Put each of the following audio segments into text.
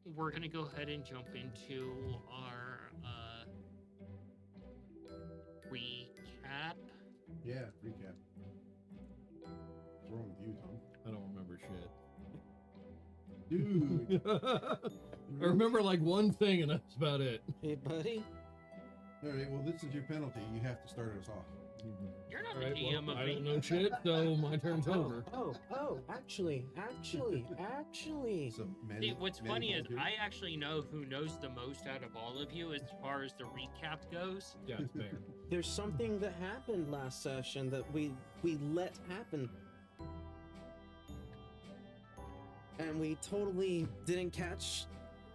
we're gonna go ahead and jump into our recap. Yeah, recap. What's wrong with you, Tom? I don't remember shit. Dude. I remember like one thing, and that's about it. Hey, buddy. All right, well, this is your penalty. You have to start us off. You're not All the right, DM well, of I me. don't know shit, so my turn's over. Actually. So, See, what's funny is I actually know who knows the most out of all of you as far as the recap goes. Yeah, it's fair. There's something that happened last session that we let happen. And we totally didn't catch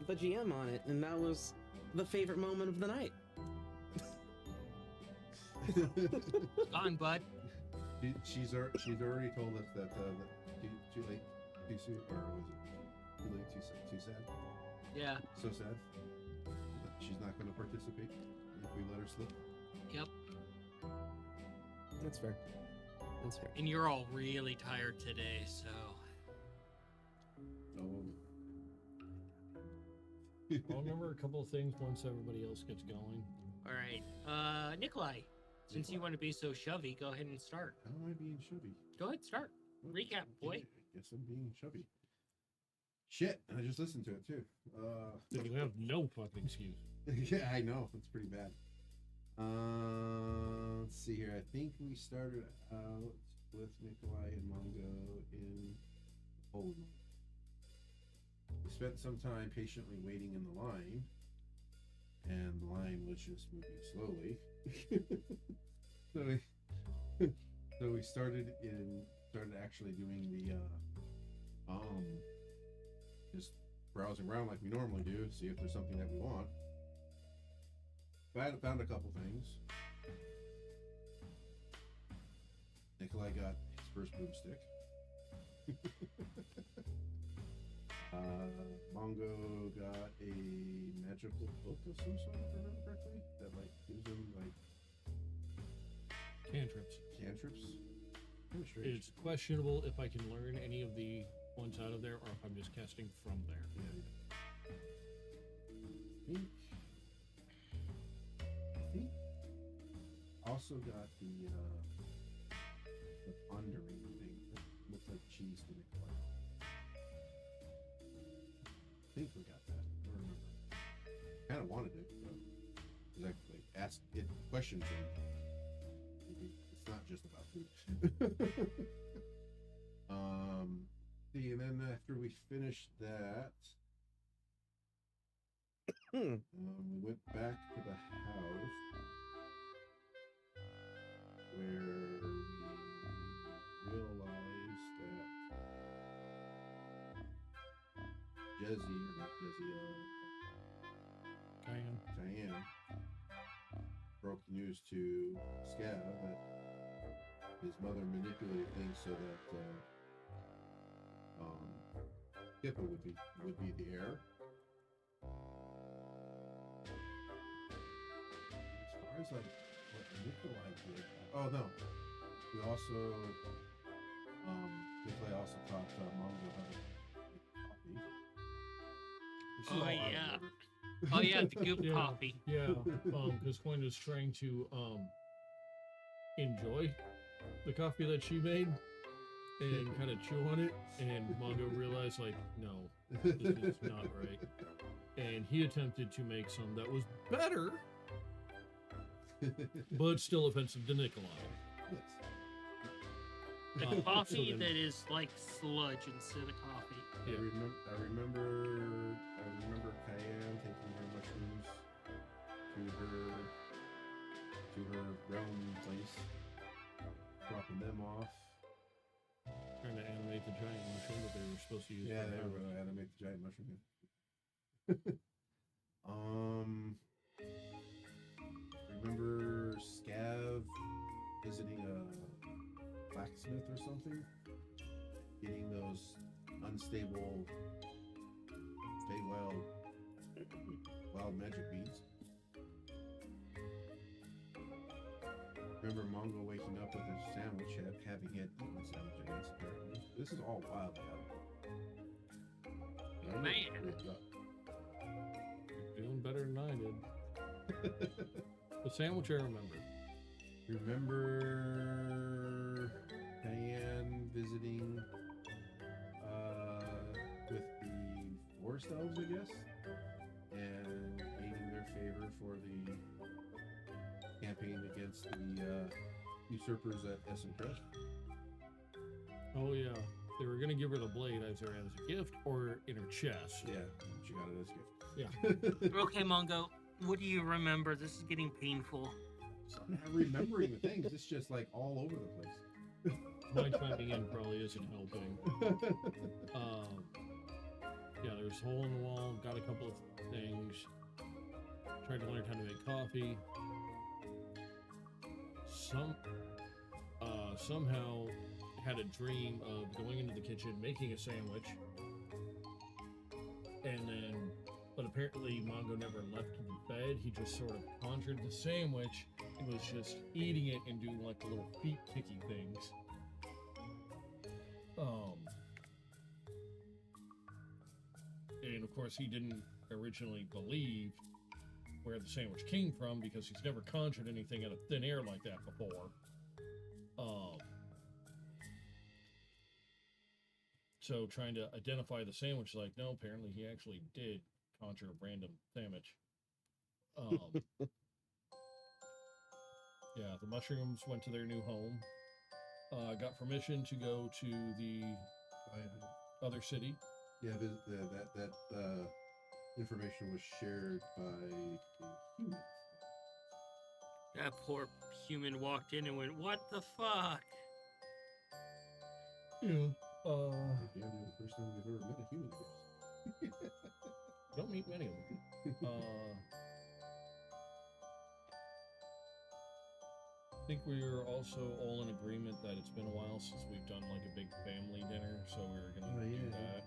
the GM on it, and that was the favorite moment of the night. Gone, bud. she's already told us that too late, too soon, or was it too late, too sad? Yeah. So sad. That she's not going to participate if we let her slip. Yep. That's fair. That's fair. And you're all really tired today, so. Oh. I'll remember a couple of things once everybody else gets going. All right. Nikolai, since you want to be so shovey, go ahead and start. How am I being chubby? Go ahead, start. Recap, boy. I guess I'm being chubby. Shit, I just listened to it too. You have no fucking excuse. Yeah, I know. It's pretty bad. Let's see here. I think we started out with Nikolai and Mongo in Poland. We spent some time patiently waiting in the line, and the line was just moving slowly. so we started actually doing the just browsing around like we normally do, see if there's something that we want. I found a couple things. Nikolai got his first broomstick. Mongo got a magical book of some sort, if I remember correctly, that like gives him like Cantrips. cantrips. Kind of strange. It's questionable if I can learn any of the ones out of there or if I'm just casting from there. Yeah. I think also got the pondering thing that looks like cheese to Nikolai. I think we got that. I don't remember. Kind of wanted it, but like asked it questions him. Maybe it's not just about food. See, and then after we finished that, we went back to the house where we realized that Jesse, or not Jesse, Diane broke the news to Scav that his mother manipulated things so that Kippa would be the heir. As far as like what Nikolai did, oh no, we also Nikolai also taught Mongo how to make coffee. This is Oh, all out of yeah. order. Oh, yeah, the goop Yeah. coffee. Yeah, because Quinn was trying to enjoy the coffee that she made and kind of chew on it, and Mongo realized, like, no, this is not right. And he attempted to make some that was better, but still offensive to Nikolai. Yes. The So coffee then- that is like sludge instead of coffee. Yeah. I remember Cayenne taking her mushrooms to her realm place, dropping them off. Trying to animate the giant mushroom that they were supposed to use. Yeah, for they were harvest. going to animate the giant mushroom. Remember Scav visiting a blacksmith or something, getting those unstable wild magic beads. Remember Mongo waking up with his sandwich, having had eaten sandwich, I guess, apparently. This is all wild, Man. The sandwich I remember. Remember Diane visiting with the forest elves, I guess, and gaining their favor for the campaign against the usurpers at Essen Crest. Oh yeah, they were gonna give her the blade either as a gift or in her chest. Yeah, she got it as a gift. Yeah. Okay, Mongo, what do you remember? This is getting painful. So I'm not remembering the things. It's just like all over the place. My chiming in probably isn't helping. Yeah, there's a hole in the wall. Got a couple of things. Tried to learn how to make coffee. Somehow had a dream of going into the kitchen, making a sandwich, and then, but apparently Mongo never left the bed. He just sort of conjured the sandwich and was just eating it and doing like the little feet kicky things. And of course he didn't originally believe where the sandwich came from because he's never conjured anything out of thin air like that before. So trying to identify the sandwich, like, no, apparently he actually did conjure a random sandwich. Yeah, the mushrooms went to their new home. Got permission to go to the other city. Yeah, that information was shared by a human. That poor human walked in and went, "What the fuck?" Yeah. Yeah, the first time we've ever met a human, I guess. Don't meet many of them. I think we were also all in agreement that it's been a while since we've done like a big family dinner, so we were gonna do that.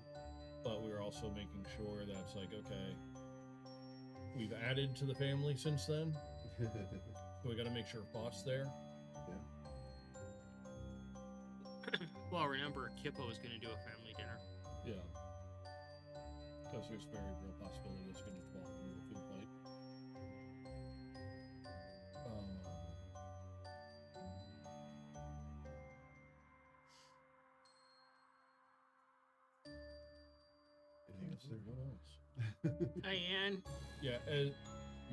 But we were also making sure that it's like, okay, we've added to the family since then, so we got to make sure Bot's there. Well, remember, Kippo is going to do a family dinner. Yeah, because there's very real possibility it's going to fall into a food fight. What else? Diane, Yeah,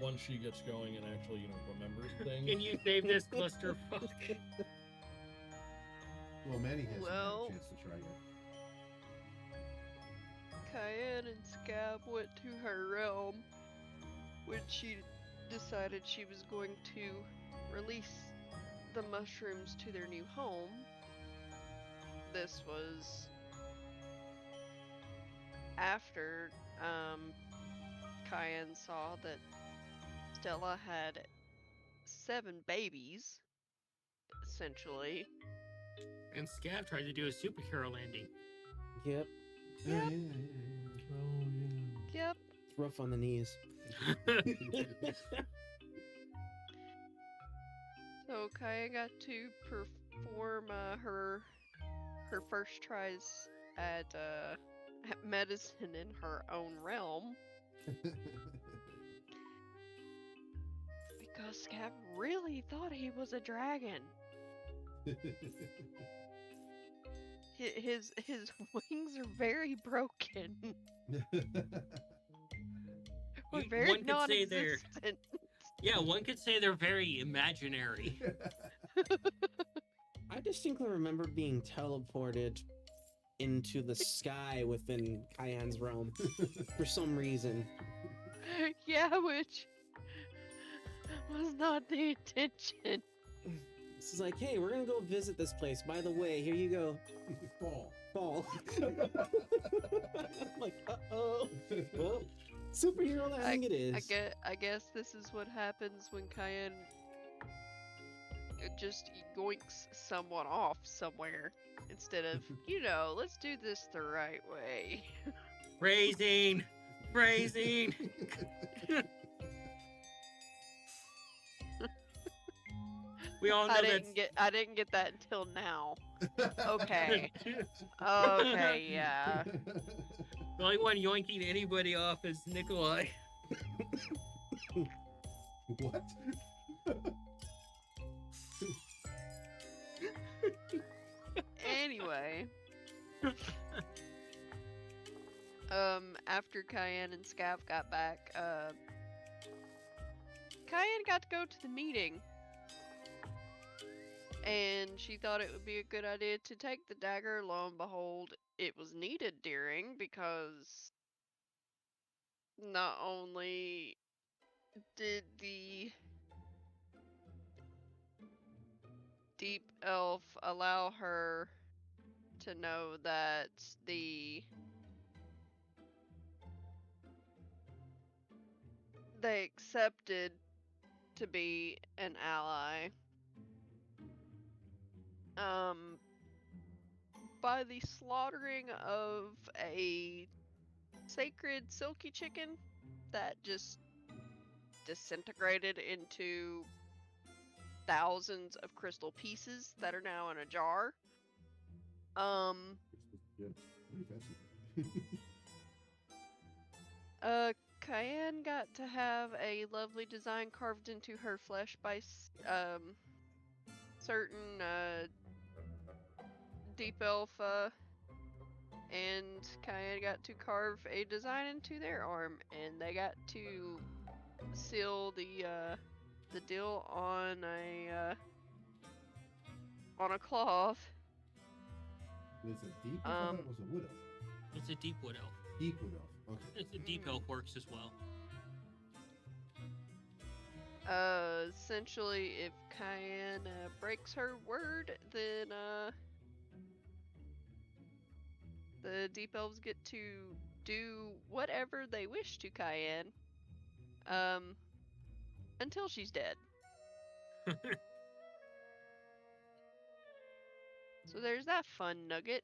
once she gets going and actually, remembers things. can you save this clusterfuck? Well, Manny hasn't had a Well- chance to try yet. Cayenne and Scab went to her realm when she decided she was going to release the mushrooms to their new home. This was after Cayenne saw that Stella had 7 babies, essentially. And Scab tried to do a superhero landing. Yep, Yep. Oh yeah. Yep. it's rough on the knees. So Kaya got to perform her first tries at medicine in her own realm because Scab really thought he was a dragon. His wings are very broken. Or very One could say they're, non-existent. yeah, one could say they're very imaginary. I distinctly remember being teleported into the sky within Cayenne's realm for some reason. Yeah, which was not the intention. This is like, hey, we're gonna go visit this place. By the way, here you go. Fall. I'm like, uh-oh. Well, superhero landing it is. I guess this is what happens when Cayenne just yoinks someone off somewhere instead of, let's do this the right way. Phrasing! Phrasing! We all know I that's... didn't get that until now. Okay. Okay, yeah. The only one yoinking anybody off is Nikolai. What? Anyway. After Cayenne and Scav got back, Cayenne got to go to the meeting. And she thought it would be a good idea to take the dagger. Lo and behold, it was needed during, because not only did the deep elf allow her to know that they accepted to be an ally, by the slaughtering of a sacred silky chicken that just disintegrated into thousands of crystal pieces that are now in a jar. Yeah, pretty fancy. Cayenne got to have a lovely design carved into her flesh by certain deep elf, and Cayenne got to carve a design into their arm, and they got to seal the deal on a cloth. Was it deep? I thought it was a wood elf. It's a deep wood elf. Deep wood elf. Okay. It's a deep elf works as well. Essentially, if Cayenne breaks her word, then the deep elves get to do whatever they wish to Cayenne, until she's dead. So there's that fun nugget.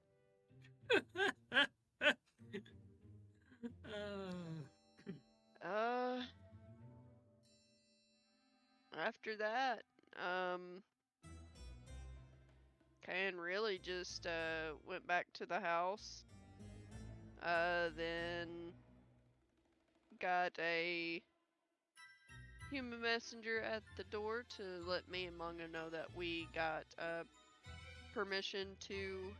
After that, Cayenne really just went back to the house. Then got a human messenger at the door to let me and Manga know that we got permission to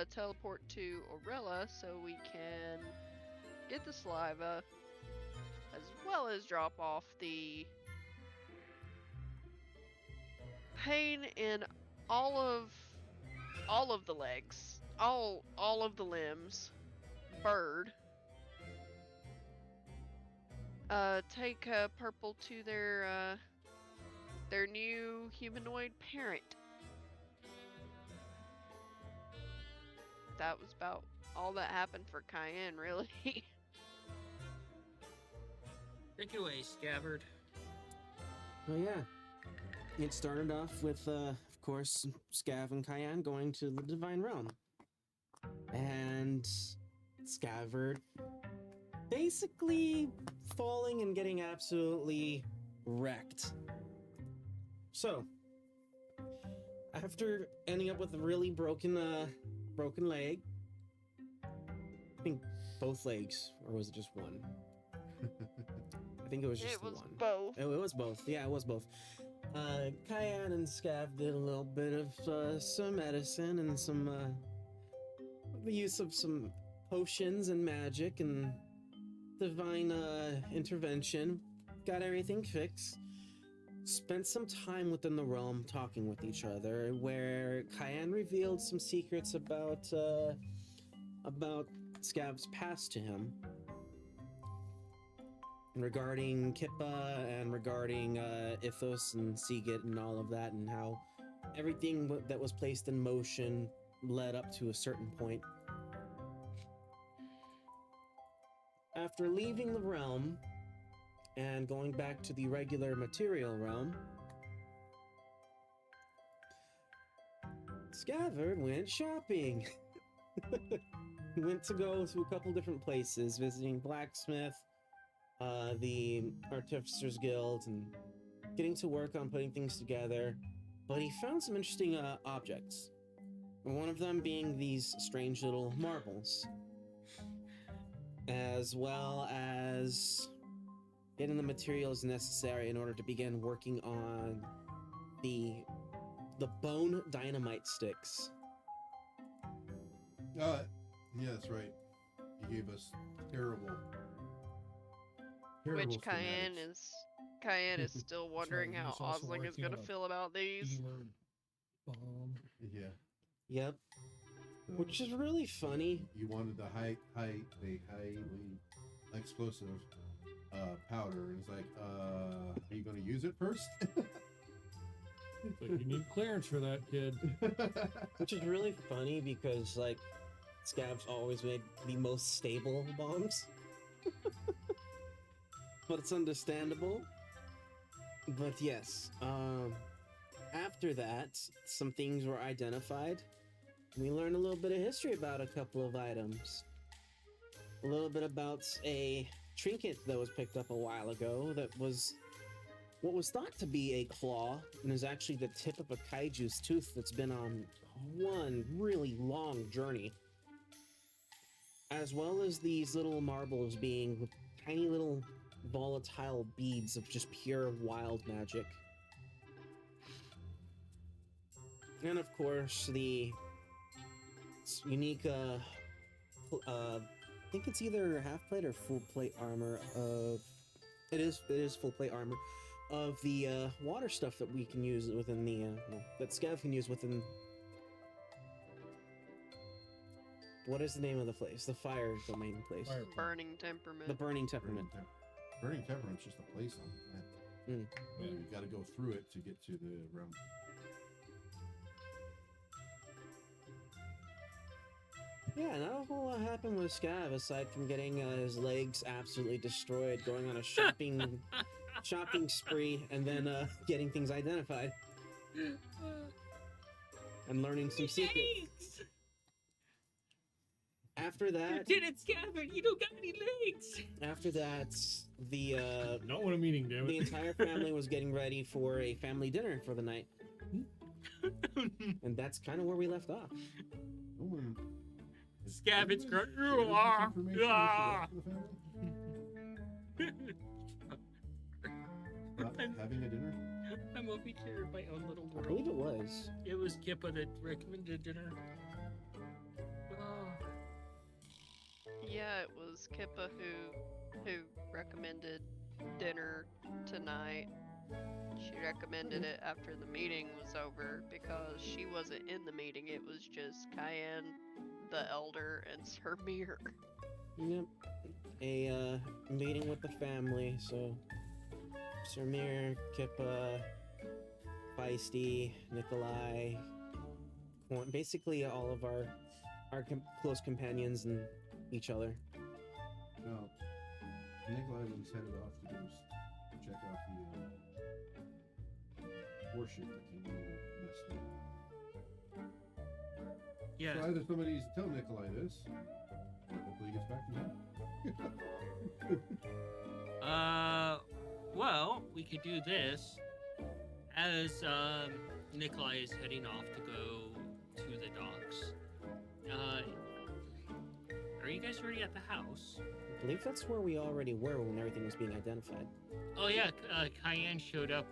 teleport to Orella so we can get the saliva, as well as drop off the pain in all of the legs, all of the limbs. Bird. Take Purple to their new humanoid parent. That was about all that happened for Cayenne, really. Take it away, Scabbard. Oh yeah. It started off with, of course, Scav and Cayenne going to the Divine Realm. And Scabbard basically falling and getting absolutely wrecked. So, after ending up with a really broken leg, I think both legs, or was it just one? I think it was just the one. It was both. Oh, it was both. Yeah, it was both. Cayenne and Scav did a little bit of some medicine and some the use of some potions and magic and divine intervention. Got everything fixed. Spent some time within the realm talking with each other, where Cayenne revealed some secrets about Scav's past to him, regarding Kippa and regarding Ithos and Seagate and all of that, and how everything that was placed in motion led up to a certain point. After leaving the realm and going back to the regular material realm, Scabbard went shopping. He went to go to a couple different places, visiting Blacksmith, the Artificers Guild, and getting to work on putting things together. But he found some interesting objects. One of them being these strange little marbles, as well as getting the materials necessary in order to begin working on the bone dynamite sticks. Yeah, that's right. He gave us terrible Which Cayenne schematics. is still wondering Sorry, how he's also Osling is working gonna on a feel about these. Steamer bomb. Yeah. Yep. So Which is really funny. you wanted the highly explosive powder, and it's like, are you going to use it first? It's like, you need clearance for that, kid. Which is really funny because, like, Scavs always made the most stable bombs. But it's understandable. But yes, after that, some things were identified. We learned a little bit of history about a couple of items. A little bit about a trinket that was picked up a while ago that was what was thought to be a claw and is actually the tip of a kaiju's tooth that's been on one really long journey. As well as these little marbles being tiny little volatile beads of just pure wild magic. And of course, the unique, I think it's either half plate or full plate armor of. It is full plate armor of the water stuff that we can use within the that Scav can use within. What is the name of the place? The fire domain place. Fire. Burning temperament. The burning temperament. Burning temperament's just a place on the planet. Mm. You got to go through it to get to the realm. Yeah, not a whole lot happened with Scav aside from getting his legs absolutely destroyed, going on a shopping spree, and then getting things identified and learning some secrets. Legs! After that, Lieutenant Scabbard, you don't got any legs! after that, the Not what I'm eating, damn the it. entire family was getting ready for a family dinner for the night, and that's kind of where we left off. No one. Scav, it's Anyone great. share this Ah, information with the ah. rest of the family? About having a dinner? I'm over here in my own little I believe it world. was. It was Kippa that recommended dinner. Oh. Yeah, it was Kippa who recommended dinner tonight. She recommended it after the meeting was over because she wasn't in the meeting. It was just Cayenne, the elder, and Sir Mir. Yep. A meeting with the family, so Sirmir, Kippa, Feisty, Nikolai, basically all of our close companions and each other. Now, Nikolai was headed off to go check out the warship that came over messed up. Yeah. So either somebody needs to tell Nikolai this, or hopefully he gets back in time. Well, we could do this. As Nikolai is heading off to go to the docks. Are you guys already at the house? I believe that's where we already were when everything was being identified. Oh yeah, Cayenne showed up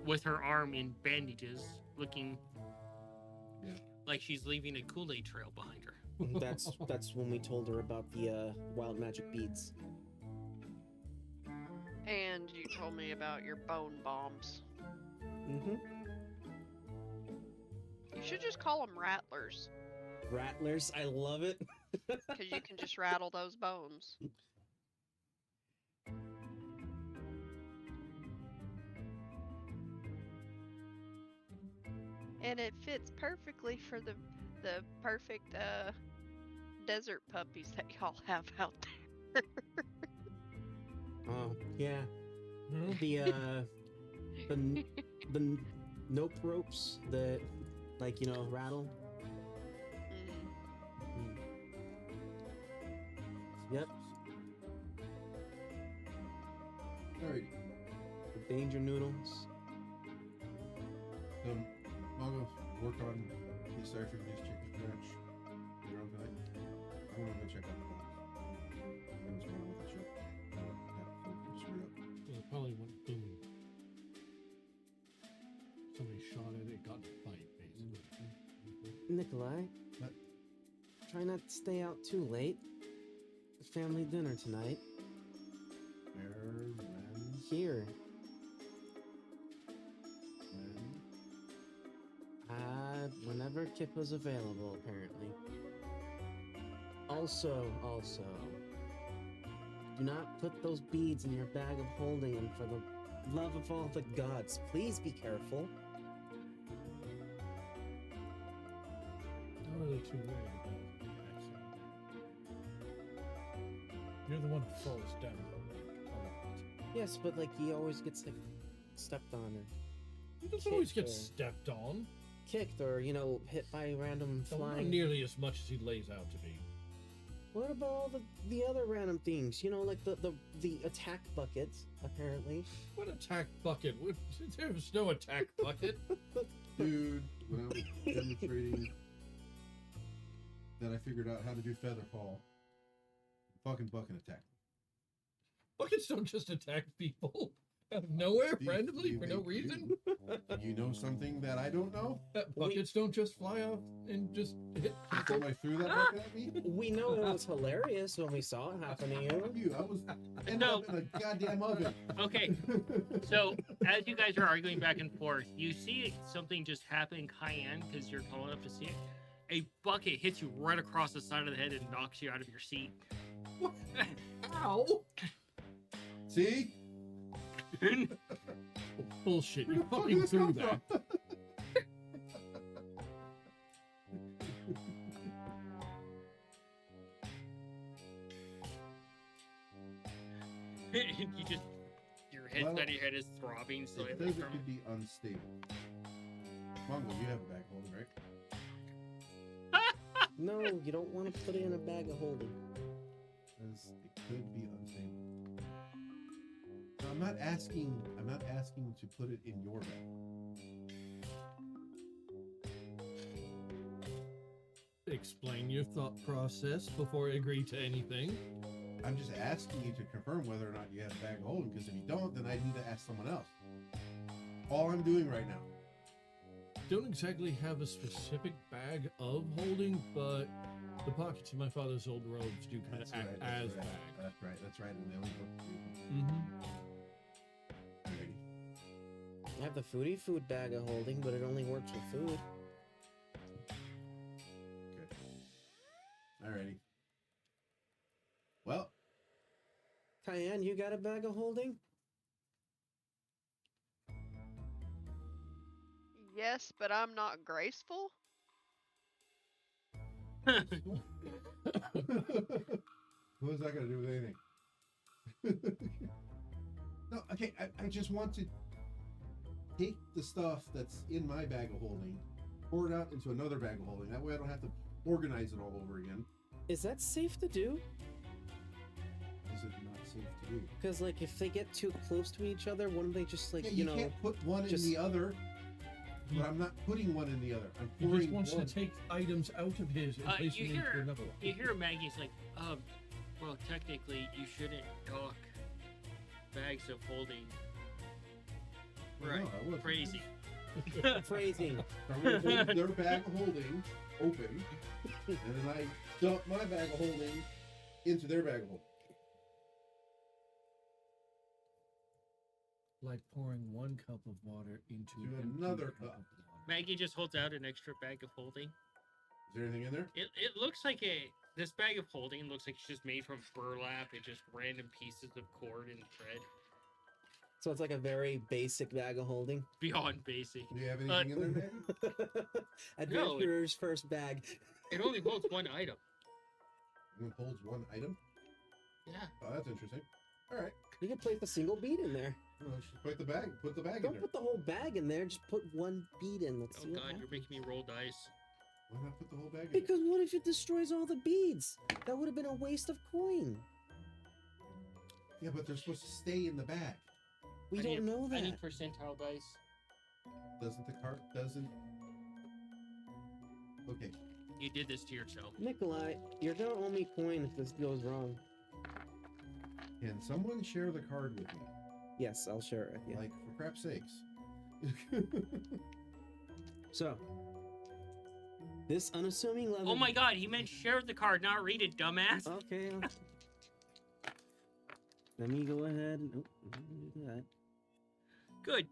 with her arm in bandages, looking like she's leaving a Kool-Aid trail behind her. That's when we told her about the wild magic beads. And you told me about your bone bombs. Mm-hmm. You should just call them rattlers, Rattlers, I love it. because you can just rattle those bones. And it fits perfectly for the perfect desert puppies that y'all have out there. Oh yeah, Hmm? the nope ropes that rattle. Mm. Yep, Alright, the danger noodles. Mongo, work on deciphering these chicken catch later on tonight. I want to go check out the box. What's wrong with the ship? Just hurry up. Nikolai. What? Try not to stay out too late. Family dinner tonight. Where, when, Here. when? Whenever Kippa's available, apparently. Also, do not put those beads in your bag of holding, and for the love of all the gods, please be careful. Not really too worried about accident. You're the one who falls down. Yes, but like he always gets like stepped on or He doesn't always kicked get or stepped on. kicked or hit by random No, not flying. nearly as much as he lays out to be. What about all the other random things? Like the attack buckets, apparently. What attack bucket? There's no attack bucket. Dude, when I was demonstrating that I figured out how to do feather fall, fucking bucket attack. Buckets don't just attack people out of nowhere, Do randomly, you for no think reason. You know something that I don't know? Buckets don't just fly off and just hit people. Somebody threw that bucket at me? We know it was hilarious when we saw it happen to you. I was ended up in a goddamn oven. Okay, so as you guys are arguing back and forth, you see something just happen in Cayenne because you're tall enough to see it. A bucket hits you right across the side of the head and knocks you out of your seat. Ow! See? Bullshit, you Where the fuck fucking did this threw come that. from? You just, your head Well, side of your head is throbbing It slightly says it from could be unstable. Mongo, you have a bag holding, right? No, you don't want to put it in a bag of holding. Says it could be unstable. Now, I'm not asking to put it in your bag. Explain your thought process before I agree to anything. I'm just asking you to confirm whether or not you have a bag of holding, because if you don't, then I need to ask someone else. All I'm doing right now. Don't exactly have a specific bag of holding, but the pockets of my father's old robes do kind of act as bags. That's right. And they only put Mm-hmm. Alrighty. I have the food bag of holding, but it only works with food. Alrighty. Well, Cayenne, you got a bag of holding? Yes, but I'm not graceful. what is that going to do with anything? No, okay, I just want to take the stuff that's in my bag of holding, pour it out into another bag of holding. That way I don't have to organize it all over again. Is that safe to do? Is it not safe to do? Because like if they get too close to each other, wouldn't they just like Yeah, you can't put one just- in the other, but I'm not putting one in the other. I'm He pouring just wants one. to take items out of his and place you them into hear- another one. You hear Maggie's like, well, technically, you shouldn't dock bags of holding. Well, Right, no, I wasn't. crazy. phrasing? I'm going to hold their bag of holding open, and then I dump my bag of holding into their bag of holding. Like pouring one cup of water into To an empty another cup cup. of water. Maggie just holds out an extra bag of holding. Is there anything in there? It looks like this bag of holding looks like it's just made from burlap and just random pieces of cord and thread. So it's like a very basic bag of holding. Beyond basic. Do you have anything in there, Maggie? Adventurer's first bag. It only holds one item. It holds one item. Yeah. Oh, that's interesting. All right. You can place a single bead in there. Well, just put the bag in Don't there. put the whole bag in there. Just put one bead in. Let's Oh see what god, you're happens. making me roll dice. Why not put the whole bag in there? Because what if it destroys all the beads? That would have been a waste of coin. Yeah, but they're supposed to stay in the bag. We I don't need- know I that. need percentile dice. Doesn't the cart doesn't? Okay. You did this to yourself. Nikolai, you're gonna owe me coin if this goes wrong. Can someone share the card with me? Yes, I'll share it with you. Like, for crap's sakes. So, This unassuming leather. Oh my god, he meant share the card, not read it, dumbass. Okay. Let me go ahead and let me do that. Good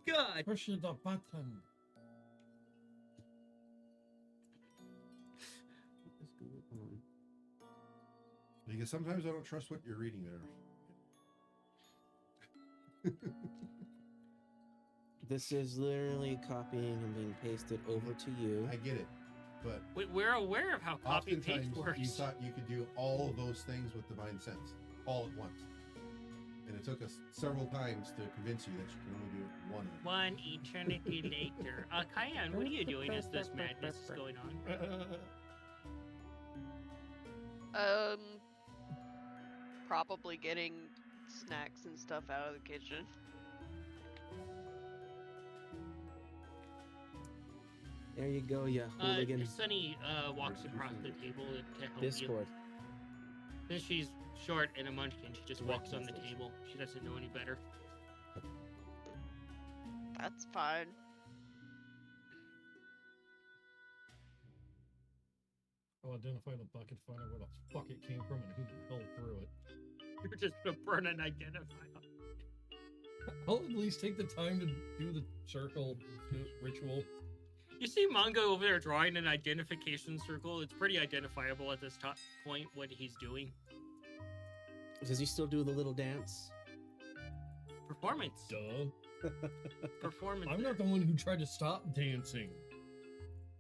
God. Push the button. Let's go on. Because sometimes I don't trust what you're reading there. This is literally copying and being pasted over to you. I get it, but We're aware of how copy paste oftentimes works. you thought you could do all of those things with Divine Sense all at once. And it took us several times to convince you that you can only do it one. One eternity later. Kyan, what are you doing as this madness is going on? Probably getting snacks and stuff out of the kitchen. There you go, you hooligan. Sunny walks across the table to help you. Discord. Since she's short and a munchkin, she just walks on the table. She doesn't know any better. That's fine. I'll identify the bucket, find out where the fuck it came from, and who the hell threw it. You're just gonna burn an identifier. I'll at least take the time to do the circle ritual. You see Mongo over there drawing an identification circle. It's pretty identifiable at this top point what he's doing. Does he still do the little dance? Performance. Duh. Performance. I'm not the one who tried to stop dancing.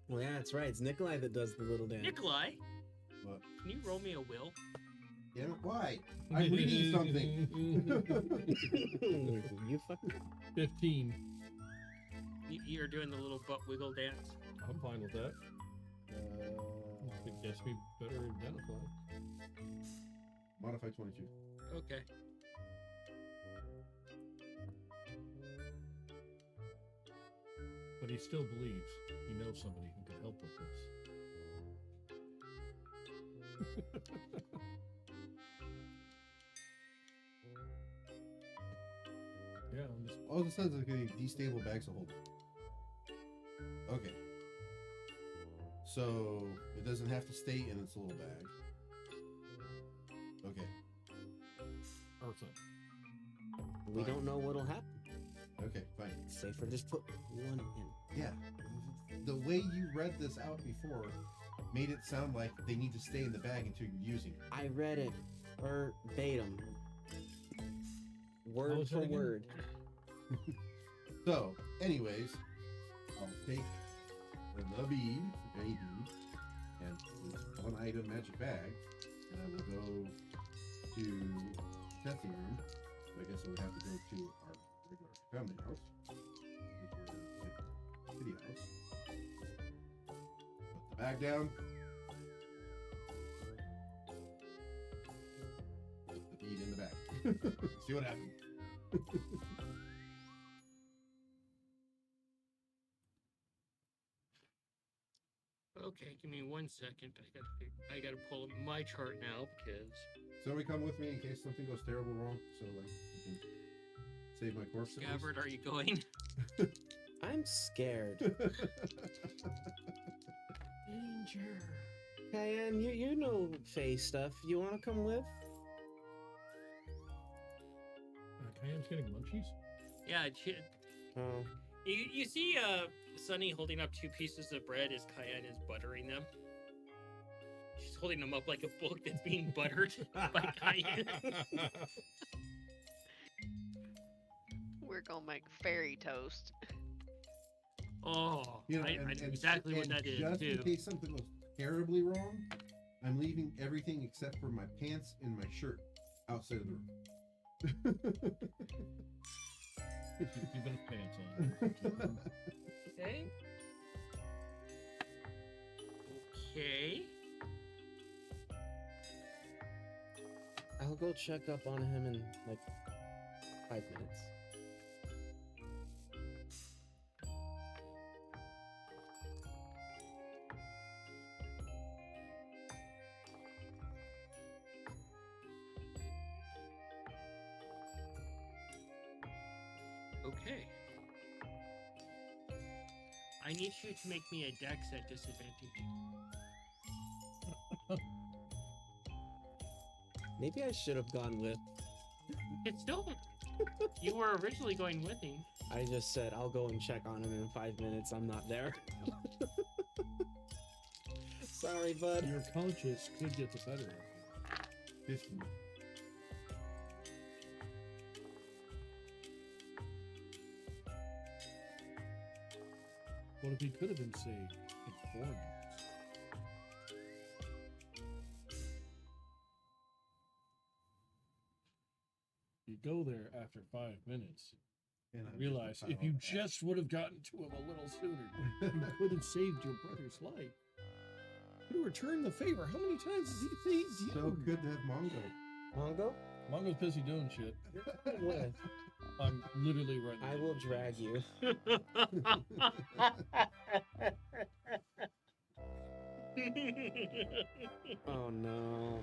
Well, yeah, that's right. It's Nikolai that does the little dance. Nikolai, What? can you roll me a will? Damn it, why? I'm reading something. You fucking. 15. You're doing the little butt wiggle dance. I'm fine with that. I guess we better identify. Modify 22. Okay. But he still believes he knows somebody who can help with this. Yeah, I'm just. All it says is getting destable bags of holding. Okay. So it doesn't have to stay in its little bag. Okay. Eartha. We don't know what'll happen. Okay, fine. It's safer just put one in. Yeah. The way you read this out before made it sound like they need to stay in the bag until you're using it. I read it verbatim. How Word was for it again? word. So, anyways, I'll take the bead, any bead, and this one item magic bag, and I will go to testing room. So I guess I would have to go to our regular family house, which is city house. Put the bag down. Put the bead in the bag. See what happens. Okay, give me 1 second. I gotta pull up my chart now because Somebody come with me in case something goes terrible wrong, so like you can save my corpse. at least. Gabbard, are you going? I'm scared. Danger. Cayenne, you know Faye stuff. You want to come with? Cayenne's getting munchies? Yeah, Oh. you see Sunny holding up 2 pieces of bread as Cayenne is buttering them. She's holding them up like a book that's being buttered by Cayenne. We're gonna make fairy toast. Oh, You know, I know exactly what and that is just too. in case something goes terribly wrong, I'm leaving everything except for my pants and my shirt outside of the room. She's keeping his pants on. Okay. Okay. I'll go check up on him in like 5 minutes. Okay. I need you to make me a dex at disadvantage. Maybe I should have gone with. It's still. You were originally going with him. I just said I'll go and check on him in 5 minutes. I'm not there. Sorry, bud. Your conscience could get the better of you. 50. What if he could have been saved in 4 minutes? You go there after 5 minutes. And I'm Realize just a if you pile of just would have gotten to him a little sooner, you could have saved your brother's life. You returned the favor. How many times has he saved you? So good to have Mongo. Mongo? Mongo's busy doing shit. What? I'm literally right now. I will drag you. Oh no.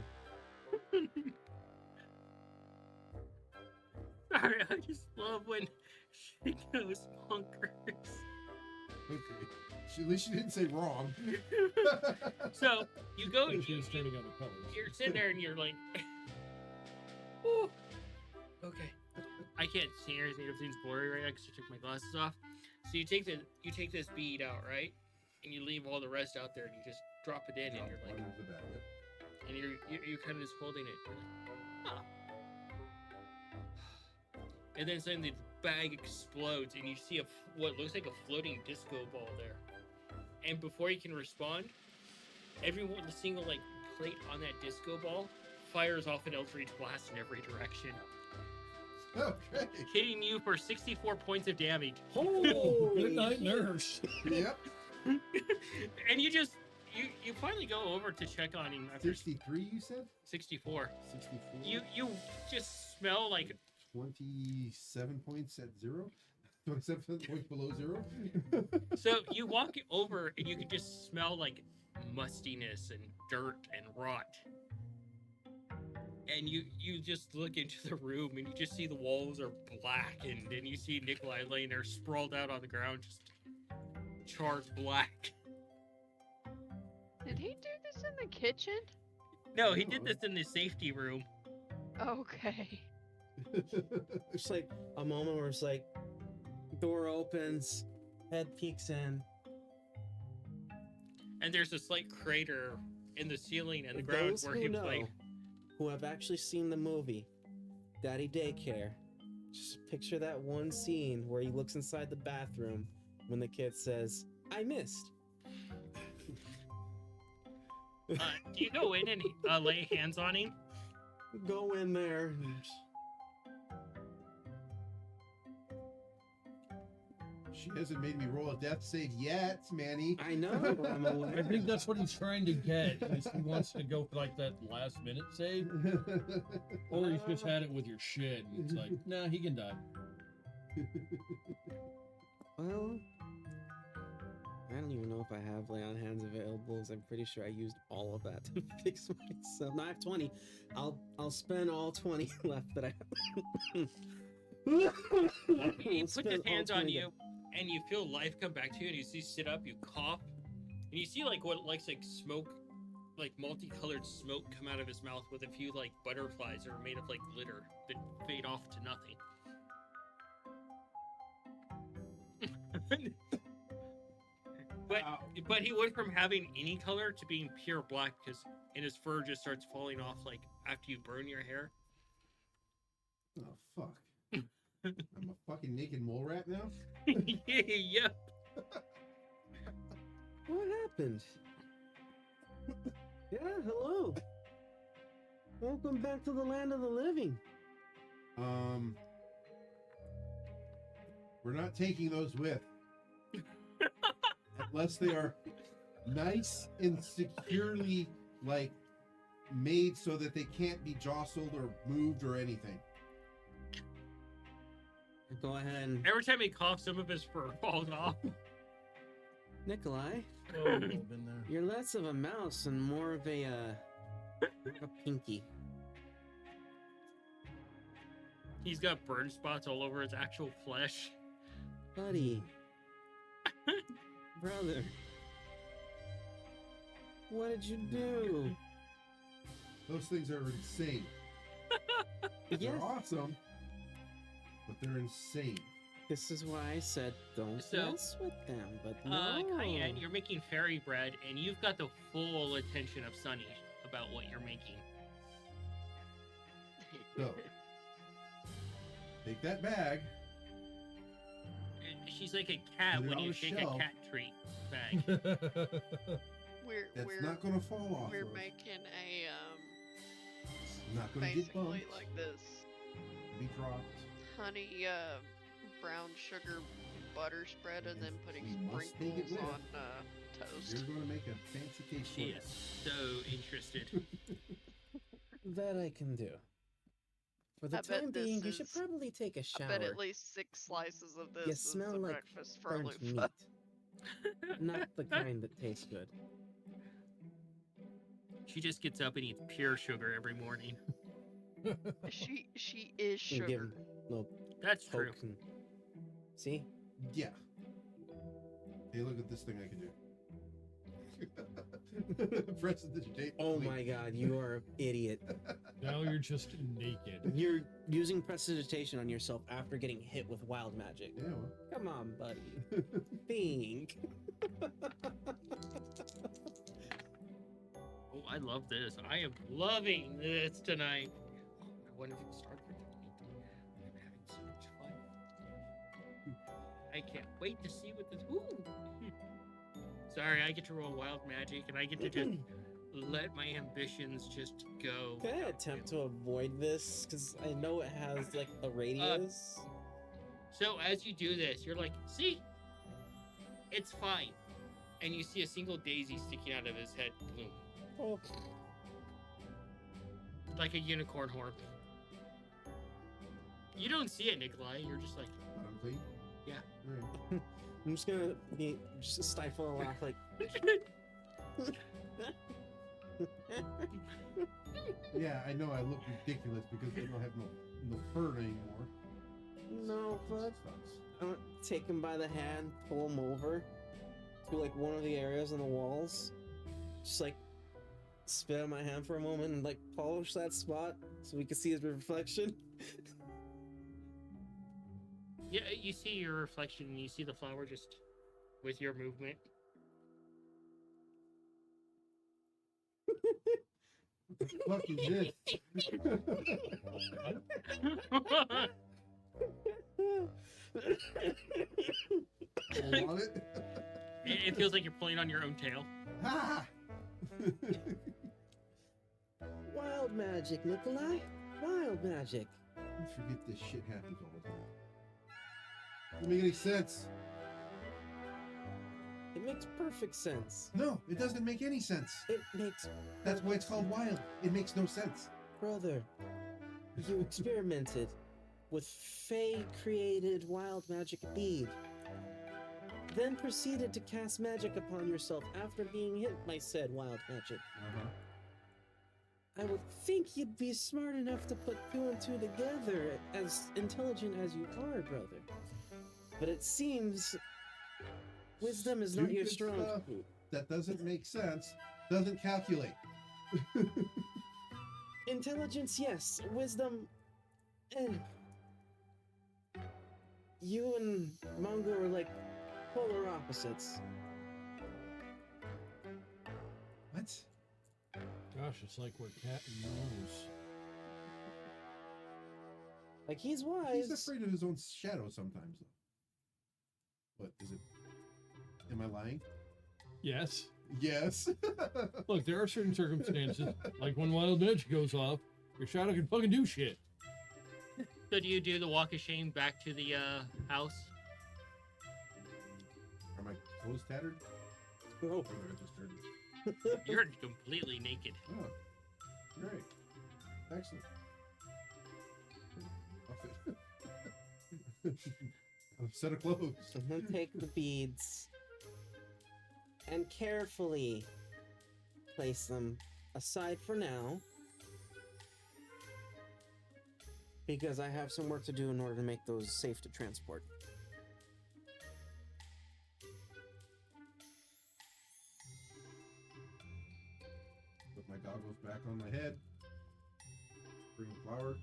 Sorry, I just love when she goes bonkers. Okay. At least you didn't say wrong. So you go. She was turning on the colors. You're sitting there and you're like, "Ooh, okay." I can't see anything. Everything's blurry right now because I took my glasses off. So you take this bead out, right, and you leave all the rest out there, and you just drop it in, and you're like, Right into the bag, yep. and you're kind of just holding it. You're like, huh. And then suddenly the bag explodes, and you see what looks like a floating disco ball there. And before you can respond, the single like plate on that disco ball fires off an Eldritch blast in every direction, Okay. hitting you for 64 points of damage. Oh, Good night, nurse. Yep. And you finally go over to check on him after 63, you said? 64. 64? You just smell like 27 points at 0? 27 points below 0? so you walk over and you can just smell like mustiness and dirt and rot. And you just look into the room and you just see the walls are blackened and you see Nikolai laying there sprawled out on the ground just charred black. Did he do this in the kitchen? No, he did this in the safety room. Okay. It's like a moment where it's like, door opens, head peeks in. And there's a slight crater in the ceiling and the ground Those where who he was know, like, who have actually seen the movie, Daddy Daycare, just picture that one scene where he looks inside the bathroom when the kid says, "I missed." do you go in and lay hands on him? Go in there. She hasn't made me roll a death save yet, Manny. I know, I'm aware. I think that's what he's trying to get. Is he wants to go for like that last minute save, or he's just had it with your shit, and it's like, nah, he can die. Well, I don't even know if I have lay on hands available. 'Cause I'm pretty sure I used all of that to fix myself. No, I have 20. I'll spend all 20 left that I have. He puts his hands on you, and you feel life come back to you, and you see sit up, you cough, and you see like what looks like smoke, like multicolored smoke come out of his mouth with a few like butterflies that are made of like glitter that fade off to nothing. But he went from having any color to being pure black because and his fur just starts falling off like after you burn your hair. Oh, fuck. I'm a fucking naked mole rat now? Yeah. What happened? Yeah, hello. Welcome back to the land of the living. We're not taking those with. Unless they are nice and securely, like, made so that they can't be jostled or moved or anything. Go ahead and... Every time he coughs, some of his fur falls off. Nikolai, Oh, been there. you're less of a mouse and more of a pinky. He's got burn spots all over his actual flesh. Buddy, Brother. What did you do? Those things are insane. Yes. They're awesome, but they're insane. This is why I said don't So, mess with them, but no. Cayenne, you're making fairy bread, and you've got the full attention of Sunny about what you're making. So, take that bag. She's like a cat Put it when on you the shake shelf. a cat treat bag. That's not gonna fall off. We're of. making a Not gonna get basically bumped. like this Be dropped. honey brown sugar butter spread and then putting We must take it sprinkles with. on toast. You're gonna make a fancy cake. She for is us. so interested. That I can do. For the I bet time being, you this should is- probably take a I shower. bet at least 6 slices of this You is smell the like breakfast for burnt Lufa. meat. Not the kind that tastes good. She just gets up and eats pure sugar every morning. She is And give sugar. 'em little That's true. poke and... See? Yeah. Hey, look at this thing I can do. Prestidigitate. Oh please. my god, you are an idiot. Now you're just naked. You're using prestidigitation on yourself after getting hit with wild magic. Yeah. Well. Come on, buddy. Think. Oh, I love this. I am loving this tonight. I wonder if it started with me. I'm having so much fun. I can't wait to see what this. Ooh. Sorry, I get to roll wild magic, and I get to just let my ambitions just go. Can I without attempt fail. to avoid this? Because I know it has like a radius. So as you do this, you're like, see, it's fine, and you see a single daisy sticking out of his head, bloom, Oh, like a unicorn horn. You don't see it, Nikolai. You're just like, I'm clean. Yeah. All right. I'm just gonna be just stifle a laugh like. Yeah, I know I look ridiculous because they don't have no fur anymore. No, but Sucks. I'm gonna take him by the hand, pull him over to like one of the areas on the walls, just like spit on my hand for a moment and like polish that spot so we can see his reflection. yeah, you see your reflection, and you see the flower just with your movement. What the fuck is this? Want it? It feels like you're pulling on your own tail. Ah! Wild magic, Nikolai. Wild magic. I forget this shit happens all the time. Doesn't make any sense. It makes perfect sense. No, it doesn't make any sense. It makes That's why it's called wild. It makes no sense. brother. You experimented with Fey-created wild magic bead, then proceeded to cast magic upon yourself after being hit by said wild magic. Uh-huh. I would think you'd be smart enough to put two and two together, as intelligent as you are, brother. But it seems wisdom is not your Stupid strong stuff. suit. That doesn't make sense. Doesn't calculate. Intelligence, yes. Wisdom, eh. You and Mongo are like polar opposites. What? Gosh, it's like we're cat and mouse. Like, he's wise. He's afraid of his own shadow sometimes, though. What is it? Am I lying? Yes. Yes. Look, there are certain circumstances, like when wild magic goes off, your shadow can fucking do shit. So do you do the walk of shame back to the house? Are my clothes tattered? Oh, Or they're just dirty? You're completely naked. Oh, great. Excellent. A set of clothes. I'm gonna take the beads and carefully place them aside for now, because I have some work to do in order to make those safe to transport. spring flower.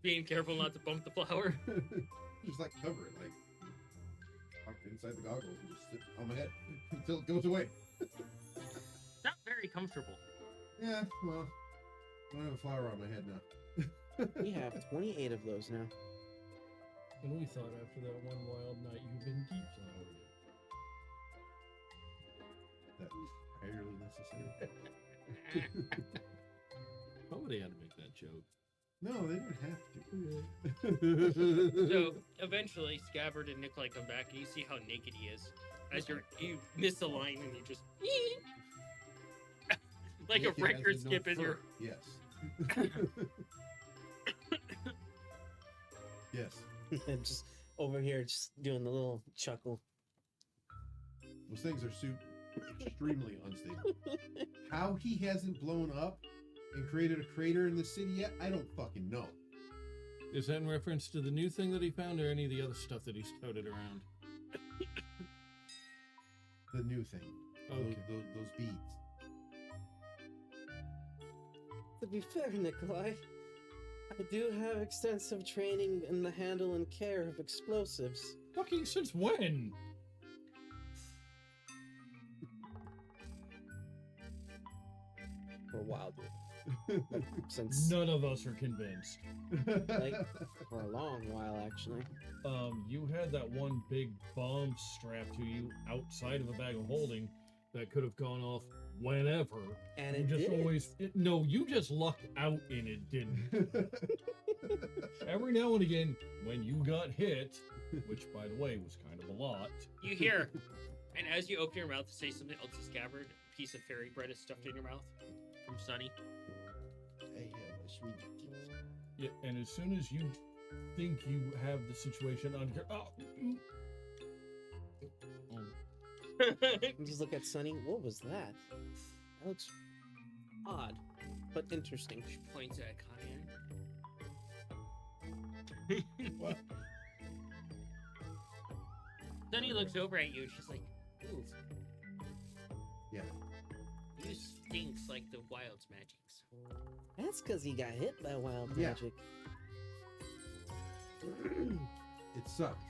Being careful not to bump the flower. Just like cover it, like up inside the goggles and just sit on my head until it goes away. Not very comfortable. Yeah, well, I don't have a flower on my head now. We have 28 of those now. And we thought after that one wild night you'd been deflowered. That's entirely necessary. Somebody had to make that joke. No, they don't have to. So eventually, Scabbard and Nikolai come back, and you see how naked he is. As you miss a line, and you just like Naked a record as in no skip in fur. your. Yes. Yes. Just over here, just doing the little chuckle. Those things are extremely unstable. How he hasn't blown up and created a crater in the city yet, I don't fucking know. Is that in reference to the new thing that he found or any of the other stuff that he's toted around? The new thing. Okay. Those beads. To be fair, Nikolai, I do have extensive training in the handle and care of explosives. Fucking since when? For a while, dude. Since None of us are convinced. like for a long while, actually. You had that one big bomb strapped to you outside of a bag of holding that could have gone off whenever. And You it just did. always no, you just lucked out and it didn't. Every now and again, when you got hit, which by the way was kind of a lot. You hear, and as you open your mouth to say something else to Scabbard, a piece of fairy bread is stuffed in your mouth from Sunny. I have a sweet tooth. Yeah, and as soon as you think you have the situation under And just look at Sunny. What was that? That looks odd, but interesting. She points at Cayenne. What? Sunny looks over at you. She's like, "Ooh, Yeah. you stinks like the wild's magics." That's because he got hit by wild Yeah. magic. It sucked.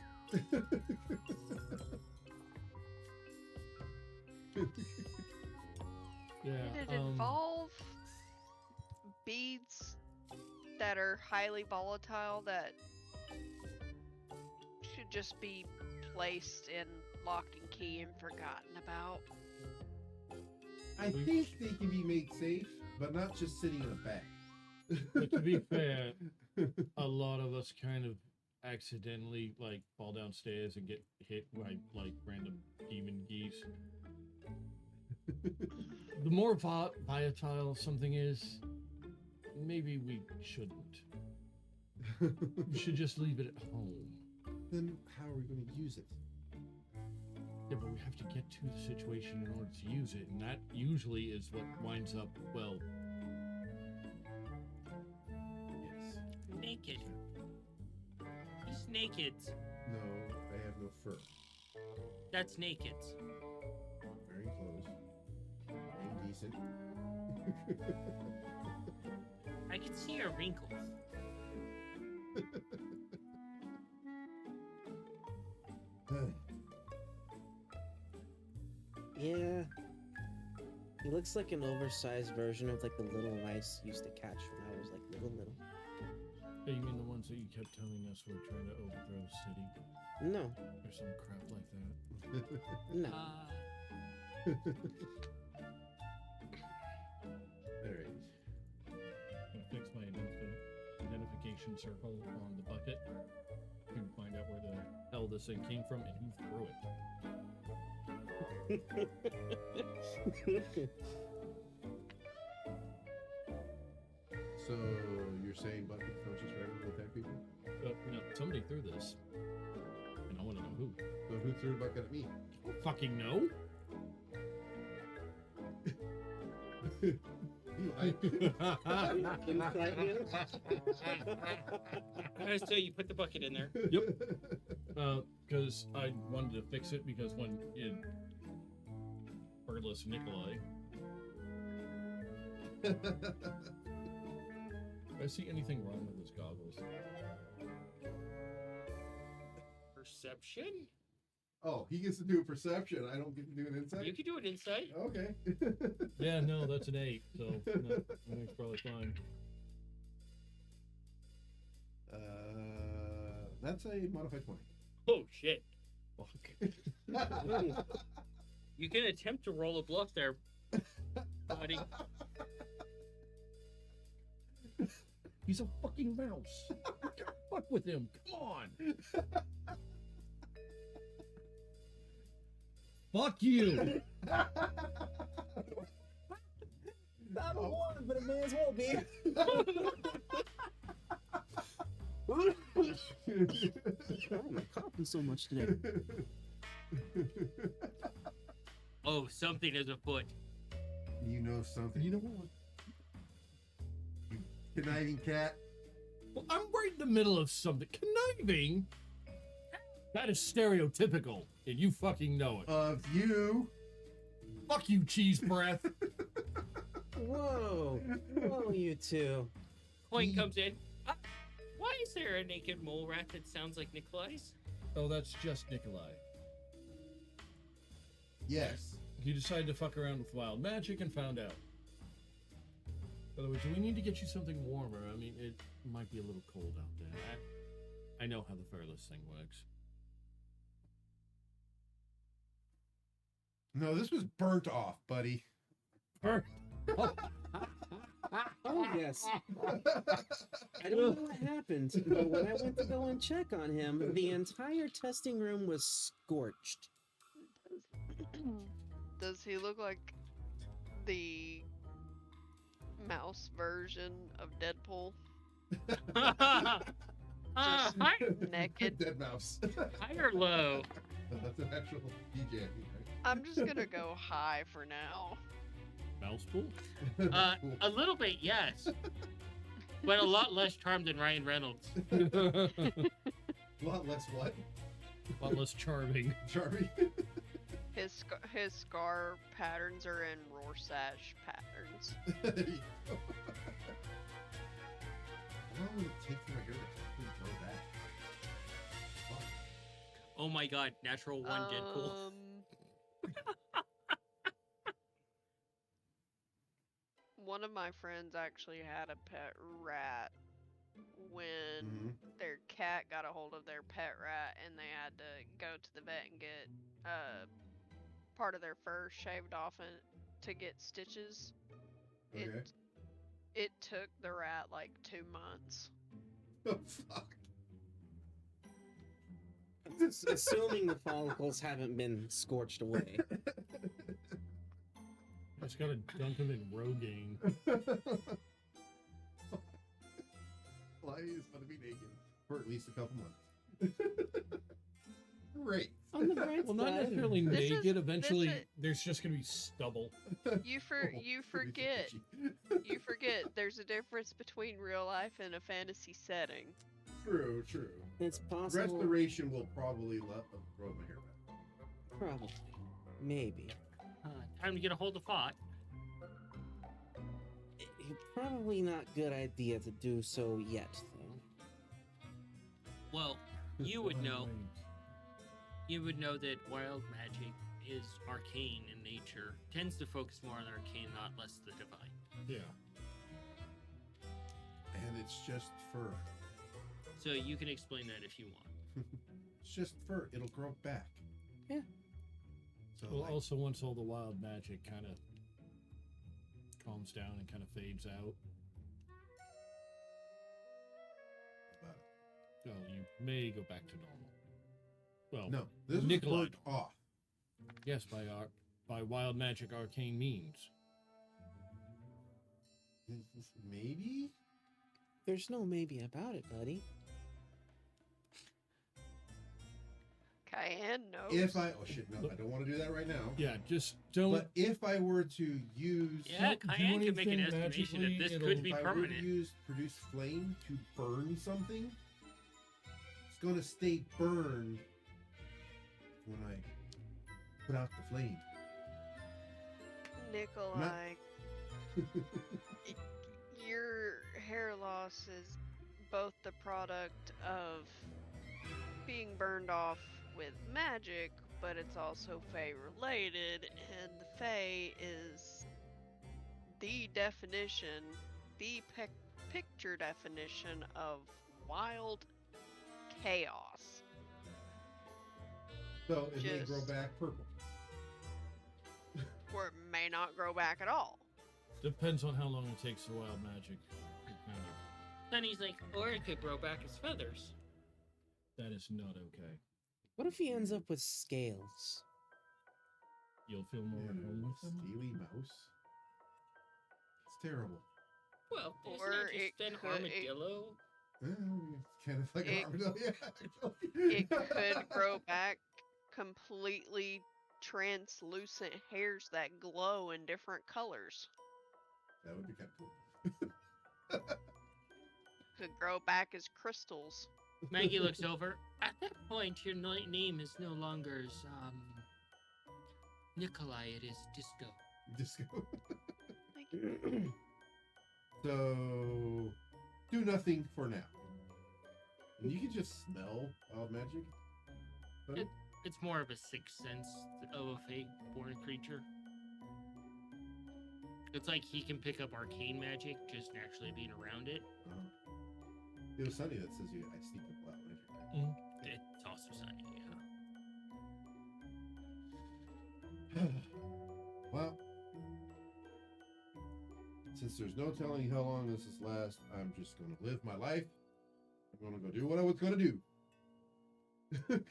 yeah. Did it involve beads that are highly volatile that should just be placed in locked and key and forgotten about? I think they can be made safe, but not just sitting in a bag. But to be fair, a lot of us kind of accidentally like fall downstairs and get hit by like random demon geese. The more volatile something is, maybe we shouldn't. We should just leave it at home. Then how are we going to use it? Yeah, but we have to get to the situation in order to use it, and that usually is what winds up, well, Yes. Naked. He's naked. No, I have no fur. That's naked. Wearing clothes. Being decent. I can see your wrinkles. Yeah. He looks like an oversized version of like the little mice used to catch when I was like little. yeah, you mean the ones that you kept telling us were trying to overthrow the city, No, or some crap like that? no. Alright. I'm gonna fix my identification circle on the bucket to find out where the hell this thing came from and who threw it. So you're saying buckets don't just randomly attack people? No, somebody threw this, and I want to know who. So who threw a bucket at me? I don't fucking know. Eli. Inside you? So you put the bucket in there. Because I wanted to fix it because when it birdless Nikolai, I see anything wrong with his goggles? Perception? Oh, he gets to do a perception. I don't get to do an insight. You can do an insight. Okay. Yeah, no, that's an 8, so no, I think it's probably fine. That's a modified 20. Oh shit! Fuck. You can attempt to roll a bluff there, buddy. He's a fucking mouse. You can't fuck with him. Come on. Fuck you. Not a one, but it may as well be. Oh, my coughing so much today. Oh, something is afoot. You know something. You know what? Conniving cat. Well, I'm right in the middle of something. Conniving? That is stereotypical, and you fucking know it. Of you. Fuck you, cheese breath. Whoa. Whoa, you two. Coin comes in. Why is there a naked mole rat that sounds like Nikolai's? Oh, that's just Nikolai. Yes. He decided to fuck around with wild magic and found out. By the way, do we need to get you something warmer? I mean, it might be a little cold out there. I know how the Fairless thing works. No, this was burnt off, buddy. Burnt. Oh, yes. I don't know what happened, but when I went to go and check on him, the entire testing room was scorched. Does he look like the mouse version of Deadpool? Just High, naked. Dead mouse. high or low? That's an actual DJ, right? I'm just gonna go high for now. Mouse pool? A little bit, yes. But a lot less charmed than Ryan Reynolds. A lot less what? A lot less charming. Charming? His scar patterns are in Rorschach patterns. There you go. How long would it take for my hair to completely grow back? Fuck. Oh my god, natural one Deadpool. One of my friends actually had a pet rat when Mhm. their cat got a hold of their pet rat and they had to go to the vet and get part of their fur shaved off and to get stitches. Okay. It took the rat like 2 months. Oh, fuck. Assuming the follicles haven't been scorched away. Just gotta dunk him in Rogaine. Why is gonna be naked for at least a couple months? Great. On the bright Well, not side, necessarily This is- naked. Eventually, this is- there's just gonna be stubble. You Oh, forget itchy. you forget there's a difference between real life and a fantasy setting. True, true. it's possible. Restoration will probably grow my hair back. Probably. Maybe. Time to get a hold of Fought. Probably not good idea to do so yet, though. Well, you would know. You would know that wild magic is arcane in nature, tends to focus more on arcane, not less the divine. Yeah. And it's just fur. So you can explain that if you want. It's just fur. It'll grow back. Yeah. So Well, like, also once all the wild magic kind of calms down and kind of fades out, about well, you may go back to normal. Well, it. No, this was Nikolai. burnt off. yes, by wild magic arcane means. Maybe? There's no maybe about it, buddy. Cayenne knows. If I oh shit no, I don't want to do that right now. Yeah, just don't. But if I were to use Yeah, do Cayenne can make an anything estimation magically, that this it'll- could be if I were permanent. to produce flame to burn something, it's gonna stay burned when I put out the flame. Nikolai, Your hair loss is both the product of being burned off with magic, but it's also Fae related, and the Fae is the definition, the picture definition of wild chaos. So it may grow Just- back purple. Or it may not grow back at all. Depends on how long it takes the wild magic. to kind of- Then he's like, or it could grow back his feathers. That is not okay. What if he ends up with scales? You'll feel more at home with them. Steely mouse. It's terrible. Well, isn't Or that it just an could- armadillo? It's kind of like It- an armadillo. Yeah, actually. It could grow back completely translucent hairs that glow in different colors. That would be kind of cool. Could grow back as crystals. Maggie looks over. At that point, your name is no longer Nikolai. It is Disco. Disco. Like, So, do nothing for now. And you can just smell wild magic. But It's more of a sixth sense of a fate-born creature. It's like he can pick up arcane magic just naturally being around it. It was Sunny that says I sneak up wild magic. It's also sunny, yeah. Well, since there's no telling how long this is last, I'm just gonna live my life. I'm gonna go do what I was gonna do.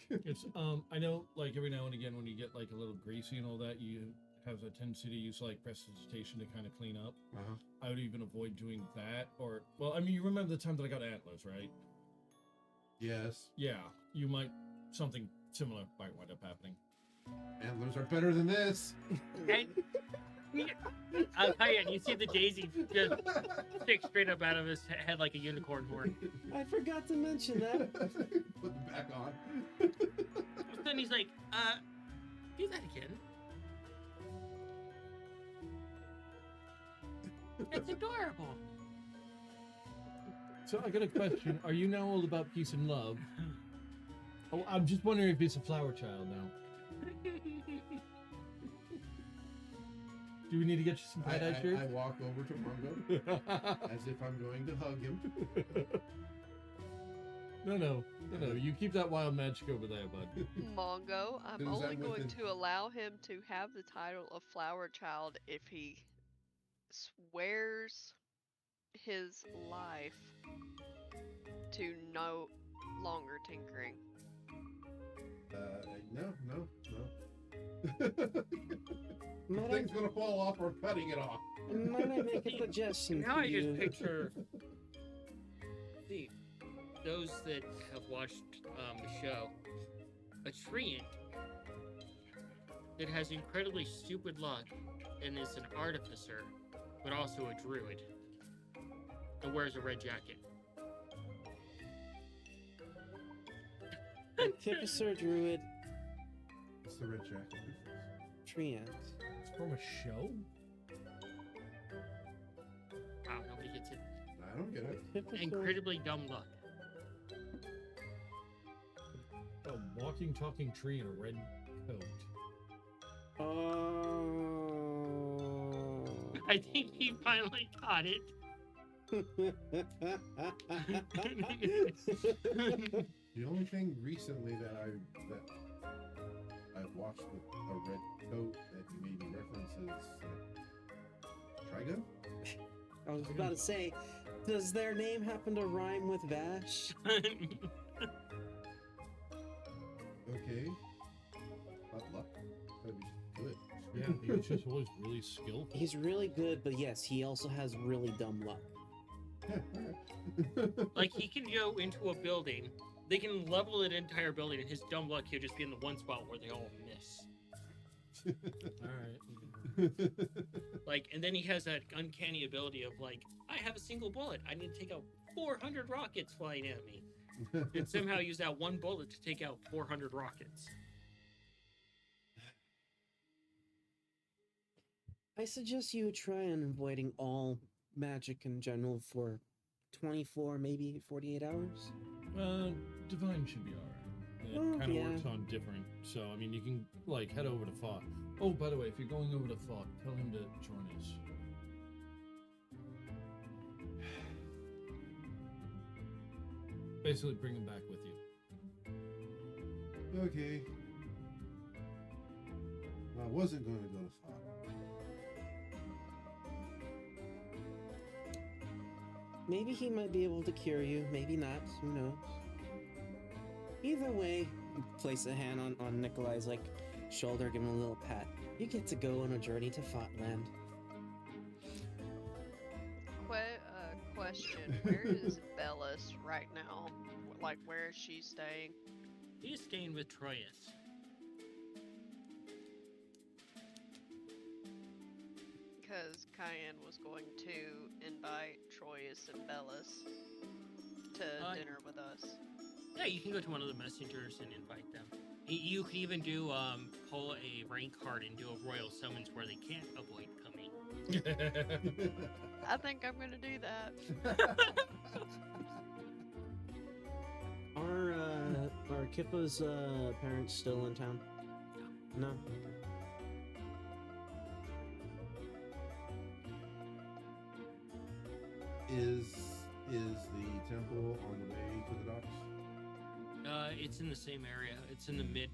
It's I know like every now and again when you get like a little greasy and all that, you have a tendency to use like prestidigitation to kind of clean up. Uh-huh. I would even avoid doing that, or well, I mean, you remember the time that I got antlers, right? Yes, Yeah, you might something similar might wind up happening. antlers are better than this. And I'll tell you, you see the daisy just stick straight up out of his head like a unicorn horn. I forgot to mention that. Put them back on. Then he's like, do that again. It's adorable. So I got a question: are you now all about peace and love? Oh, I'm just wondering if he's a flower child now. Do we need to get you some I tie-dye shirts? walk over to Mongo as if I'm going to hug him. No. You keep that wild magic over there, bud. Mongo, I'm Soon as only I'm going within- to allow him to have the title of Flower Child if he swears his life to no longer tinkering. No. Might I, Thing's gonna fall off or cutting it off. might I make a suggestion Now for I just you? picture those that have watched the show, a treant that has incredibly stupid luck and is an artificer, but also a druid that wears a red jacket. Artificer, druid, What's the red jacket? treant. It's from a show? Wow, nobody gets it. I don't get it. Artificer, Incredibly dumb luck. A walking, talking tree in a red coat. Oh. I think he finally caught it. The only thing recently that I've watched with a red coat that you made me reference is Trigun. I was about to say, does their name happen to rhyme with Vash? Okay. Not luck. That'd be good. Yeah, he was just always really skillful. He's really good, but yes, he also has really dumb luck. Like he can go into a building, they can level an entire building, and his dumb luck he'll just be in the one spot where they all miss. Alright. Like, and then he has that uncanny ability of like, I have a single bullet. I need to take out 400 rockets flying at me, and somehow use that one bullet to take out 400 rockets. I suggest you try on avoiding all magic in general for 24, maybe 48 hours. Divine should be alright. It Oh, kind of yeah. works on different. So, I mean, you can, like, head over to Thought. Oh, by the way, if you're going over to Thought, tell him to join us. Basically, bring him back with you. Okay. Well, I wasn't going to go to Thought. Maybe he might be able to cure you, maybe not, who knows. Either way, you place a hand on Nikolai's like shoulder, give him a little pat. You get to go on a journey to Fotland. Question: where is Bellis right now? Like, where is she staying? He's staying with Troyus. Because Cayenne was going to invite Troyus and Bellis to dinner with us. Yeah, you can go to one of the messengers and invite them. You could even do pull a rank card and do a royal summons where they can't avoid coming. I think I'm gonna do that. Are Kippa's parents still in town? No. Is the temple on the way to the docks? It's in the same area. It's in the mid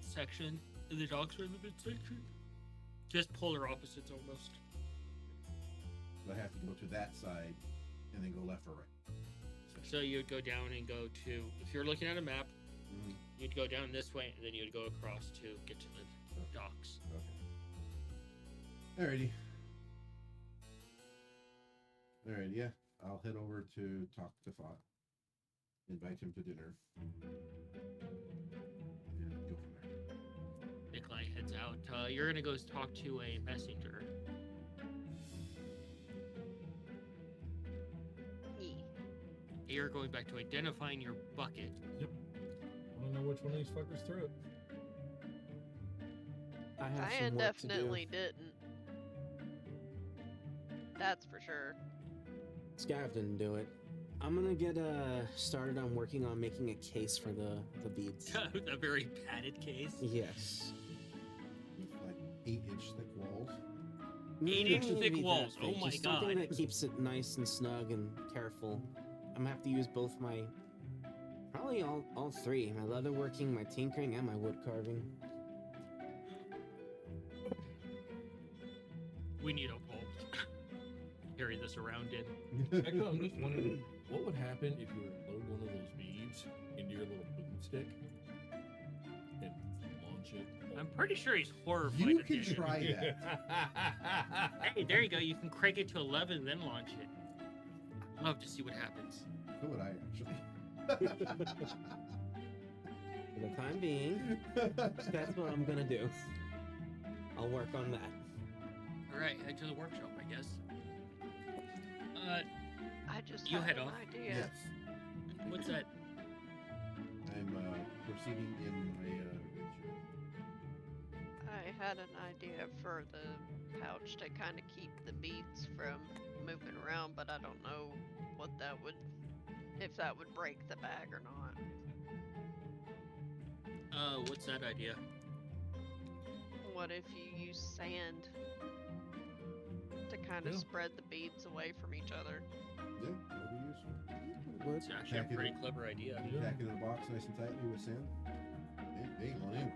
section. The docks are in the mid section. Just polar opposites almost. So I have to go to that side and then go left or right. So you would go down and go to, if you're looking at a map, Mhm. you'd go down this way and then you'd go across to get to the docks. Okay. Alrighty. Alright, yeah. I'll head over to talk to Thought. Invite him to dinner. And go from there. Nikolai heads out. You're gonna go talk to a messenger. You're going back to identifying your bucket. I don't know which one of these fuckers threw it. I have Cayenne some work to do. definitely didn't. That's for sure. Scav didn't do it. I'm gonna get started on working on making a case for the beads. A very padded case. Yes. With like 8-inch thick walls. 8-inch Maybe thick that walls, big, oh my just something God. that keeps it nice and snug and careful. I'm gonna have to use both my, probably all three, my leatherworking, my tinkering, and my wood carving. We need a pole. Carry this around in. Actually, I'm just wondering, what would happen if you were to load one of those beads into your little boomstick and launch it? I'm pretty sure he's horrified. You at can this. try that. Hey, there you go. You can crank it to 11 and then launch it. I'd love to see what happens. So would I actually. For the time being, that's what I'm gonna do. I'll work on that. All right, head to the workshop, I guess. I just You had head an off? idea. Yes. What's that? I'm proceeding in my adventure. I had an idea for the pouch to kind of keep the beads from moving around, but I don't know what that would, if that would break the bag or not. What's that idea? What if you use sand to kind of Yeah. spread the beads away from each other? Yeah, that'll be useful. Wood. It's actually a Pack it pretty in. clever idea. Pack it in a box nice and tightly with sand. Hey, on in.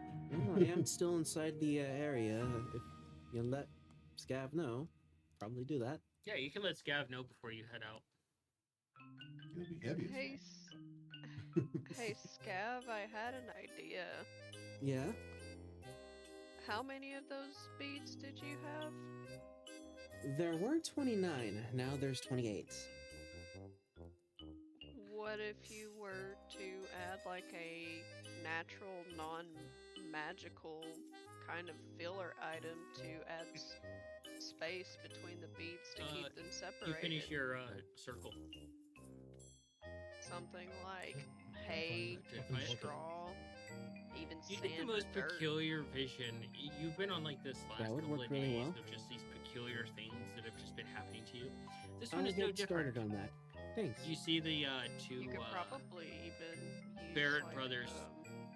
Well, I am still inside the area. If you let Scav know, probably do that. Yeah, you can let Scav know before you head out. It'll be heavy. as Hey, fuck. hey, Scav, I had an idea. Yeah. How many of those beads did you have? There were 29. Now there's 28. What if you were to add like a natural, non-magical kind of filler item to add space between the beads to keep them You separated? finish your circle. Something like hay, To find- straw. even You sand get the or most dirt. peculiar vision. You've been on like this last That would couple work of really days well. of just these peculiar things that have just been happening to you. This I'll one is no get started different. on that. Thanks. You see the two You could probably even use Barrett like, brothers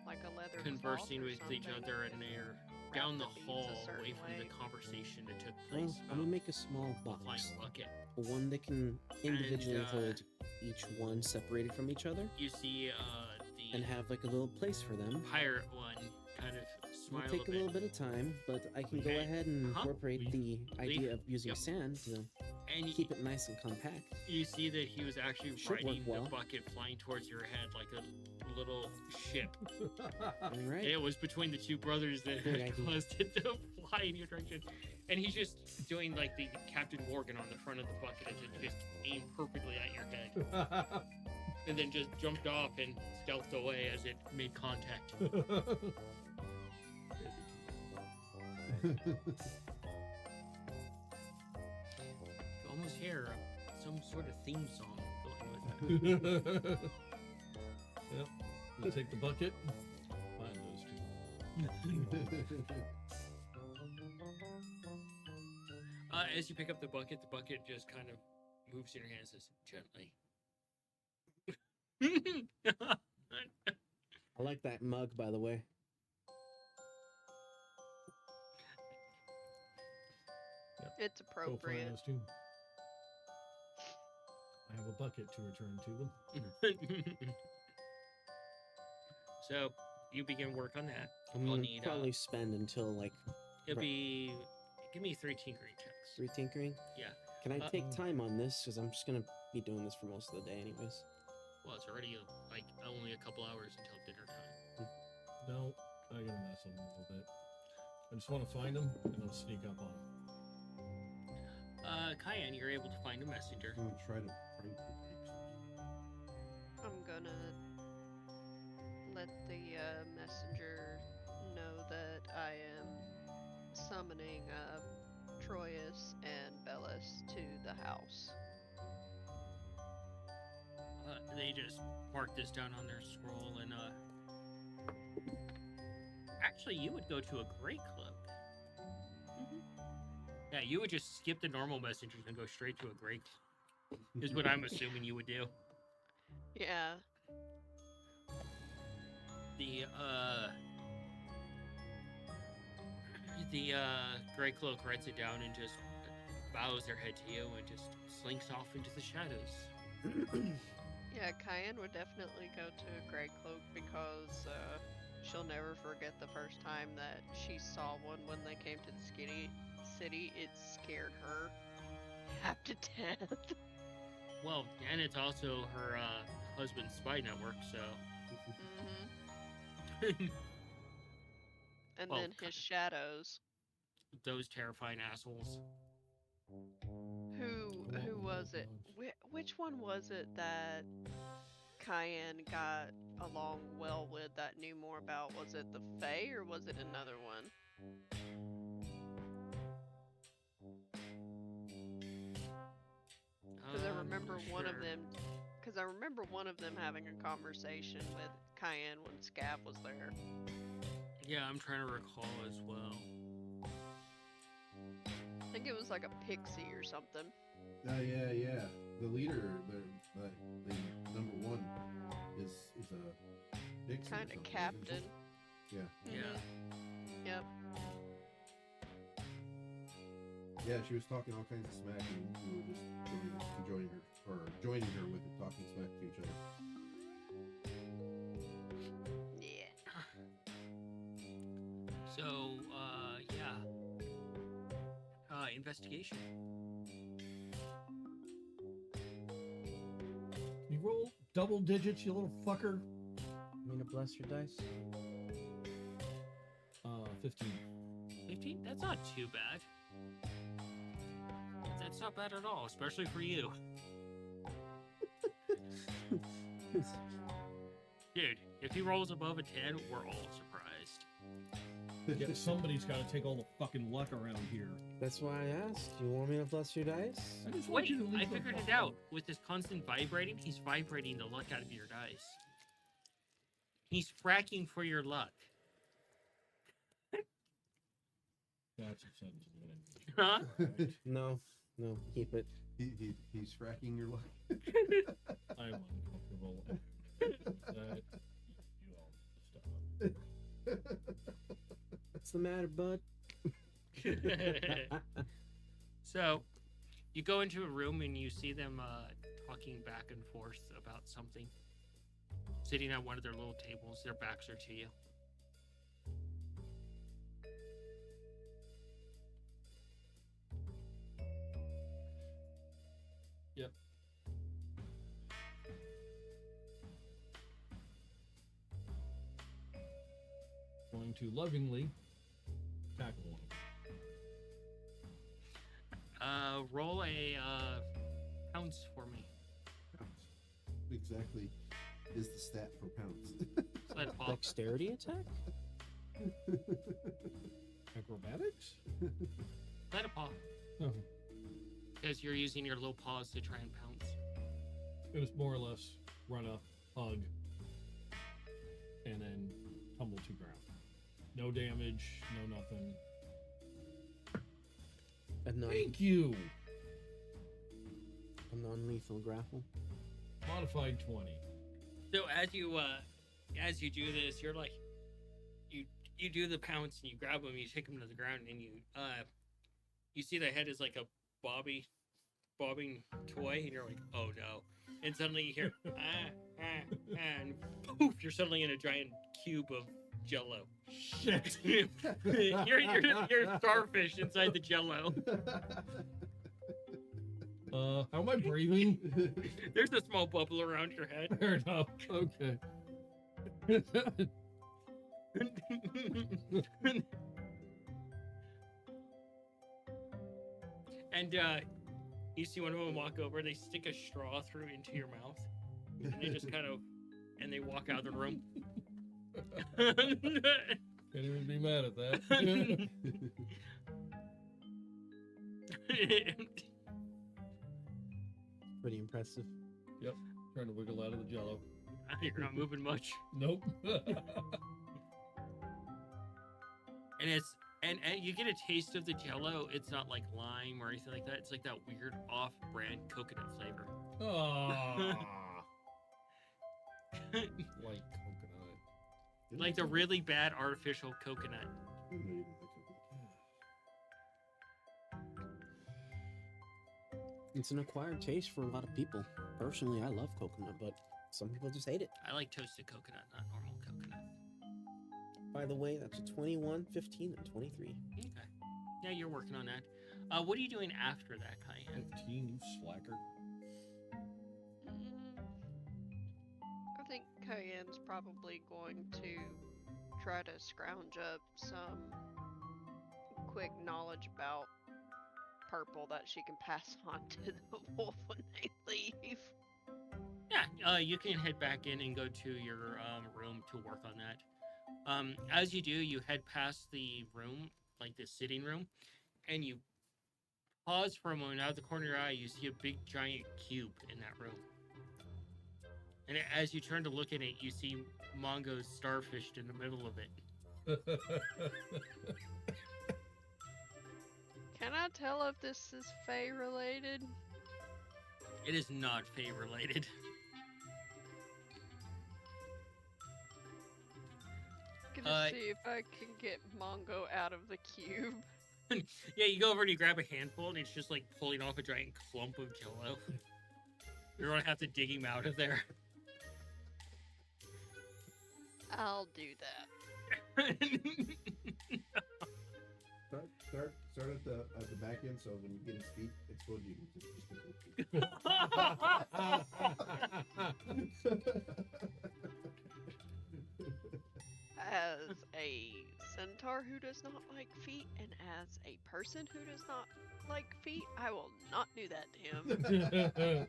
like a leather conversing cloth or with each something other, and and they're wrap down the beads a hall certain away from the way. conversation that took Well, place I'm gonna make a small the flying box. bucket. One that can individually uh, hold each one separated from each other You see and the have like a little place for them. pirate one kind of smile It'll take a a little bit, bit of time, but I can go Okay. ahead and Huh? incorporate the idea of using Yep. sand to and keep it nice and compact. you see that he was actually Should work riding well. the bucket flying towards your head like a little ship. All right. It was between the two brothers that Great had idea. caused it to fly in your direction. And he's just doing like the Captain Morgan on the front of the bucket as it just aimed perfectly at your head. And then just jumped off and stealthed away as it made contact. You almost hear some sort of theme song going with it. Yep. We'll take the bucket. Find those two. As you pick up the bucket just kind of moves in your hand and says, gently. I like that mug, by the way. It's Go find appropriate. those two. I have a bucket to return to them. So, you begin work on that. I'm You'll gonna need, probably spend until like It'll be... Give me 3 tinkering checks. 3 tinkering. Yeah. Can I take Uh-oh. time on this? Because I'm just gonna be doing this for most of the day, anyways. Well, it's already like only a couple hours until dinner time. No, I gotta mess them a little bit. I just want to find them and I'll sneak up on them. Cayenne, you're able to find a messenger. I'm gonna try to prank the apes. I'm gonna let the messenger know that I am summoning Troyus and Bellis to the house. They just mark this down on their scroll and actually you would go to a Grey Cloak. Yeah, you would just skip the normal messengers and go straight to a Grey Cloak. Is what I'm assuming you would do. Yeah. The Grey Cloak writes it down and just bows their head to you and just slinks off into the shadows. Yeah, Cayenne would definitely go to a Grey Cloak because she'll never forget the first time that she saw one when they came to the city. It scared her half to death. Well, and it's also her husband's spy network, so. Hmm. And Well, then his shadows. Those terrifying assholes. Who was it? Which one was it that Cayenne got along well with that knew more about? Was it the Fae or was it another one? Because I remember one of Sure. them. Because I remember one of them having a conversation with Cayenne when Scab was there. Yeah, I'm trying to recall as well. I think it was like a pixie or something. Yeah. The leader, the number one, is a pixie or Kind of something, isn't she? captain. Yeah. Yeah. Mhm. Yep. Yeah, she was talking all kinds of smack, and we were just joining her with it, talking smack to each other. Yeah. So, yeah. Investigation. You roll double digits, you little fucker. You mean to bless your dice? 15. 15? That's not too bad. That's not bad at all, especially for you. Dude, if he rolls above a 10, we're all surprised. Yeah, somebody's got to take all the fucking luck around here. That's why I asked. You want me to bless your dice? I just want Wait, you to leave I the figured it fuck out. With this constant vibrating, he's vibrating the luck out of your dice. He's fracking for your luck. That's a sentence of an image. Huh? No, keep it. He's fracking your luck. I'm uncomfortable. That you all need to stop. What's the matter, bud? So, you go into a room and you see them talking back and forth about something. Sitting at one of their little tables, their backs are to you. Yep. Going to lovingly tackle one. Roll a pounce for me. Exactly is the stat for pounds. Slide a paw. Dexterity attack? Acrobatics? Slide a paw. Oh. Because you're using your little paws to try and pounce. It was more or less run up, hug, and then tumble to ground. No damage, no nothing. Thank you. A non-lethal grapple. Modified 20. So as you do this, you're like, you do the pounce and you grab them, you take them to the ground, and you see the head is like a bobbing toy, and you're like, oh no! And suddenly you hear and poof, you're suddenly in a giant cube of Jello. Shit. you're starfish inside the Jello. How am I breathing? There's a small bubble around your head. Fair enough. Okay. And you see one of them walk over. They stick a straw through into your mouth, and they just kind of, and they walk out of the room. Can't even be mad at that. Pretty impressive. Yep. Trying to wiggle out of the jello. You're not moving much. Nope. And you get a taste of the Jello. It's not like lime or anything like that. It's like that weird off-brand coconut flavor. Aww. Like coconut. Like the really bad artificial coconut. It's an acquired taste for a lot of people. Personally, I love coconut, but some people just hate it. I like toasted coconut, not normal coconut. By the way, that's a 21, 15, and 23. Okay. Yeah, you're working on that. What are you doing after that, Cayenne? 15, you slacker. I think Cayenne's probably going to try to scrounge up some quick knowledge about purple that she can pass on to the wolf when they leave. Yeah, you can head back in and go to your room to work on that. As you do, you head past the room, like the sitting room, and you pause for a moment. Out of the corner of your eye, you see a big giant cube in that room. And as you turn to look at it, you see Mongo starfished in the middle of it. Can I tell if this is Fae related? It is not Fae related. Gonna see if I can get Mongo out of the cube. Yeah, you go over and you grab a handful, and it's just like pulling off a giant clump of Jello. You're gonna have to dig him out of there. I'll do that. Start at the back end, so when you get his feet explode, you can As a centaur who does not like feet, and as a person who does not like feet, I will not do that to him.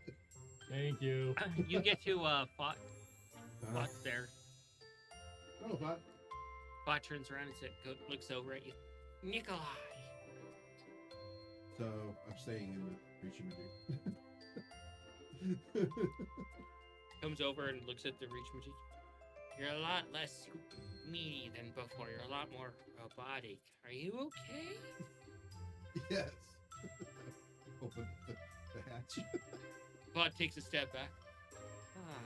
Thank you. You get to Fot. Fot's there. Oh, Bot. Fot turns around and looks over at you. Nikolai. So I'm staying in the reaching room. Comes over and looks at the reach magic. You're a lot less meaty than before. You're a lot more robotic. Are you okay? Yes. Open the hatch. Bot takes a step back. Ah,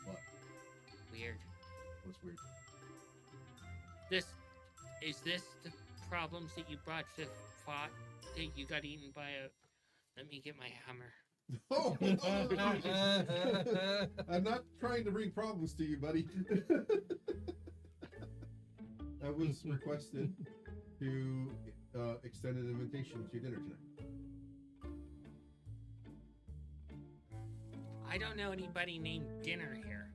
What? weird. What's weird? Is this the problems that you brought to Fought? That you got eaten by a... Let me get my hammer. Oh! I'm not trying to bring problems to you, buddy. I was requested to extend an invitation to dinner tonight. I don't know anybody named Dinner here.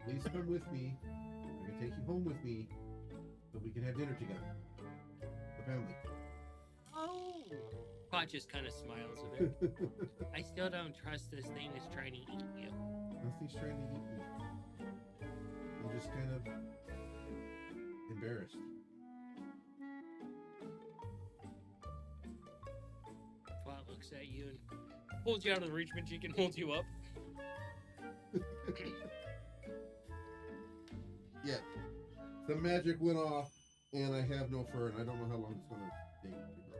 Please come with me. I'm gonna take you home with me so we can have dinner together. The family. Oh! Pot just kind of smiles a bit. I still don't trust this thing is trying to eat you. Nothing's trying to eat me. I'm just kind of embarrassed. Pot looks at you and pulls you out of the reach magic and holds you up. Yeah. The magic went off, and I have no fur, and I don't know how long it's gonna take to grow.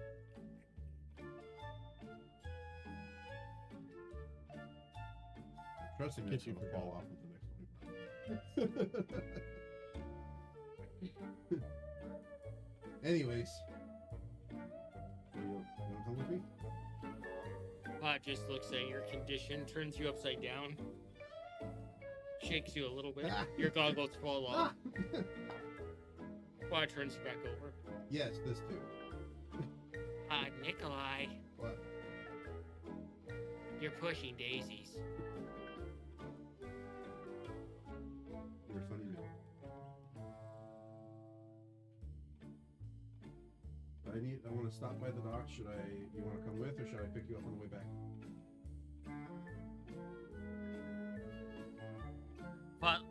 I'm trusting it's Get you gonna forgot. fall off with the next one. Anyways, so you wanna come with me? Pot just looks at your condition, turns you upside down, shakes you a little bit. Your goggles fall off. Pot turns you back over. Yes, this too. Nikolai, What? you're pushing daisies. You're funny man. I want to stop by the dock. You want to come with, or should I pick you up on the way back? Pot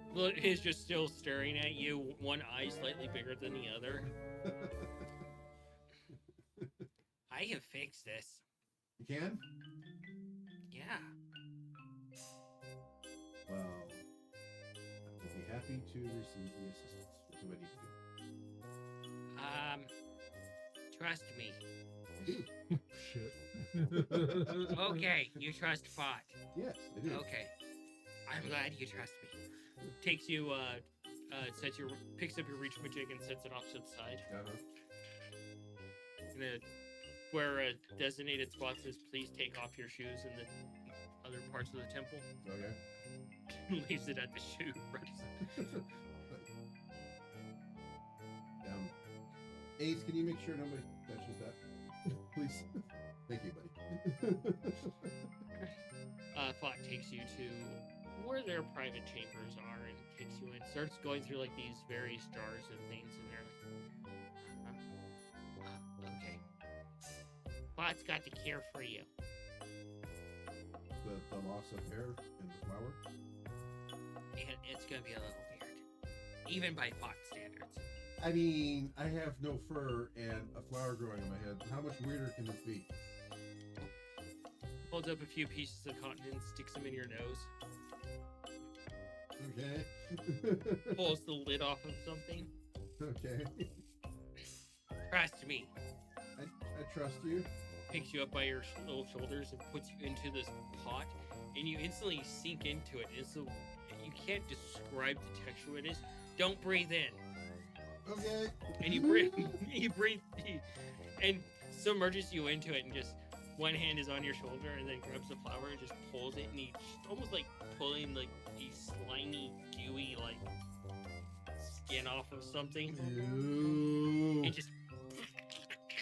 is just still staring at you, one eye slightly bigger than the other. I can fix this. You can? Yeah. Well, I would be happy to receive the assistance. What do I need to do? Trust me. Shit. Okay, you trust Pot. Yes, I do. Okay. I'm glad you trust me. Takes you, picks up your reach magic and sets it off to the side. Uh-huh. Where a designated spot says, please take off your shoes in the other parts of the temple. Okay. Leaves it at the shoe register. Ace, can you make sure nobody touches that? Please. Thank you, buddy. Fought takes you to where their private chambers are and takes you in. Starts going through like these various jars and things, and they're like, okay. Fought's got the cure for you. The loss of hair and the flower. And it's gonna be a little weird, even by Fought standards. I mean, I have no fur and a flower growing on my head. How much weirder can this be? Holds up a few pieces of cotton and sticks them in your nose. Okay. Pulls the lid off of something. Okay. Trust me. I trust you. Picks you up by your little shoulders and puts you into this pot, and you instantly sink into it. You can't describe the texture it is. Don't breathe in. Okay. And you breathe, and submerges you into it, and just one hand is on your shoulder, and then grabs the flower and just pulls it, and he almost like pulling like a slimy, gooey like skin off of something. Ew. It just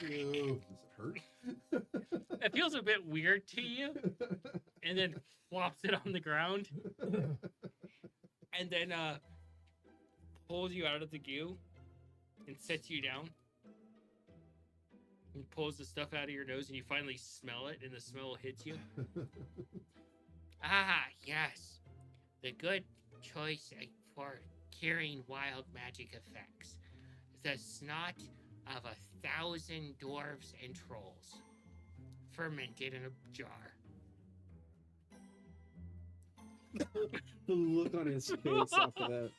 Ew. Does it hurt? it feels a bit weird to you, and then flops it on the ground, and then pulls you out of the goo and sets you down. And pulls the stuff out of your nose, and you finally smell it, and the smell hits you. Ah, yes. The good choice for curing wild magic effects. The snot of 1,000 dwarves and trolls. Fermented in a jar. The look on his face after that.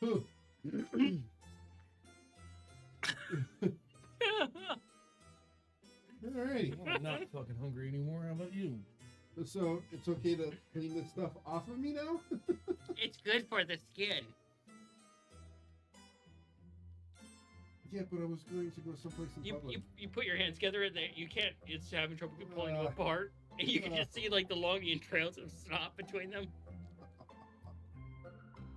Alrighty. I'm not fucking hungry anymore. How about you? So it's okay to clean this stuff off of me now? It's good for the skin. Yeah, but I was going to go someplace in public. You put your hands together and you can't. It's having trouble pulling them apart, and you can just see like the long entrails of snot between them.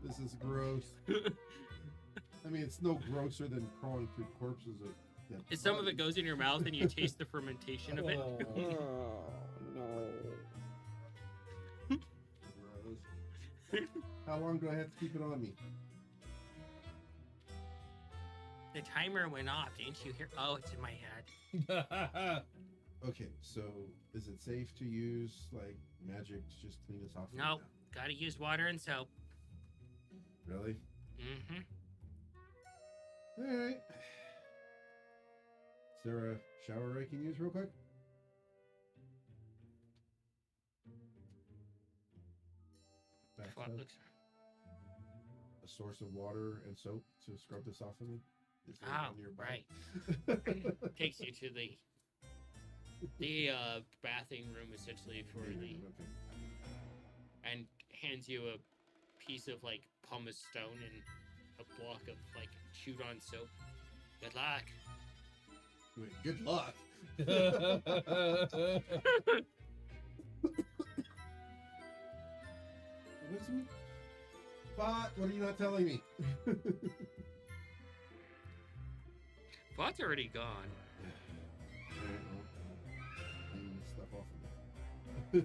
This is gross. I mean, it's no grosser than crawling through corpses of dead Some of it bodies. goes in your mouth, and you taste the fermentation of it. Oh. Oh, no. Gross. How long do I have to keep it on me? The timer went off. Didn't you hear? Oh, it's in my head. Okay, so is it safe to use like magic to just clean this off? No, gotta use water and soap. Really? Mm-hmm. All right. Is there a shower I can use real quick? What Bathtub? looks? A source of water and soap to scrub this off of me? Is there Oh, one nearby? right. Takes you to the bathing room essentially for the Okay. and hands you a piece of like pumice stone and a block of like chewed on soap. Good luck. Wait, good luck. What's me? Bot, what are you not telling me? Bot's already gone. Alright, well, clean this stuff off of me.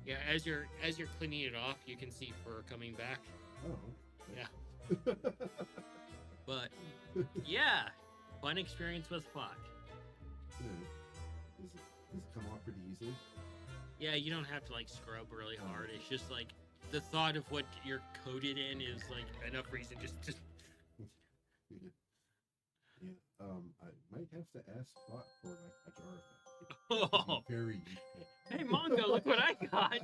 Yeah, as you're cleaning it off, you can see fur coming back. Oh. Yeah. But yeah, fun experience with Flock. Does it come off pretty easily? Yeah, you don't have to like scrub really hard. It's just like the thought of what you're coated in is like enough reason just Yeah. I might have to ask Spot for like a jar of that. Oh, Very useful. hey Mongo, look what I got.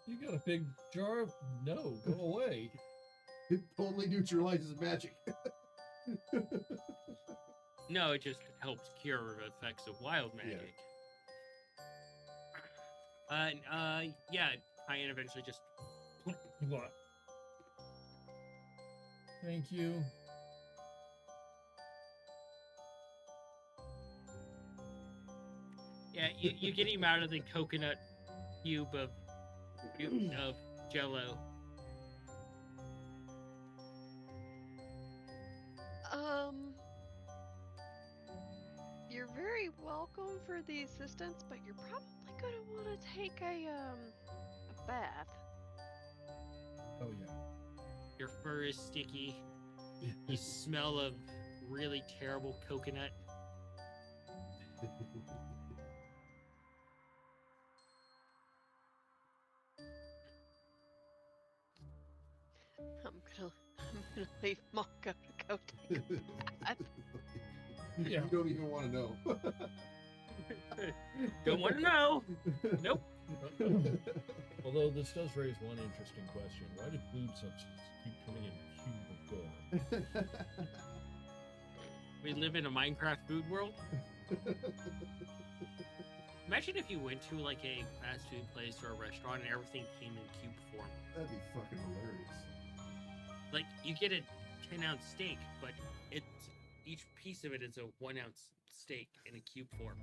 You got a big jar of no, go away. It totally neutralizes magic. No, it just helps cure effects of wild magic. Yeah, Cayenne eventually just What? Thank you. yeah, you get him out of the coconut cube of Jello. You're very welcome for the assistance, but you're probably gonna want to take a bath. Oh yeah. Your fur is sticky. You smell of really terrible coconut. I'm gonna leave Mongo to go take a bath. Yeah. You don't even want to know. Don't want to know. Nope. Although this does raise one interesting question. Why do food substances keep coming in cube of form? We live in a Minecraft food world. Imagine if you went to like a fast food place or a restaurant and everything came in cube form. That'd be fucking hilarious. Like you get a 10-ounce steak, but it's each piece of it is a 1-ounce steak in a cube form.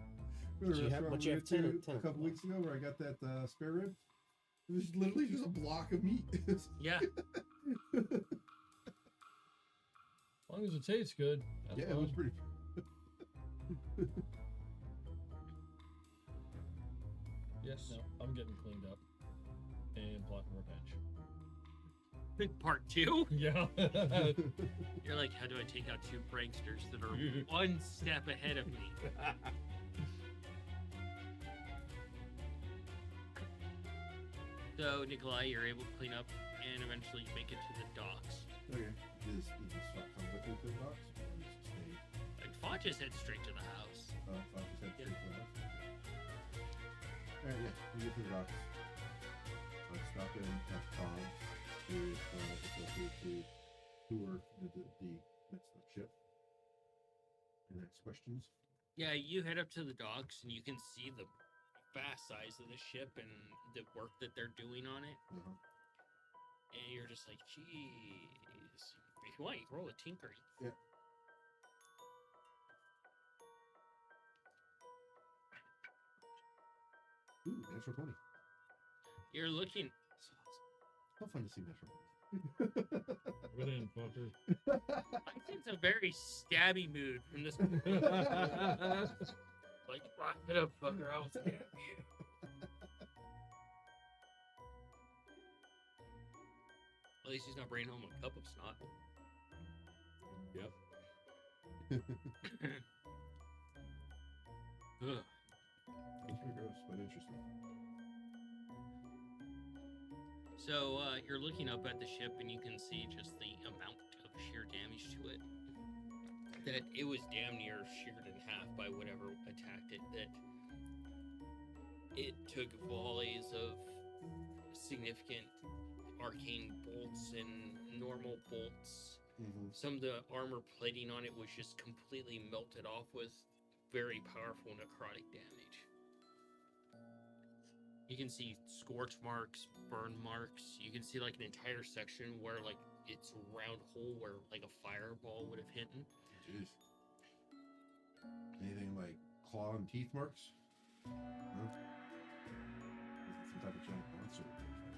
Remember you the have- restaurant but we you went have 10 to of 10 a of couple them. weeks ago where I got that spare rib? It was literally just a block of meat. Yeah. As long as it tastes good. That's Yeah, it fine. was pretty. Yes, no, I'm getting cleaned up and plotting revenge. Part 2. Yeah. You're like, how do I take out 2 pranksters that are one step ahead of me? So, Nikolai, you're able to clean up and eventually make it to the docks. Okay. Does Fuck come with it to the box? Or does it stay? Like, Font just head straight to the house. Fuck is that Yeah. Alright, yeah, we get to the docks. Let's stop in at Todd's if it's okay to tour the next ship. Any next questions? Yeah, you head up to the docks and you can see the vast size of the ship and the work that they're doing on it. Uh-huh. And you're just like, jeez. If you want, you can roll a tinkering. Yeah. Ooh, natural 20. You're looking. So fun to see natural 20s. Within, fucker. I sense a very stabby mood from this. Like, rock it up, fucker. I will stab you. At least he's not bringing home a cup of snot. Yep. Ugh. It's pretty gross, but interesting. So you're looking up at the ship and you can see just the amount of sheer damage to it. That it was damn near sheared in half by whatever attacked it. That it took volleys of significant arcane bolts and normal bolts. Mm-hmm. Some of the armor plating on it was just completely melted off with very powerful necrotic damage. You can see scorch marks, burn marks. You can see like an entire section where like it's a round hole where like a fireball would have hit. Jeez. Anything like claw and teeth marks? No? Is it some type of giant monster?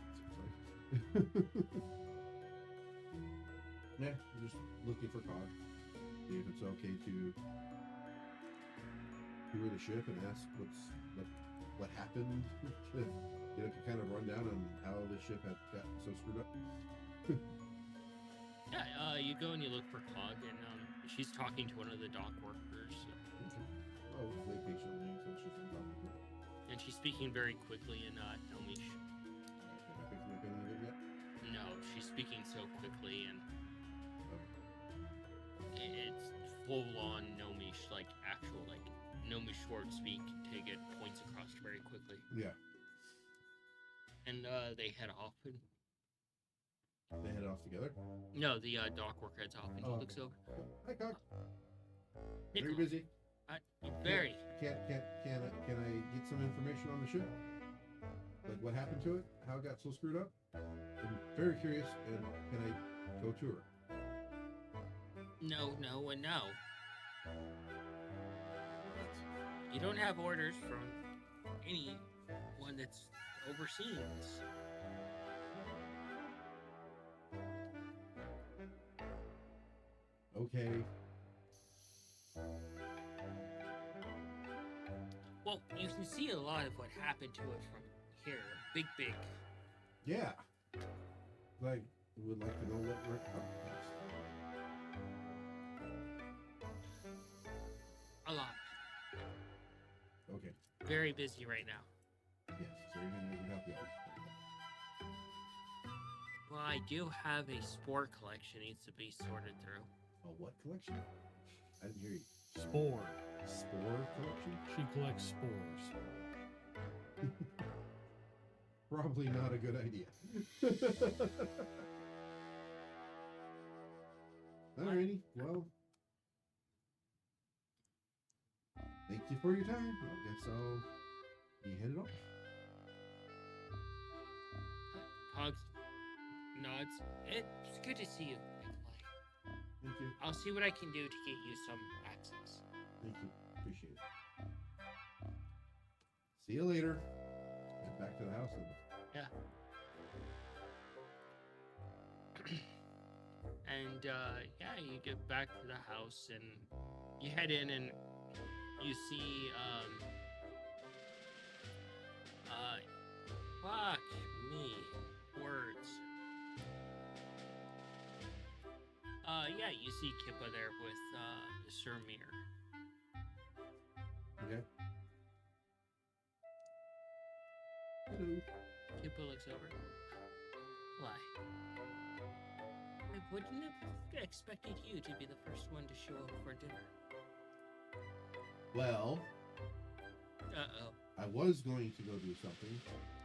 It seems like. Yeah, I'm just looking for Cog. See if it's okay to tour the ship and ask what happened. Get a kind of rundown on how the ship had gotten so screwed up. Yeah, you go and you look for Cog, and she's talking to one of the dock workers, Oh, wait patiently until she's done talking. and she's speaking very quickly in Gnomish. Am I picking up any of it yet? No, she's speaking so quickly, and Oh. it's full-on Gnomish, like actual like Gnomish word speak. Take it points across very quickly, Yeah. and they head off. And They head off together. no, the dock worker heads off, and he Oh, looks okay. over. Hi, Cog. Very Nicholas, busy. very. Can I get some information on the ship? Like what happened to it? How it got so screwed up? I'm very curious, and can I go tour? No, no, and no. You don't have orders from anyone that's overseeing this. Okay. Well, you can see a lot of what happened to it from here. Big. Yeah. Like, would like to know what Rick next. A lot. Okay. Very busy right now. Yes. Is there anything that can help you out? Well, I do have a spore collection needs to be sorted through. A what collection? I didn't hear you. Spore. Spore collection? She collects spores. Probably not a good idea. Alrighty, well. Thank you for your time. I guess I'll be headed off. Hogs nods. It's good to see you, Nikolai. Thank you. I'll see what I can do to get you some access. Thank you. Appreciate it. See you later. Head back to the house then. Yeah. And yeah, you get back to the house and you head in and you see fuck me words. Yeah, you see Kippa there with Sir Mir. Okay. Hello. Kippa looks over. Why? I wouldn't have expected you to be the first one to show up for dinner. Well, Uh-oh. I was going to go do something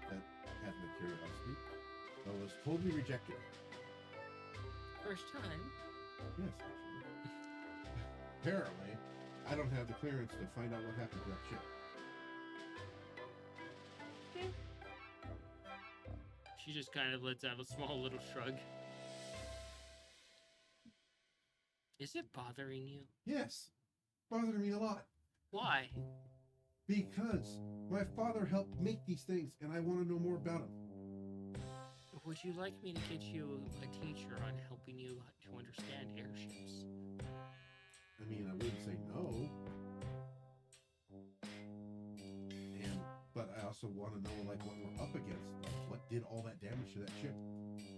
that had my curiosity, but was totally rejected. First time. Yes, actually. Apparently, I don't have the clearance to find out what happened to that ship. She just kind of lets out a small little shrug. Is it bothering you? Yes, bothered me a lot. Why? Because my father helped make these things, and I want to know more about them. Would you like me to get you a teacher on helping you to understand airships? I mean, I wouldn't say no. But I also want to know, like, what we're up against. Like, what did all that damage to that ship?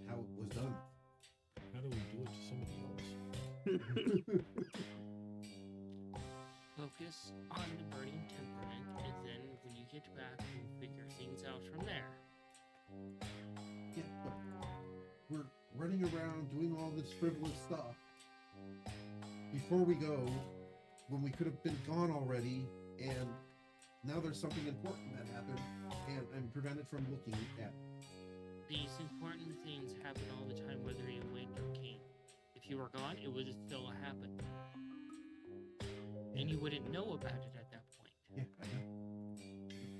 How it was done. How do we do it to somebody else? Focus on the burning temperament, and then when you get back, we'll figure things out from there. Yeah, but we're running around doing all this frivolous stuff before we go, when we could have been gone already, and now there's something important that happened, and I'm prevented from looking at. These important things happen all the time, whether you went or came. If you were gone, it would still happen. And you wouldn't know about it at that point. Yeah, I know.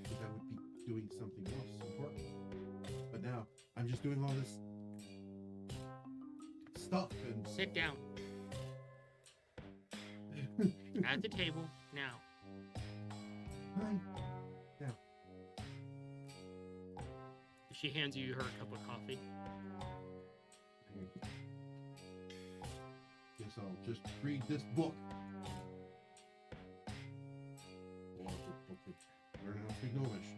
Because I would be doing something else important. But now, I'm just doing all this stuff and... Sit down. At the table, now. Hi. Now. She hands you her cup of coffee. Guess I'll just read this book. Learn how to speak Gnomish.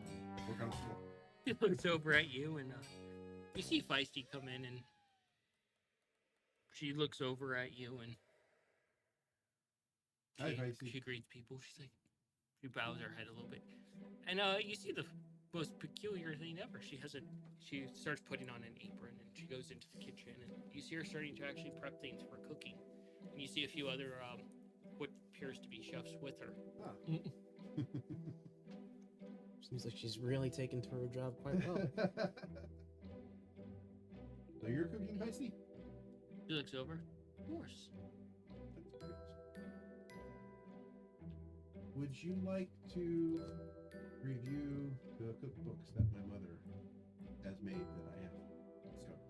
Work on a floor. He looks over at you, and you see Feisty come in, and she looks over at you, and Hi, Feisty. she greets people. She's like, she bows her head a little bit, and you see the most peculiar thing ever. She starts putting on an apron, and she goes into the kitchen, and you see her starting to actually prep things for cooking, and you see a few other what appears to be chefs with her. Seems like she's really taken to her job quite well. So you're cooking, Feisty? She looks over. Of course. Would you like to review the cookbooks that my mother has made that I have discovered?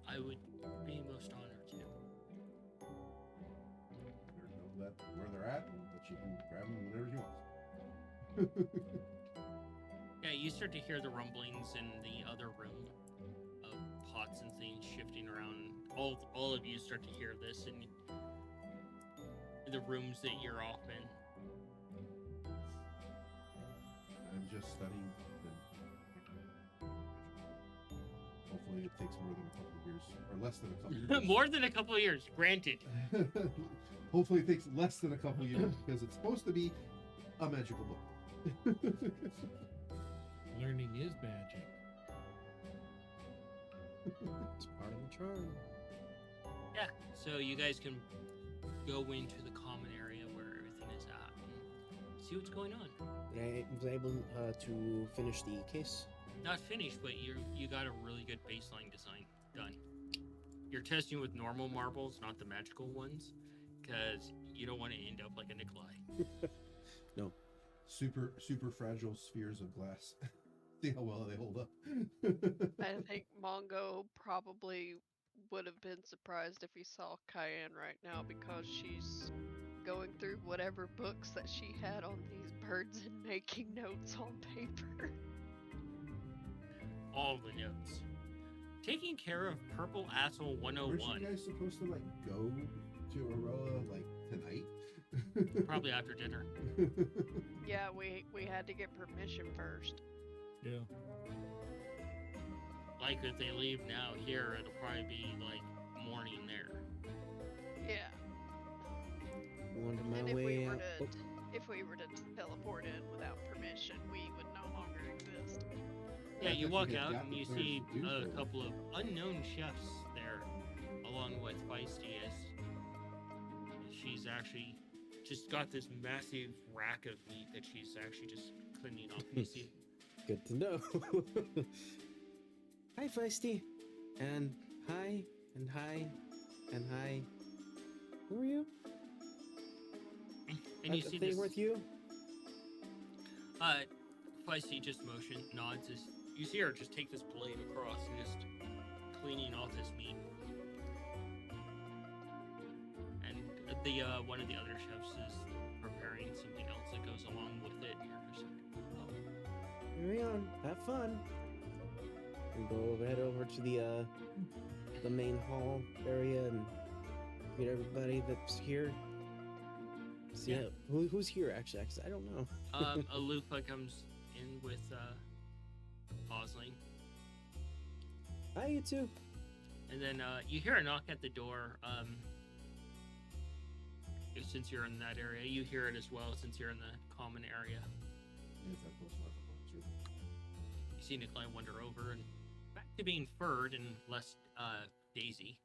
I would be most honored to. Let her know that where they're at and that she can grab them whenever she wants. Yeah, you start to hear the rumblings in the other room of pots and things shifting around. All of you start to hear this in the rooms that you're off in. I'm just studying them. Hopefully it takes more than a couple of years, or less than a couple of years. More than a couple of years, granted. Hopefully it takes less than a couple of years, because it's supposed to be a magical book. Learning is magic. It's part of the charm. Yeah, so you guys can go into the common area where everything is at and see what's going on. I was able to finish the case. Not finished, but you got a really good baseline design done. You're testing with normal marbles, not the magical ones, because you don't want to end up like a Nikolai. No. Super fragile spheres of glass. See how well they hold up. I think Mongo probably would have been surprised if he saw Cayenne right now, because she's going through whatever books that she had on these birds and making notes on paper. All the notes. Taking care of Purple Asshole Weren't 101. you guys supposed to like go to Aroa like tonight? Probably after dinner. Yeah, we had to get permission first. Yeah. Like if they leave now here, it'll probably be like morning there. Yeah. On And my if way we were out. to if we were to teleport in without permission, we would no longer exist. Yeah, you That's walk because out got and the you clearance see to do a so. couple of unknown chefs there, along with Feisty, as she's actually just got this massive rack of meat that she's actually just cleaning off. You see, Good to know. Hi, Feisty. And hi, and hi, and hi. Who are you? and you see thing this. with you? Feisty just nods. You see her just take this blade across and just cleaning off this meat. And the one of the other chefs is preparing something else that goes along with it. And you're just like, oh. Carry on. Have fun. And head over to the main hall area and meet everybody that's here. See Yeah. who's here actually? 'Cause I don't know. Alufa comes in with Osling. Hi, you two. And then you hear a knock at the door. Since you're in that area, you hear it as well since you're in the common area. Yes, I post my monster. You see Nikolai wander over and back to being furred and less Daisy.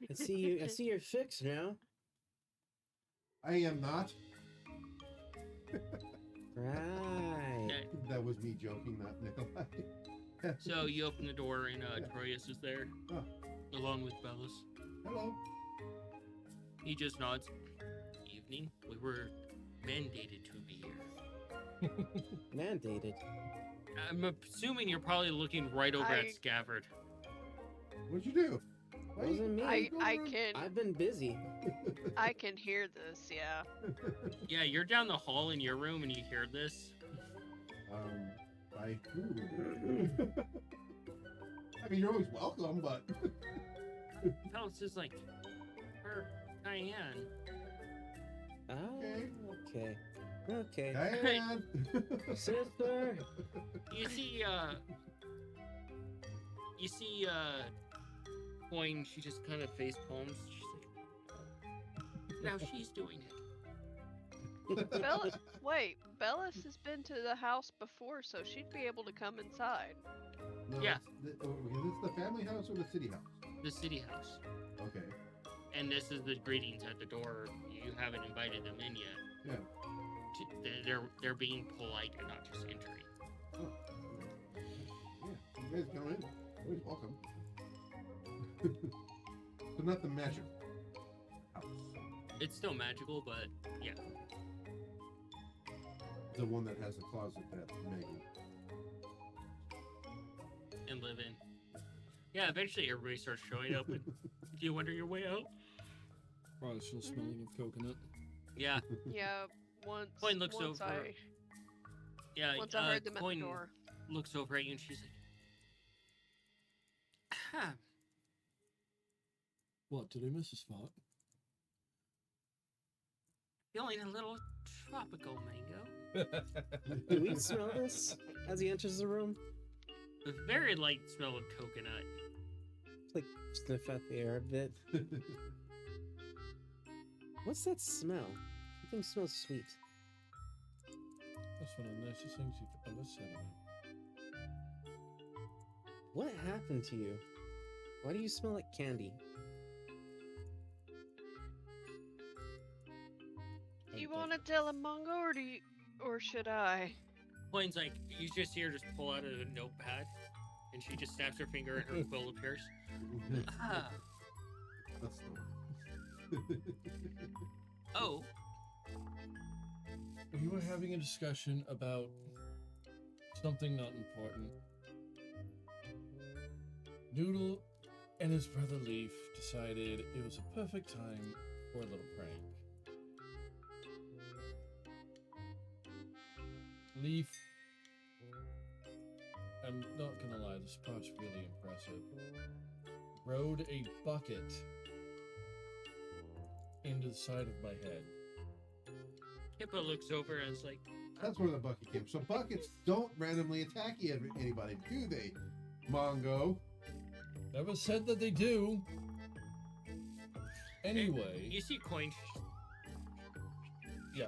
I see you. I see you're fixed now. I am not. Right. Okay, That was me joking, not Nikolai. so you open the door and Troyus is there, Oh. along with Bellis. Hello. He just nods. Evening. We were mandated to be here. Mandated. I'm assuming you're probably looking right over at Scabbard. What'd you do? Why Wasn't me. I I've been busy. can hear this. Yeah. Yeah, you're down the hall in your room and you hear this. By who? I mean, you're always welcome, but Bellis is like, for Diane. Oh, okay. Okay. Diane. Sister. You see, Coin, she just kind of face palms. She's like, now she's doing it. Bellis has been to the house before, so she'd be able to come inside. No, Yeah. Is this the family house or the city house? The city house. Okay. And this is the greetings at the door. You haven't invited them in yet. Yeah. They're being polite and not just entering. Oh. Yeah. You guys come in. Always welcome. But not the magic house. It's still magical, but yeah. The one that has the closet that Maggie. And live in. Yeah, eventually everybody starts showing up. And do you wonder your way out? Probably still smelling of coconut. Yeah. Yeah. Once. Coin looks once over. Yeah. Once I heard them at the Coin door. looks over at you and she's like, huh. What, did I miss a spot? Feeling a little tropical, Mango. Do we smell this as he enters the room? A very light smell of coconut. Like sniff out the air a bit. What's that smell? Something smells sweet. That's one of the nicest things you've ever said about. What happened to you? Why do you smell like candy? Do you want to tell him, Mongo, or should I? Coin's like, you just see her just pull out a notepad and she just snaps her finger and her quill appears. Ah. That's the one. Oh. We were having a discussion about something not important. Noodle and his brother Leaf decided it was a perfect time for a little prank. Leaf, I'm not gonna lie, this part's really impressive. Rode a bucket into the side of my head. Hippo looks over and is like, That's where the bucket came. So buckets don't randomly attack anybody, do they? Mongo. Never said that they do. Anyway, you see Coin. yeah.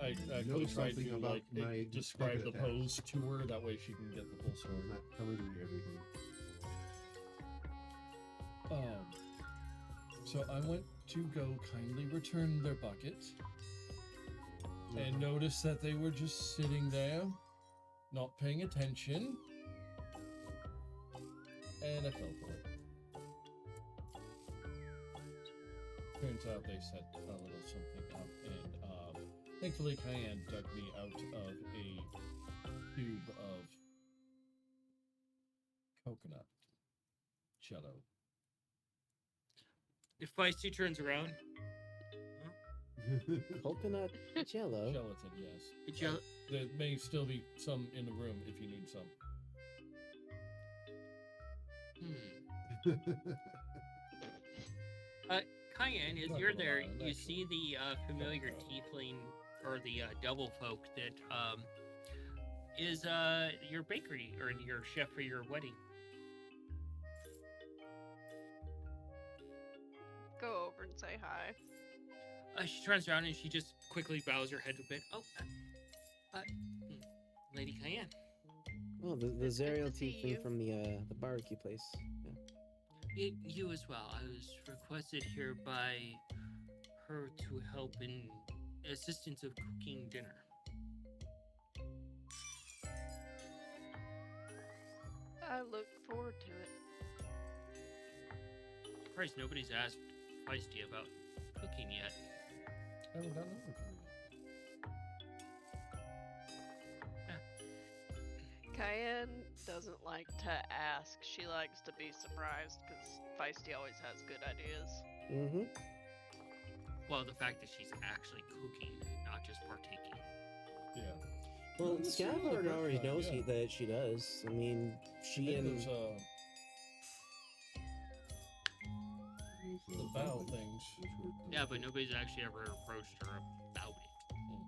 I know really tried something to about like my describe the bucket attacks. pose to her. That way she can get the full So story. I'm not telling you everything. So I went to go kindly return their bucket and noticed that they were just sitting there, not paying attention. And I fell for it. Turns out they set a little something up, and thankfully Cayenne dug me out of a tube of coconut jello. If Feisty turns around, Coconut jello. Gelatin, yes. There may still be some in the room if you need some. Cayenne, as Not you're gonna there, lie, you actually. see the familiar tiefling or the devil folk that is your bakery or your chef for your wedding. Go over and say hi. She turns around and she just quickly bows her head a bit. Oh, Lady Cayenne. Oh, the It's good to Zariel see tiefling you. from the barbecue place. Yeah. You as well. I was requested here by her to help in assistance of cooking dinner. I look forward to it. Christ, nobody's asked Feisty about cooking yet. I haven't gotten over to it. Cayenne doesn't like to ask. She likes to be surprised because Feisty always has good ideas. Mm-hmm. Well, the fact that she's actually cooking, not just partaking. Yeah. Well, This is the Scavard first already time, knows yeah. that she does. I mean, she and There's the bow things. Yeah, but nobody's actually ever approached her about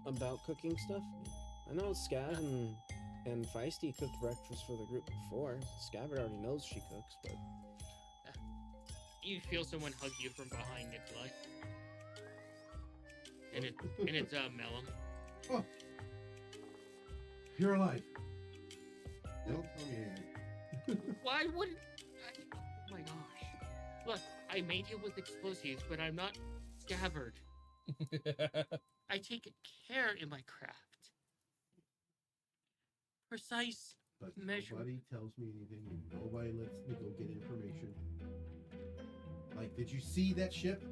it. about cooking stuff. I know Scav and Feisty cooked breakfast for the group before. Scavard already knows she cooks, but You feel someone hug you from behind, Nikolai. And it's Mellum. Oh, you're alive. Don't tell me anything. Why wouldn't I? Oh my gosh. Look, I made you with explosives, but I'm not Scavard. I take care in my craft. Precise. But Measure. nobody tells me anything, and nobody lets me go get information. Like, did you see that ship?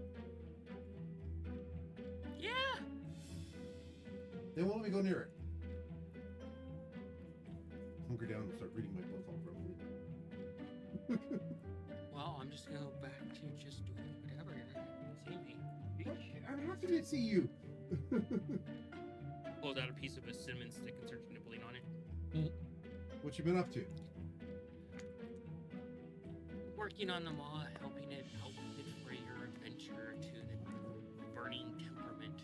Yeah. They won't let me go near it. Hunker down and start reading my book all grumpily. Well, I'm just gonna go back to just doing whatever. You're not gonna see me. I'm happy to see you. Pulls out a piece of a cinnamon stick and starts nibbling on it. What you been up to? Working on the maw, helping it for your adventure to the burning temperament.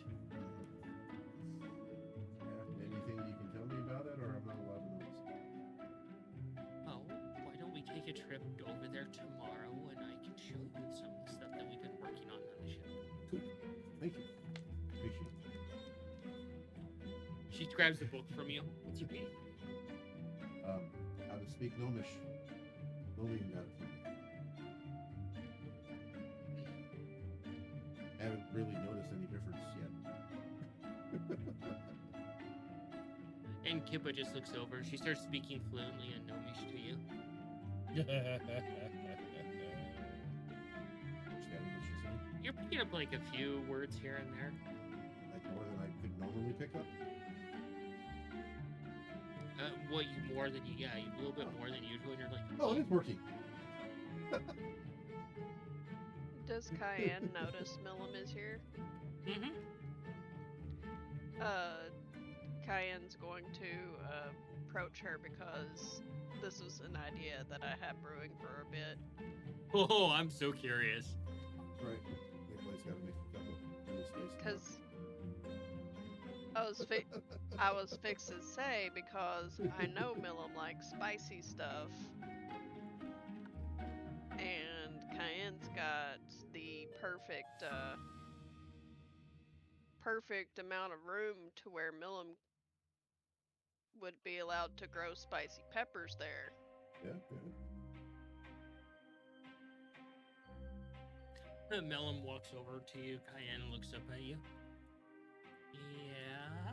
Anything you can tell me about it, or I'm not allowed to know this? Oh, why don't we take a trip over there tomorrow and I can show you some of the stuff that we've been working on the ship. Cool. Thank you. Appreciate it. She grabs the book from you. What's you reading? How to speak Gnomish. Lillian got it for me. Haven't really noticed any difference yet. And Kippa just looks over and she starts speaking fluently in Gnomish to you. Understanding what she's saying. You're picking up like a few words here and there. Like more than I could normally pick up. A little bit more than usual, and you're like, Oh, it is working. Does Cayenne notice Millum is here? mm-hmm. Cayenne's going to approach her because this was an idea that I had brewing for a bit. Oh, I'm so curious. Right. Nikolai's got to make a couple of mistakes. Because I was fixed to say because I know Millum likes spicy stuff, and Cayenne's got the perfect amount of room to where Millum would be allowed to grow spicy peppers there. Yeah, Melon walks over to you, Cayenne, and looks up at you. Yeah?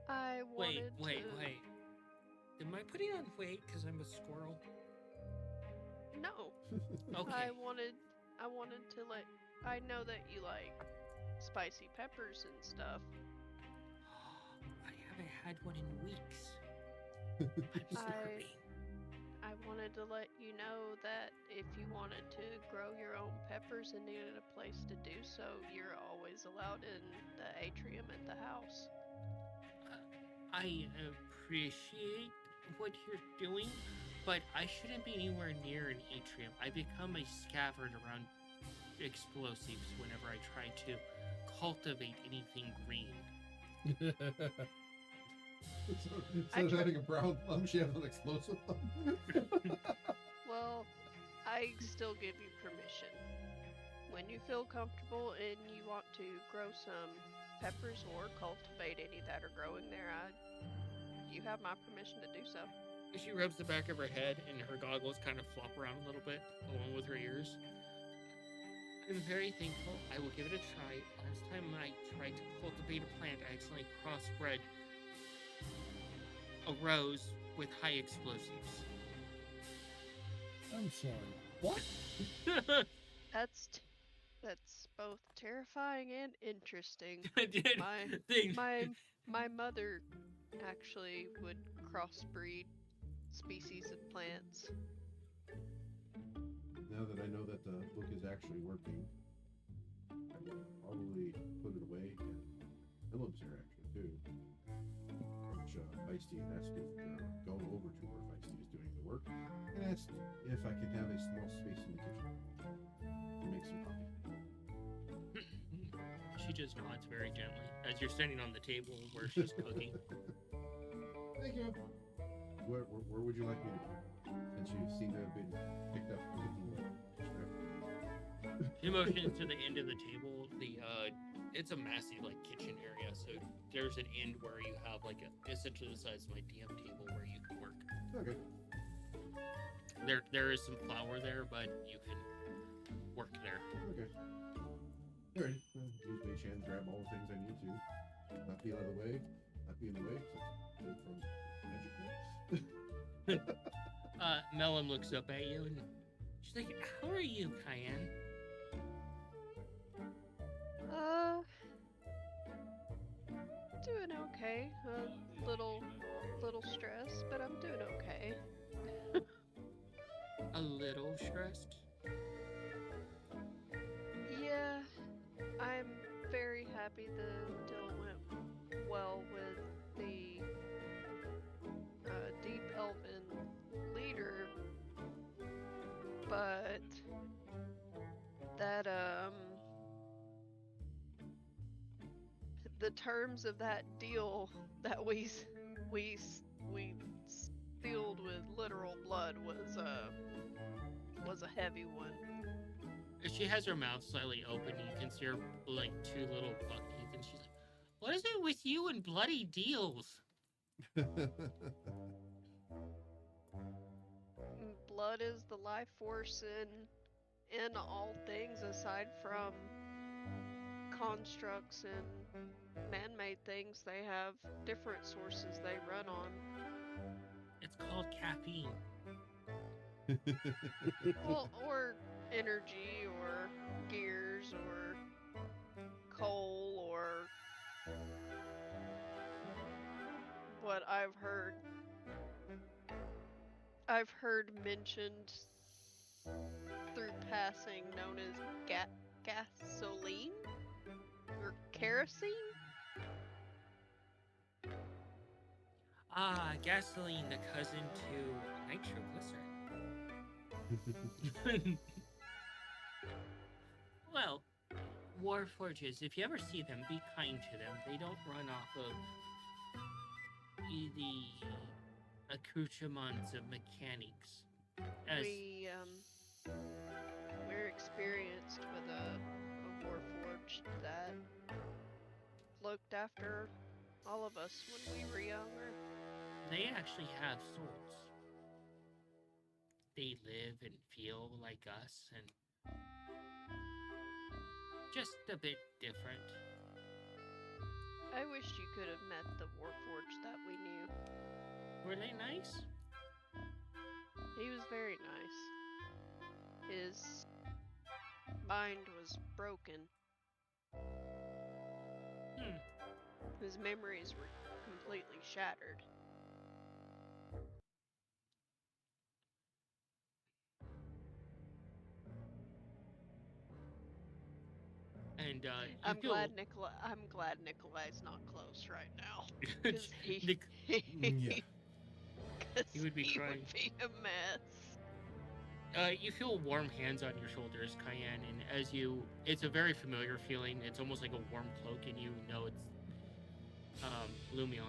I wanted Wait. to... Am I putting on weight because I'm a squirrel? No. Okay. I wanted to let... I know that you like spicy peppers and stuff. I haven't had one in weeks. I'm starving. I wanted to let you know that if you wanted to grow your own peppers and needed a place to do so, you're always allowed in the atrium at the house. I appreciate what you're doing, but I shouldn't be anywhere near an atrium. I become a scabbard around explosives whenever I try to cultivate anything green. Instead of having a brown thumb, she has an explosive thumb. Well, I still give you permission. When you feel comfortable and you want to grow some peppers or cultivate any that are growing there, you have my permission to do so. She rubs the back of her head and her goggles kind of flop around a little bit along with her ears. I'm very thankful. I will give it a try. Last time I tried to cultivate a plant, I accidentally crossbred a rose with high explosives. I'm sorry. What? That's both terrifying and interesting. My mother actually would crossbreed species of plants. Now that I know that the book is actually working, I will probably put it away. And Philip's here actually too. Which Feisty asked if going over to where Feisty is doing the work, and asked if I could have a small space in the kitchen to make some coffee. She just nods very gently as you're standing on the table where she's cooking. Thank you. Where would you like me to go? Since you seem to have been picked up cooking. She motions to the end of the table. It's a massive kitchen area, so there's an end where you have essentially the size of my DM table where you can work. Okay. There is some flour there, but you can work there. Okay. Alright. Use Mage Hand, grab all the things I need to. Not be out of the way. Not be in the way. Good from magic. Melon looks up at you and she's like, "How are you, Cayenne?" Doing okay. A little stressed, but I'm doing okay. A little stressed? Yeah, I'm very happy the deal went well with the Deep Elven leader, but that the terms of that deal that we sealed with literal blood was a heavy one. She has her mouth slightly open. You can see her two little buck teeth, and she's like, "What is it with you and bloody deals?" Blood is the life force in all things aside from constructs and man-made things. They have different sources they run on. It's called caffeine. Well, or energy, or gears, or coal, or what I've heard mentioned through passing known as gasoline or kerosene. Gasoline, the cousin to nitroglycerin. Well, Warforges, if you ever see them, be kind to them. They don't run off of the accoutrements of mechanics. We're experienced with a Warforged that looked after all of us when we were younger. They actually have souls. They live and feel like us, and just a bit different. I wish you could have met the Warforged that we knew. Were they nice? He was very nice. His mind was broken. His memories were completely shattered. And you I'm feel glad Nikolai's not close right now. Because Nick, Yeah. He would be he crying. would be a mess. You feel warm hands on your shoulders, Cayenne, and it's a very familiar feeling. It's almost like a warm cloak, and you know it's Lumion.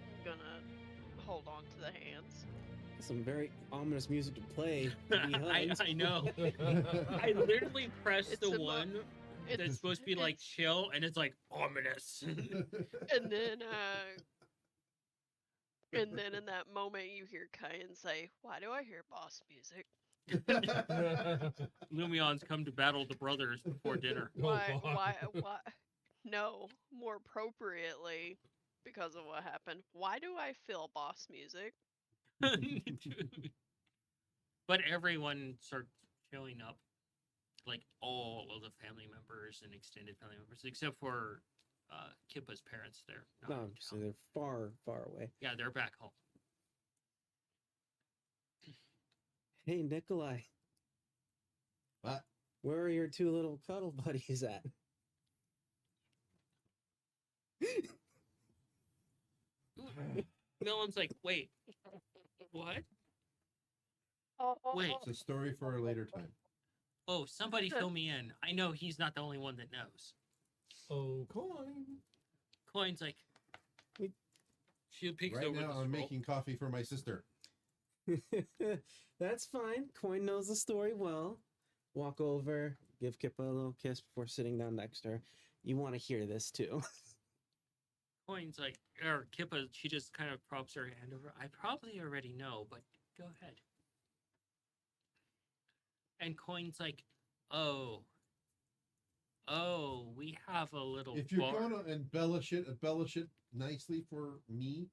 I'm gonna hold on to the hands. Some very ominous music to play. to be hugged. I know. I literally pressed It's the a mo- one that's It's supposed to be like it's- chill, and it's like ominous. And then in that moment you hear Kyan say, "Why do I hear boss music? Lumion's come to battle the brothers before dinner. Why God. No, more appropriately, because of what happened. Why do I feel boss music?" But everyone starts showing up, like all of the family members and extended family members, except for Kippa's parents. They're not No, in so town. they're far, far away. Yeah, they're back home. Hey, Nikolai. What? Where are your two little cuddle buddies at? Millam's like, wait, what? Wait, It's a story for a later time. oh, somebody fill me in. I know he's not the only one that knows. Oh, coin. Coin's like, she peeks Right over now, the I'm scroll. making coffee for my sister. That's fine. Coin knows the story well. Walk over, give Kippa a little kiss before sitting down next to her. You want to hear this too. Coin's like, or Kippa, she just kind of props her hand over. I probably already know, but go ahead. And Coin's like, oh, we have a little If you're bar. going to embellish it nicely for me.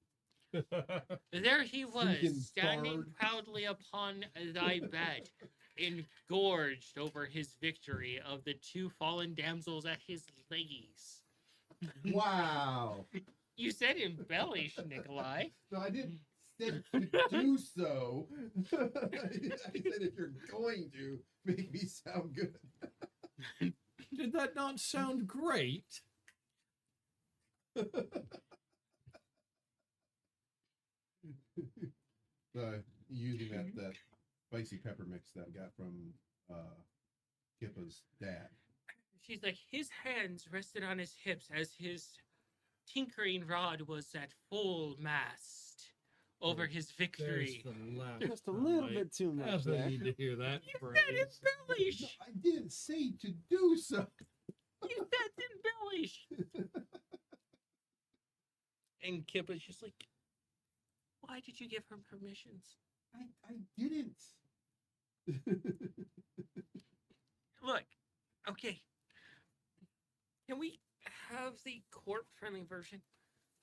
There he was, Freaking standing bard. proudly upon thy bed, engorged over his victory of the two fallen damsels at his leggies. Wow. You said embellish, Nikolai. No, I didn't say to do so. I said if you're going to make me sound good. Did that not sound great? Using that spicy pepper mix that I got from Kippa's dad. She's like, his hands rested on his hips as his tinkering rod was at full mast over his There's victory. the last Just a little time bit too I much ever there. need to hear that You phrase. said embellish! No, I didn't say to do so. You said embellish! And Kippa's just like, why did you give her permissions? I didn't. Look, okay. Can we have the court-friendly version?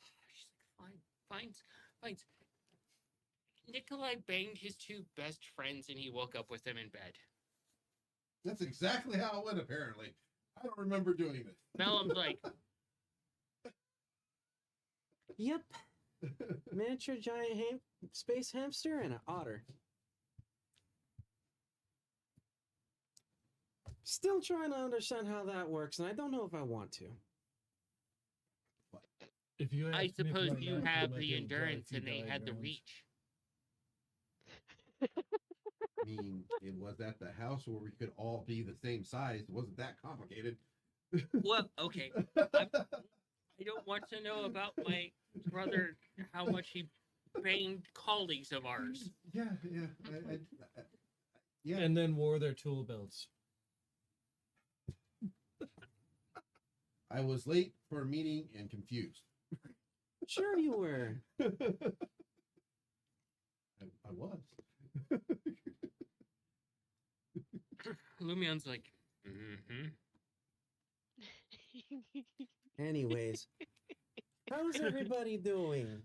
She's like, fine. Nikolai banged his two best friends and he woke up with them in bed. That's exactly how it went, apparently. I don't remember doing it. Malum's like, Yep. Miniature giant space hamster and an otter. Still trying to understand how that works, and I don't know if I want to. If you I ask suppose Nikolai you now, have he'll the draw a endurance few and they had the diagrams. reach. I mean, it was at the house where we could all be the same size. It wasn't that complicated. Well, okay. I don't want to know about my brother, how much he banged colleagues of ours. Yeah. Yeah. And then wore their tool belts. I was late for a meeting and confused. Sure you were. I was. Lumion's like, mm-hmm. Anyways, how's everybody doing?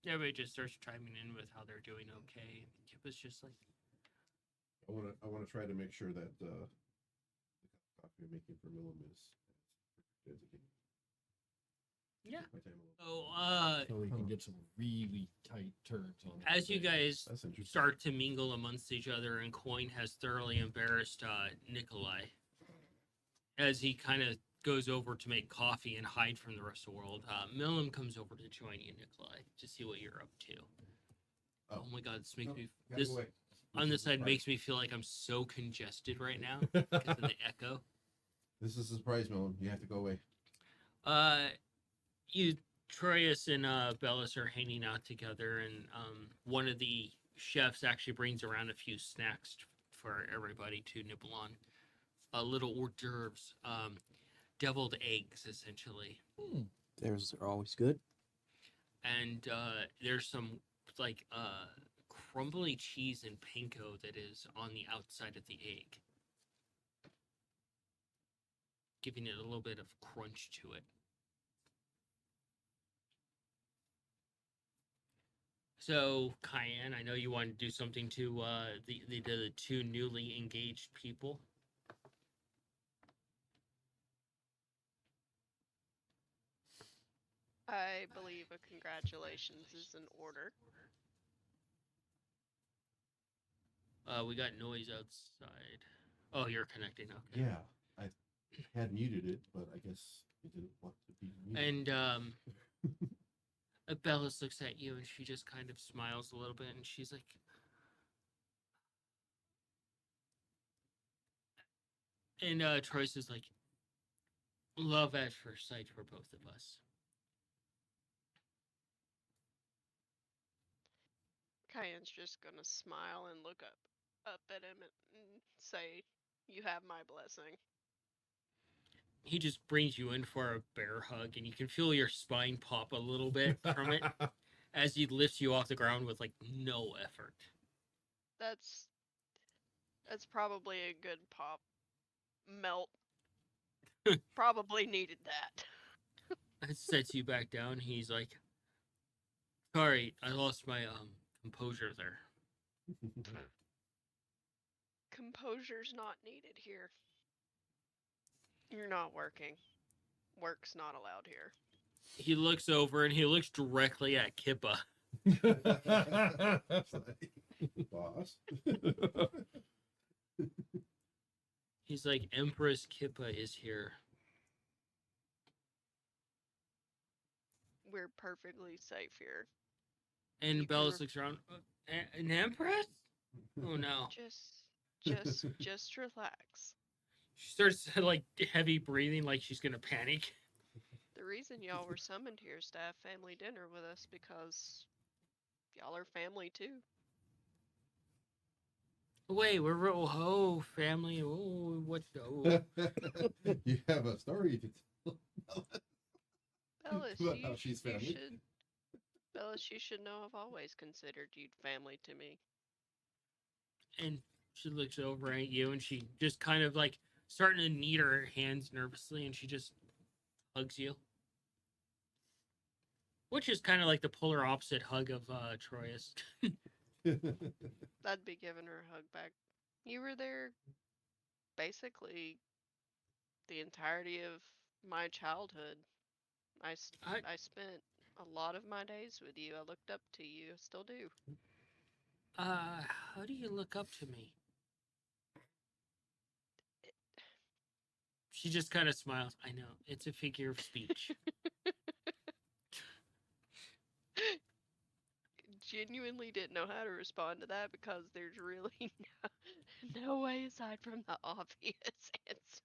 Everybody just starts chiming in with how they're doing okay. Kip was just like, I wanna try to make sure that the coffee I'm making for Willem is dedicated. yeah. My time a little. So, So we can get some really tight turns on it. as you guys That's interesting. start to mingle amongst each other, and Coin has thoroughly embarrassed Nikolai as he kind of goes over to make coffee and hide from the rest of the world. Milam comes over to join you, Nikolai, to see what you're up to. Oh, my God, this makes No, me gotta this go away. on this side Surprise. makes me feel like I'm so congested right now because of the echo. This is a surprise, Millum. You have to go away. You Troyus and Bellis are hanging out together, and one of the chefs actually brings around a few snacks for everybody to nibble on. Little hors d'oeuvres, deviled eggs, essentially. Theirs are always good. And there's some like crumbly cheese and panko that is on the outside of the egg, giving it a little bit of crunch to it. So, Cayenne, I know you want to do something to the two newly engaged people. I believe a congratulations is in order. We got noise outside. Oh, you're connecting. Okay. Yeah, I had muted it, but I guess it didn't want to be muted. And Bellis looks at you and she just kind of smiles a little bit and she's like, and Troy's is like, love at first sight for both of us. Cayenne's just gonna smile and look up at him and say, "You have my blessing." He just brings you in for a bear hug, and you can feel your spine pop a little bit from it as he lifts you off the ground with like no effort. That's probably a good pop melt. Probably needed that. It sets you back down. He's like, sorry, I lost my composure there. Composure's not needed here. You're not working. Work's not allowed here. He looks over and he looks directly at Kippa. Boss. He's like, Empress Kippa is here. We're perfectly safe here. And You can Bellis re- looks around. An Empress? Oh no. Just relax. She starts like heavy breathing like she's gonna panic. The reason y'all were summoned here is to have family dinner with us because y'all are family too. Wait, we're real family. Oh, what? Oh. You have a story to tell. Bellis, About how she's family. Bellis, you should know I've always considered you family to me. And she looks over at you and she just kind of like starting to knead her hands nervously and she just hugs you. Which is kind of like the polar opposite hug of Troyus. I'd be giving her a hug back. You were there basically the entirety of my childhood. I spent a lot of my days with you. I looked up to you. I still do. How do you look up to me? She just kind of smiles. I know. It's a figure of speech. Genuinely didn't know how to respond to that because there's really no way aside from the obvious answer.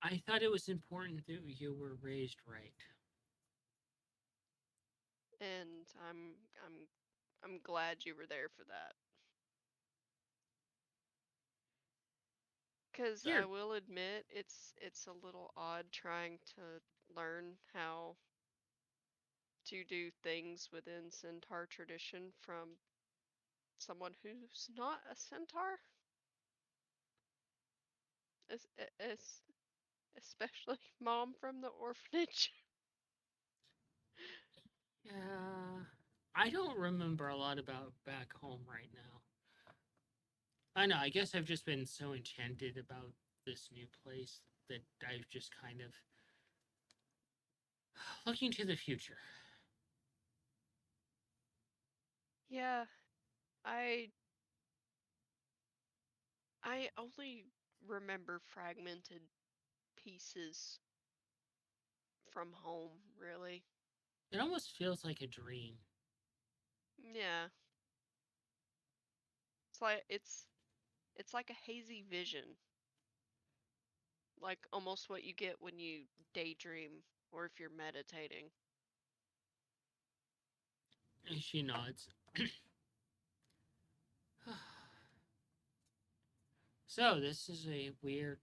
I thought it was important that you were raised right. And I'm glad you were there for that. Because I Here. will admit it's a little odd trying to learn how to do things within Centaur tradition from someone who's not a centaur. Es- Especially mom from the orphanage. Yeah. I don't remember a lot about back home right now. I know, I guess I've just been so enchanted about this new place that I've just kind of looking to the future. Yeah, I I only remember fragmented pieces from home, really. It almost feels like a dream. Yeah. It's like a hazy vision, like almost what you get when you daydream or if you're meditating. And she nods. So, this is a weird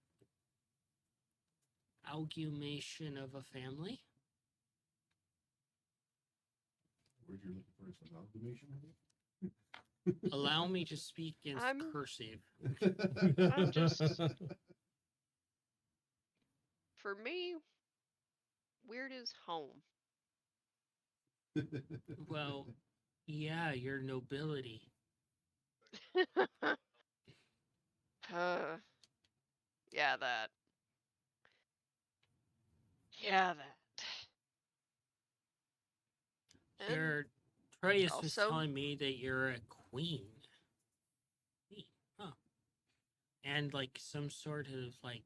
amalgamation of a family. Word you're looking for is amalgamation. Allow me to speak in I'm cursive. I'm just for me, weird is home. Well, yeah, your nobility. uh, yeah, that. Yeah, that. And Your Troyus was also telling me that you're a queen. Queen, huh? And like some sort of like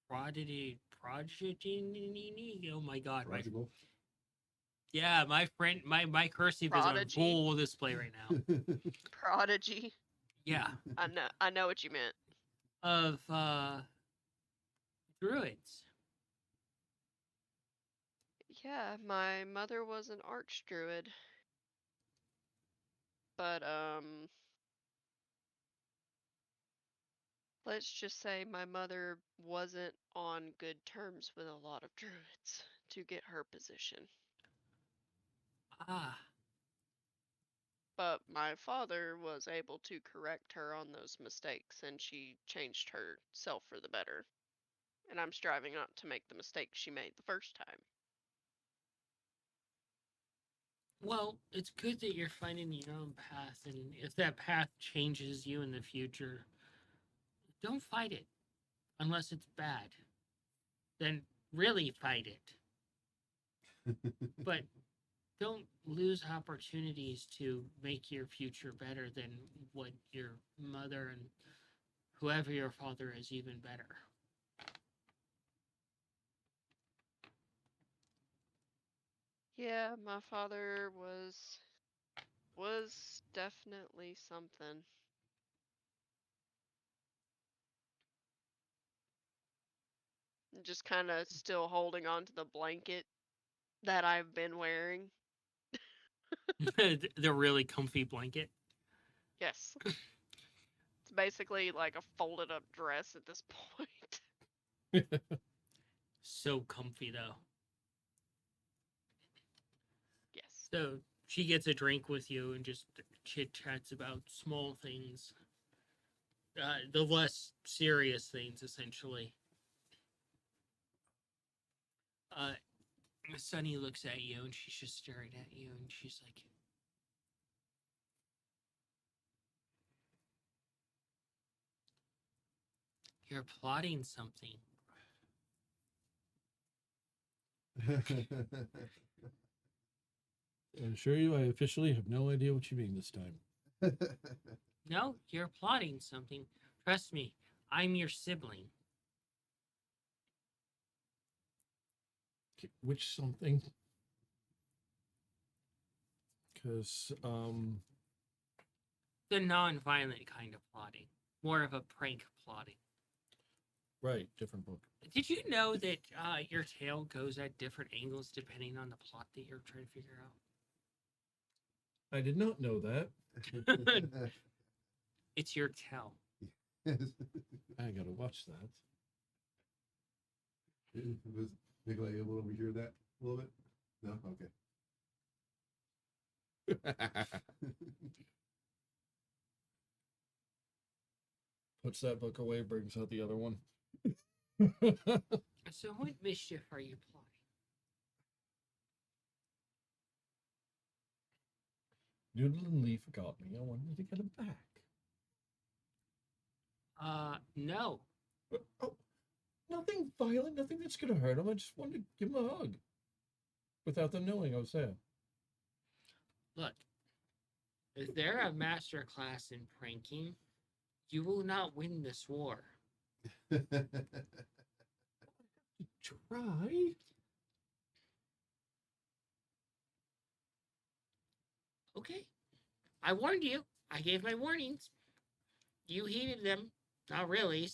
prodigy. Oh my god, my Prodigal. yeah, my friend, my cursive is on prodigy. full display right now. Prodigy. Yeah, I know what you meant. of druids. Yeah, my mother was an archdruid. But let's just say my mother wasn't on good terms with a lot of druids to get her position. Ah, But my father was able to correct her on those mistakes and she changed herself for the better. And I'm striving not to make the mistakes she made the first time. well, it's good that you're finding your own path, and if that path changes you in the future, don't fight it unless it's bad. Then really fight it. But don't lose opportunities to make your future better than what your mother and whoever your father is even better. Yeah, my father was definitely something. Just kind of still holding on to the blanket that I've been wearing. The really comfy blanket. Yes. It's basically like a folded up dress at this point. So comfy though. Yes. So she gets a drink with you and just chit chats about small things, the less serious things, essentially. Uh, Sunny looks at you and she's just staring at you and she's like, "You're plotting something." I assure you, I officially have no idea what you mean this time. No, you're plotting something. Trust me, I'm your sibling. Which something? Because, The non-violent kind of plotting, more of a prank plotting. right, different book. Did you know that your tail goes at different angles depending on the plot that you're trying to figure out? I did not know that. It's your tail. I gotta watch that. Was Nikolai able to overhear that a little bit? No? Okay. puts that book away, brings out the other one. So what mischief are you plotting? Noodle and Leaf got me. I wanted to get him back. No. Oh, nothing violent, nothing that's gonna hurt him. I just wanted to give him a hug. Without them knowing I was there. Look, is there a master class in pranking? You will not win this war. Try. Okay. I warned you. I gave my warnings. You heeded them. Not really.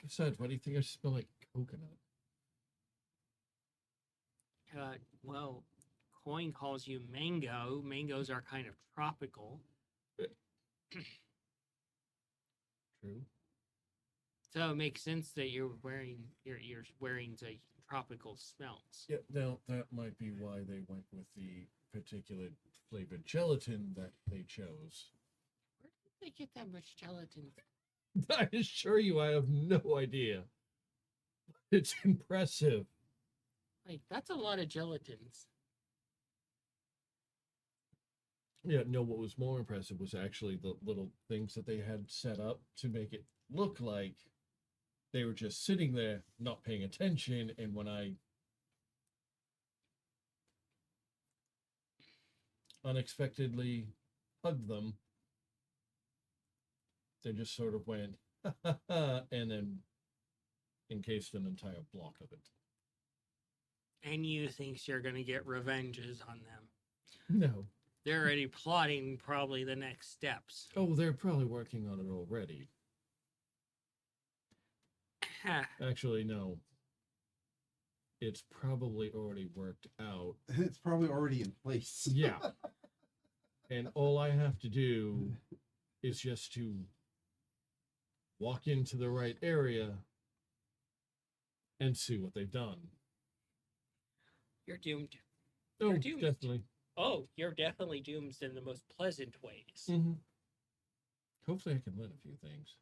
Besides, why do you think I smell like coconut? Well, Coin calls you mango. Mangoes are kind of tropical. True. So it makes sense that you're wearing the tropical smells. Yeah, now that might be why they went with the particular flavored gelatin that they chose. Where did they get that much gelatin? I assure you, I have no idea. It's impressive. Like, that's a lot of gelatins. Yeah, no, what was more impressive was actually the little things that they had set up to make it look like they were just sitting there, not paying attention, and when I unexpectedly hugged them, they just sort of went, ha ha ha, and then encased an entire block of it. And you think you're going to get revenges on them. No. They're already plotting probably the next steps. Oh, they're probably working on it already. Actually, no. It's probably already worked out. It's probably already in place. Yeah. And all I have to do is just to walk into the right area and see what they've done. You're doomed. Oh, You're doomed. definitely. Oh, you're definitely doomed in the most pleasant ways. Mm-hmm. Hopefully I can learn a few things.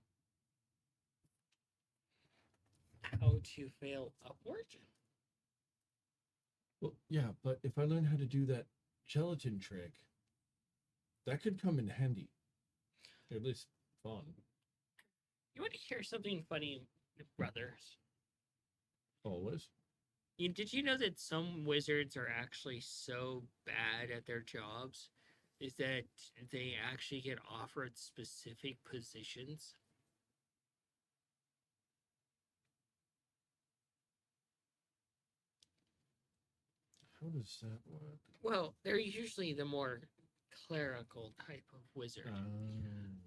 How to fail upward? Well, yeah, but if I learn how to do that gelatin trick, that could come in handy. Or at least fun. You want to hear something funny, brothers? Always. Did you know that some wizards are actually so bad at their jobs is that they actually get offered specific positions? How does that work? Well, they're usually the more clerical type of wizard.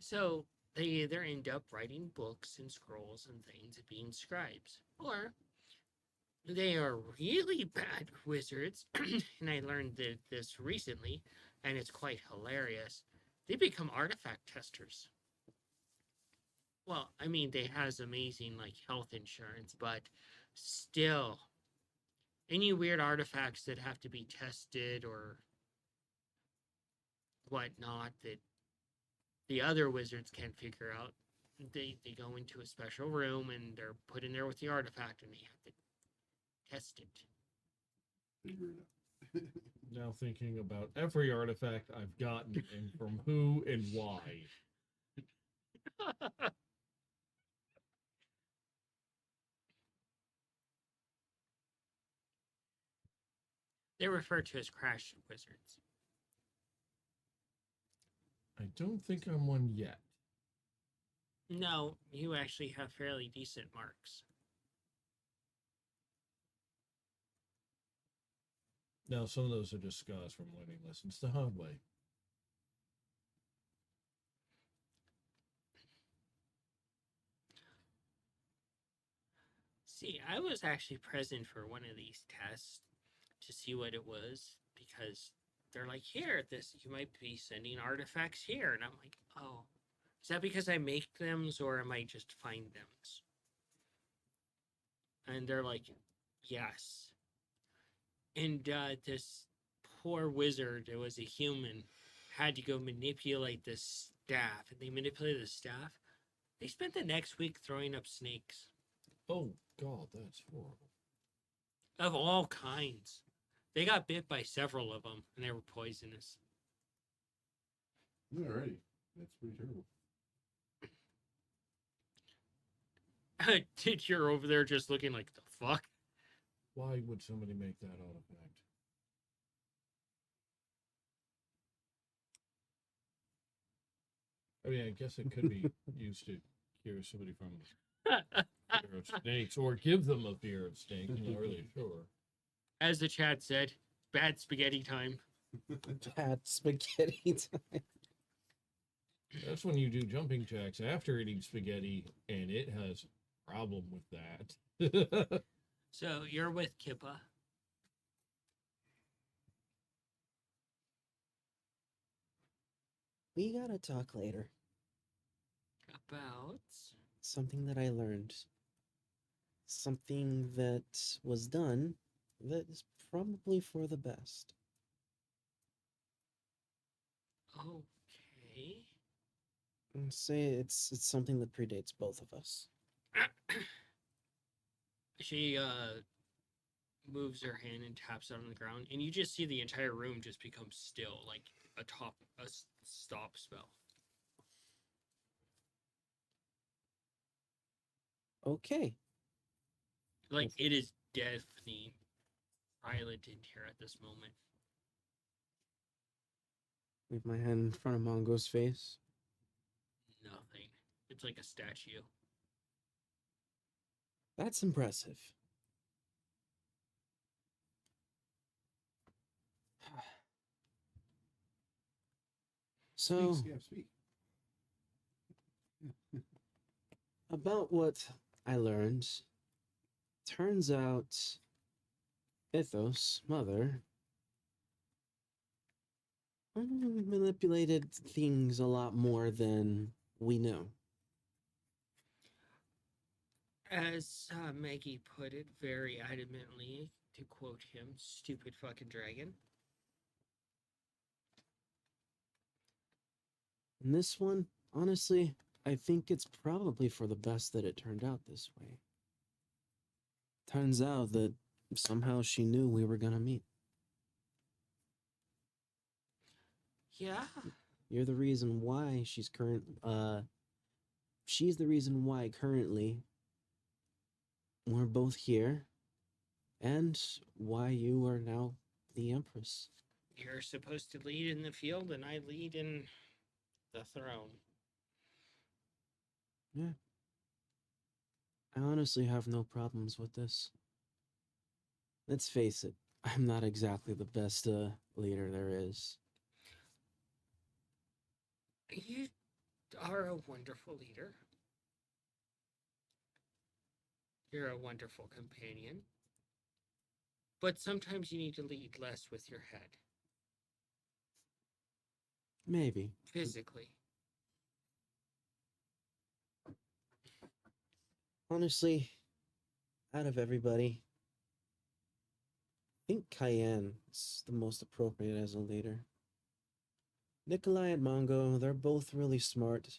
So they either end up writing books and scrolls and things and being scribes, or they are really bad wizards, and I learned this recently, and it's quite hilarious. They become artifact testers. Well, I mean, they has amazing like health insurance, but still, any weird artifacts that have to be tested or whatnot that the other wizards can't figure out, they go into a special room and they're put in there with the artifact, and they have to test it. Figure it out. Now thinking about every artifact I've gotten and from who and why. They're referred to as crash wizards. I don't think I'm one yet. No, you actually have fairly decent marks. Now, some of those are just scars from learning lessons the hard way. See, I was actually present for one of these tests to see what it was, because they're like, here, you might be sending artifacts here. And I'm like, oh, is that because I make them, or am I just find them? And they're like, yes. And this poor wizard, it was a human, had to go manipulate the staff, and they manipulated the staff. They spent the next week throwing up snakes Oh God, that's horrible. of all kinds. They got bit by several of them, and they were poisonous. Alrighty. That's pretty terrible. Did you're over there just looking like the fuck? Why would somebody make that artifact? I mean, I guess it could be used to cure somebody from fear of snakes, or give them a fear of snakes. I'm not really sure. As the chat said, bad spaghetti time. Bad spaghetti time. That's when you do jumping jacks after eating spaghetti, and it has a problem with that. So you're with Kippa. We gotta talk later. About Something that I learned. Something that was done that is probably for the best. okay. And say it's something that predates both of us. She moves her hand and taps it on the ground, and you just see the entire room just become still, like a stop spell. Okay. Like it is deafening silent in here at this moment. Leave my hand in front of Mongo's face. Nothing. It's like a statue. That's impressive. So, Speak, Scab, speak. about what I learned, turns out Ithos, mother, manipulated things a lot more than we know. As Maggie put it very adamantly, to quote him, stupid fucking dragon. And this one, honestly, I think it's probably for the best that it turned out this way. Turns out that somehow she knew we were gonna meet. Yeah. You're the reason why she's the reason why currently we're both here, and why you are now the Empress. You're supposed to lead in the field, and I lead in the throne. Yeah. I honestly have no problems with this. Let's face it, I'm not exactly the best leader there is. You are a wonderful leader. You're a wonderful companion. But sometimes you need to lead less with your head. Maybe. Physically. Honestly, out of everybody, I think Cayenne is the most appropriate as a leader. Nikolai and Mongo, they're both really smart,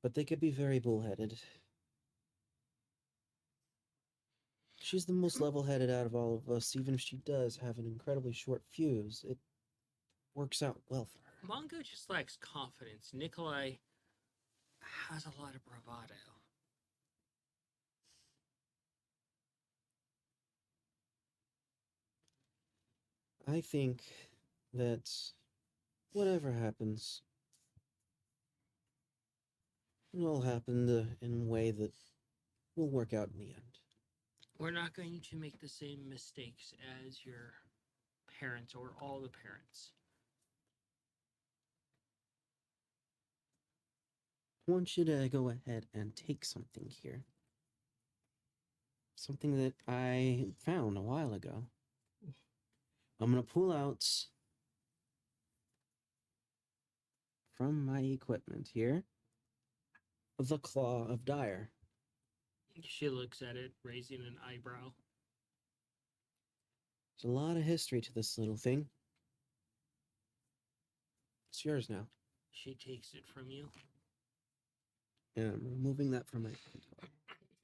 but they could be very bullheaded. She's the most level-headed out of all of us, even if she does have an incredibly short fuse. It works out well for her. Mongo just lacks confidence. Nikolai has a lot of bravado. I think that whatever happens, it'll happen in a way that will work out in the end. We're not going to make the same mistakes as your parents or all the parents. I want you to go ahead and take something here. Something that I found a while ago. I'm going to pull out from my equipment here the Claw of Dire. She looks at it, raising an eyebrow. There's a lot of history to this little thing. It's yours now. She takes it from you. And I'm removing that from my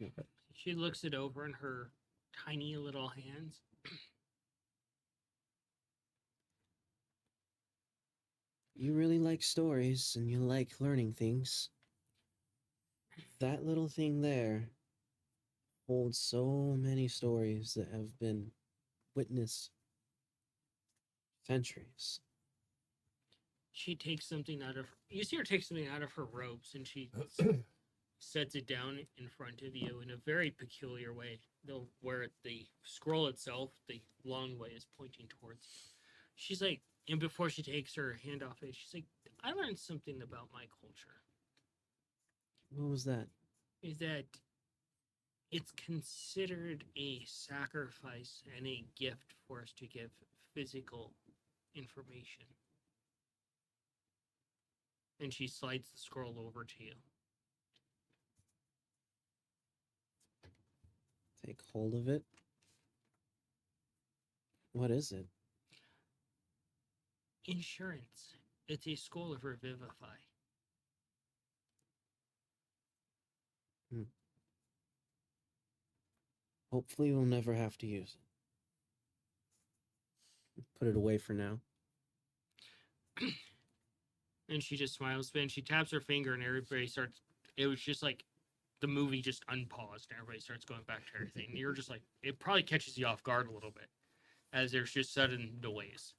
inventory. She looks it over in her tiny little hands. You really like stories and you like learning things. That little thing there holds so many stories that have been witnessed centuries. She takes something out of you see her take something out of her robes and she sets it down in front of you in a very peculiar way. Though where the scroll itself, the long way is pointing towards you. She's like, and before she takes her hand off it, she's like, I learned something about my culture. What was that? Is that it's considered a sacrifice and a gift for us to give physical information. And she slides the scroll over to you. Take hold of it. What is it? Insurance. It's a scroll of Revivify. Hopefully we'll never have to use it. Put it away for now. And she just smiles, and she taps her finger, and everybody starts. It was just like the movie just unpaused, and everybody starts going back to everything. And you're just like, it probably catches you off guard a little bit, as there's just sudden noise.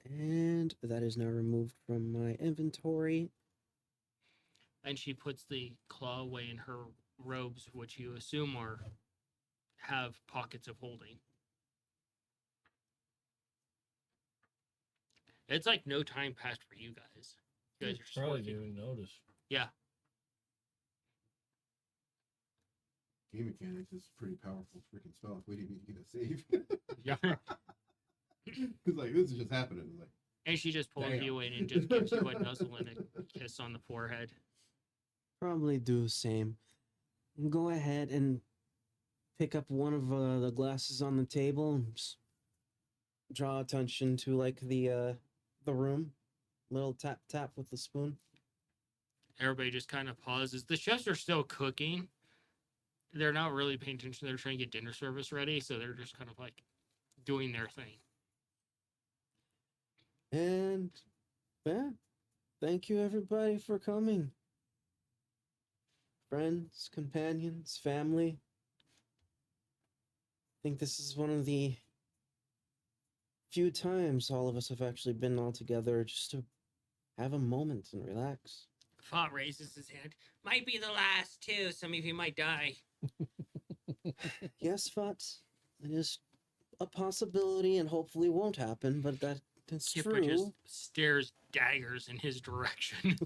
And that is now removed from my inventory. And she puts the claw away in her robes, which you assume have pockets of holding. It's like no time passed for you guys. You guys are just Probably working. didn't even notice. Yeah. Game mechanics is a pretty powerful freaking spell. If we didn't even get a save. Yeah. It's like, this is just happening. Like, And she just pulls damn. you in and just gives you a nuzzle and a kiss on the forehead. Probably do the same. Go ahead and pick up one of the glasses on the table and just draw attention to like the room. Little tap tap with the spoon. Everybody just kind of pauses. The chefs are still cooking. They're not really paying attention. They're trying to get dinner service ready, so they're just kind of like doing their thing. And yeah, thank you everybody for coming. Friends, companions, family. I think this is one of the few times all of us have actually been all together just to have a moment and relax. Fott raises his hand. Might be the last, too. Some of you might die. Yes, Fat, it is a possibility and hopefully won't happen, but that's Kipper true. just stares daggers in his direction.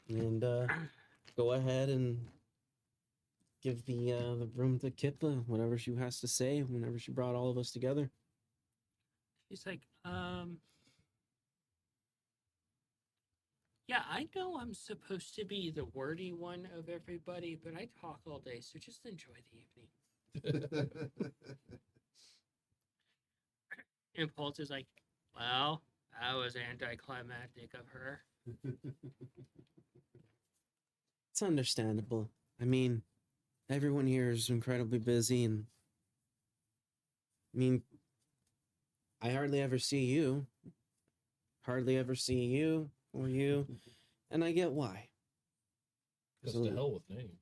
And go ahead and give the room to Kippa, whatever she has to say, whenever she brought all of us together. He's like, yeah, I know I'm supposed to be the wordy one of everybody, but I talk all day, so just enjoy the evening. And Pulse is like, well, that was anticlimactic of her. It's understandable. I mean, everyone here is incredibly busy, and I mean, I hardly ever see you. Hardly ever see you or you, and I get why. Just to hell with names.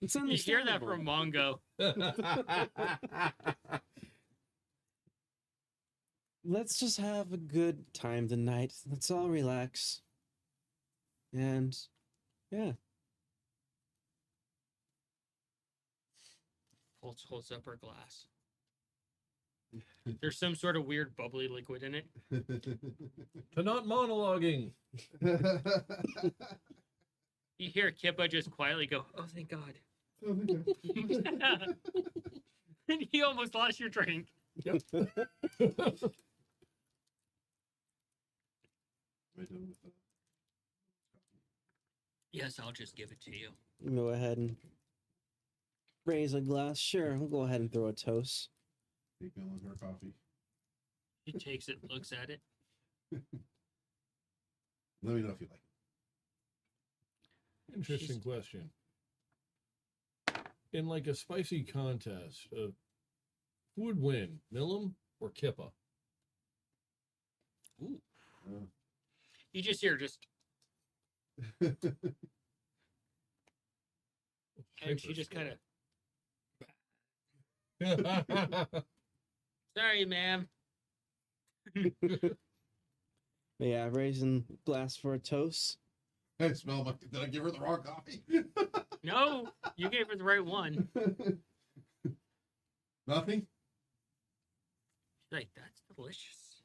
It's You hear that from understandable. Mongo. Let's just have a good time tonight. Let's all relax. And yeah, Pulse holds up her glass. There's some sort of weird bubbly liquid in it. To not monologuing. You hear Kippa just quietly go, oh, thank God. And you almost lost your drink. Yep. Am I done with that? Yes, I'll just give it to you. go ahead and raise a glass. Sure, we'll go ahead and throw a toast. Take Ellen her coffee. He takes it, looks at it. Let me know if you like it. Interesting question. In like a spicy contest, who would win, Milam or Kippa? Ooh. Uh, You just hear just, and she just kind of, sorry, ma'am. But yeah, raising glass for a toast. I smell my. Did I give her the wrong coffee? No, you gave her the right one. Nothing. She's like, that's delicious.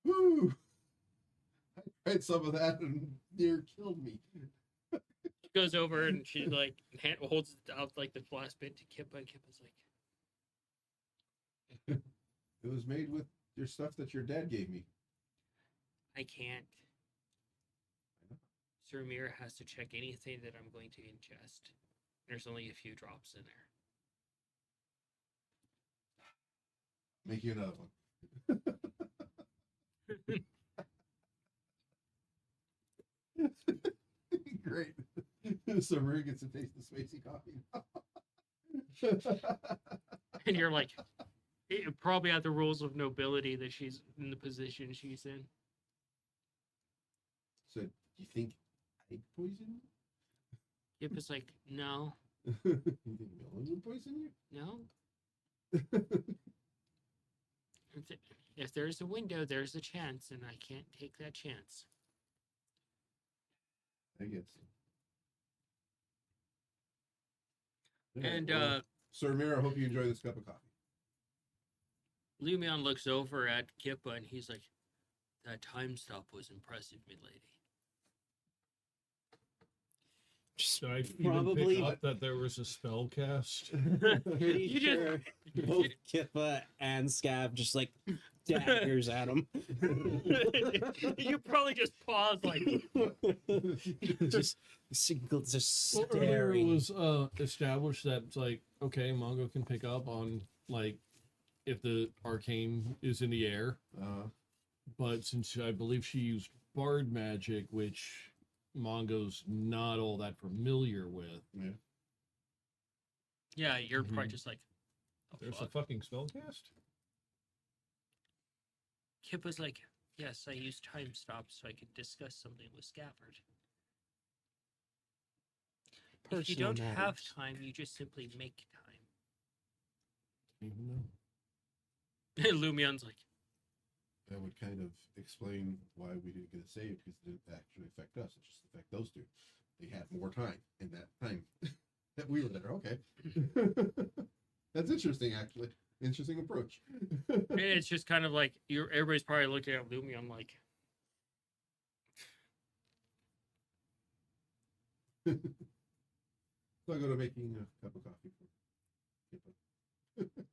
Woo! I tried some of that and near killed me. She goes over and she like holds out like the last bit to Kippa. And Kippa's like, It was made with your stuff that your dad gave me. I can't. Sir Mir has to check anything that I'm going to ingest. There's only a few drops in there. Make you another one. Great. So Marie gets to taste the spacey coffee now. And you're like, probably at the rules of nobility that she's in the position she's in. So, do you think egg poison? Kippa's like, no, You think melon would poison you? no. If there's a window, there's a chance, and I can't take that chance. I guess. And Sir Mir, I hope you enjoy this cup of coffee. Lumion looks over at Kippa and he's like, that time stop was impressive, milady. Did I even Probably- pick up that there was a spell cast? Pretty You just- sure both Kippa and Scab just like daggers at him. You probably just pause like, just Well, earlier it staring. was established that it's like, okay, Mongo can pick up on like if the arcane is in the air, but since I believe she used bard magic, which Mongo's not all that familiar with, yeah, you're probably Mhm. just like, oh, there's fuck. a fucking spell cast. Kippa's like, yes, I used time stops so I could discuss something with Scabbard. If you Personal don't have matters. time, you just simply make time. Even though And Lumion's like, That would kind of explain why we didn't get a save, because it didn't actually affect us. It just affected those two. They had more time in that time that we were there. Okay. That's interesting, actually. Interesting approach. and it's just kind of like, everybody's probably looking at Lumion like, So I go to making a cup of coffee for Kippa.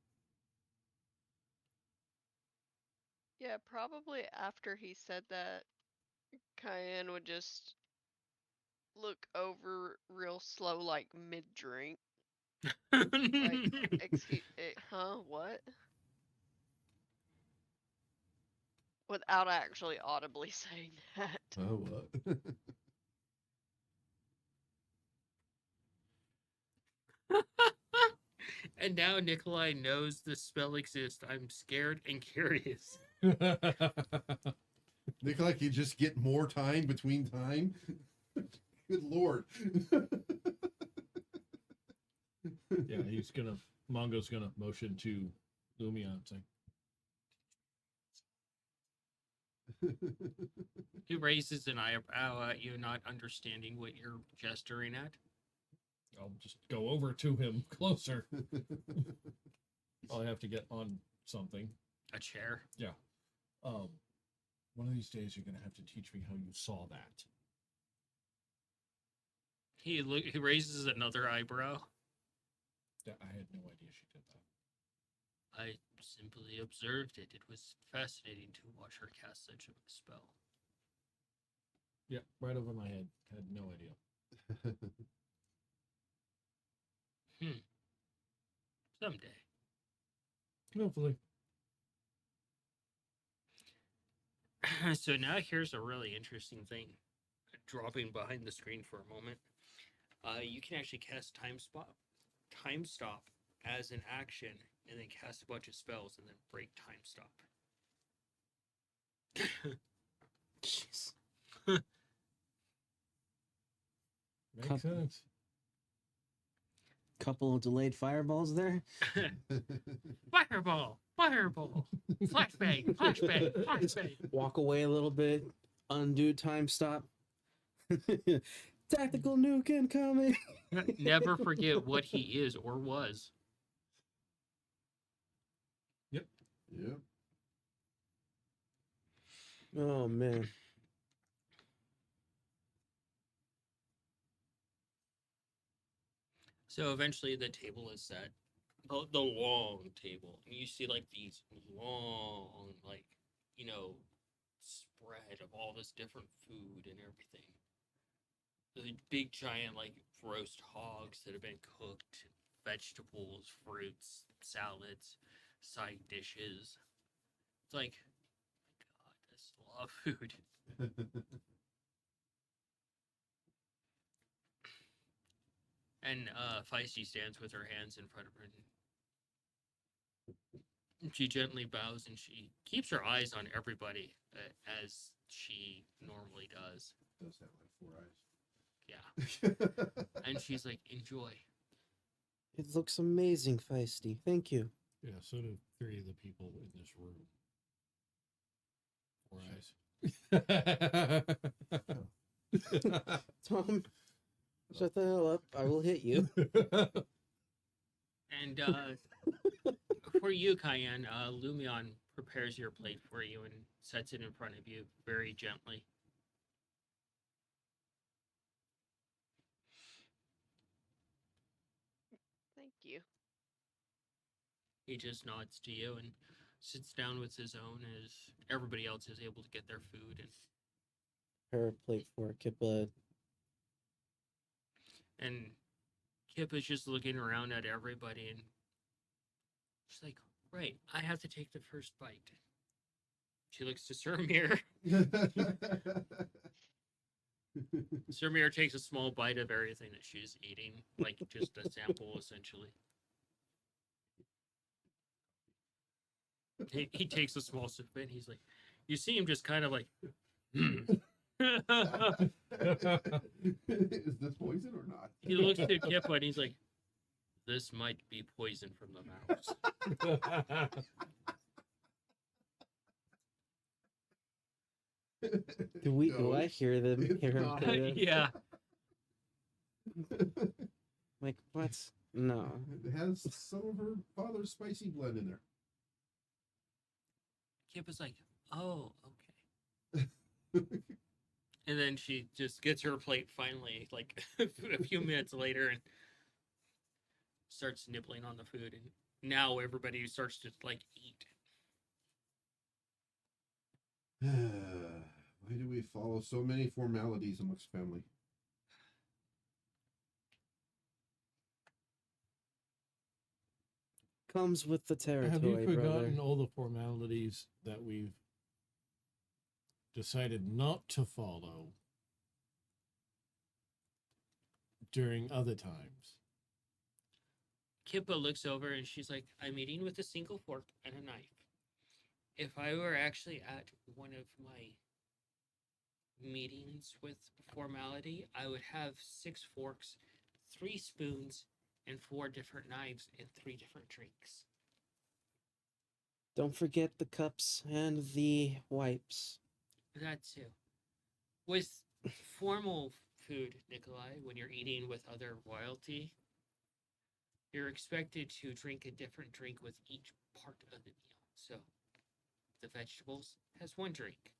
Yeah, probably after he said that, Cayenne would just look over real slow, like mid-drink. Excuse, huh? What? Without actually audibly saying that. Oh, what? And now Nikolai knows the spell exists. I'm scared and curious. Nikolai can just get more time between time. Good lord. yeah, Mongo's gonna motion to Lumion saying, He raises an eyebrow at you, not understanding what you're gesturing at. I'll just go over to him closer. I'll have to get on something. A chair. One of these days you're gonna have to teach me how you saw that. He raises another eyebrow. I had no idea she did that. I simply observed it. It was fascinating to watch her cast such a spell. Yeah, right over my head. Had no idea. Someday. Hopefully. So now here's a really interesting thing. Dropping behind the screen for a moment. You can actually cast time stop as an action, and then cast a bunch of spells, and then break time stop. Jeez. Makes sense. Couple of delayed fireballs there. Fireball! Fireball! Flashbang! Flashbang! Flashbang! Walk away a little bit. Undo time stop. Tactical nuke incoming. Never forget what he is or was. Yep. Oh man. So eventually the table is set. The long table. And you see like these long, like, spread of all this different food and everything. The big giant like roast hogs that have been cooked, vegetables, fruits, salads, side dishes. It's like, God, I just love food. And Feisty stands with her hands in front of her. And she gently bows and she keeps her eyes on everybody as she normally does. Does have like 4 eyes. Yeah. And she's like, enjoy. It looks amazing, Feisty. Thank you. Yeah, so do 3 of the people in this room. 4 eyes. Tom, shut the hell up. I will hit you. And for you, Cayenne, Lumion prepares your plate for you and sets it in front of you very gently. Thank you. He just nods to you and sits down with his own as everybody else is able to get their food. Prepare a plate for Kippa. And Kip is just looking around at everybody and she's like, right, I have to take the first bite. She looks to Surmir. Surmir takes a small bite of everything that she's eating, like just a sample, essentially. He takes a small sip and he's like, you see him just kind of like, Is this poison or not? He looks at Kippa and he's like, this might be poison from the mouse. Do No, I hear them? it's Hear him not. say that? Yeah. Like, what? No. It has some of her father's spicy blend in there. Kippa's like, oh, okay. And then she just gets her plate finally, like a few minutes later, and starts nibbling on the food. And now everybody starts to like eat. Why do we follow so many formalities amongst family? Comes with the territory, Have you forgotten brother. all the formalities that we've decided not to follow during other times? Kippa looks over and she's like, I'm eating with a single fork and a knife. If I were actually at one of my meetings with formality, I would have 6 forks, 3 spoons, and 4 different knives and 3 different drinks. Don't forget the cups and the wipes. That too. With formal food, Nikolai, when you're eating with other royalty, you're expected to drink a different drink with each part of the meal. So, the vegetables has 1 drink.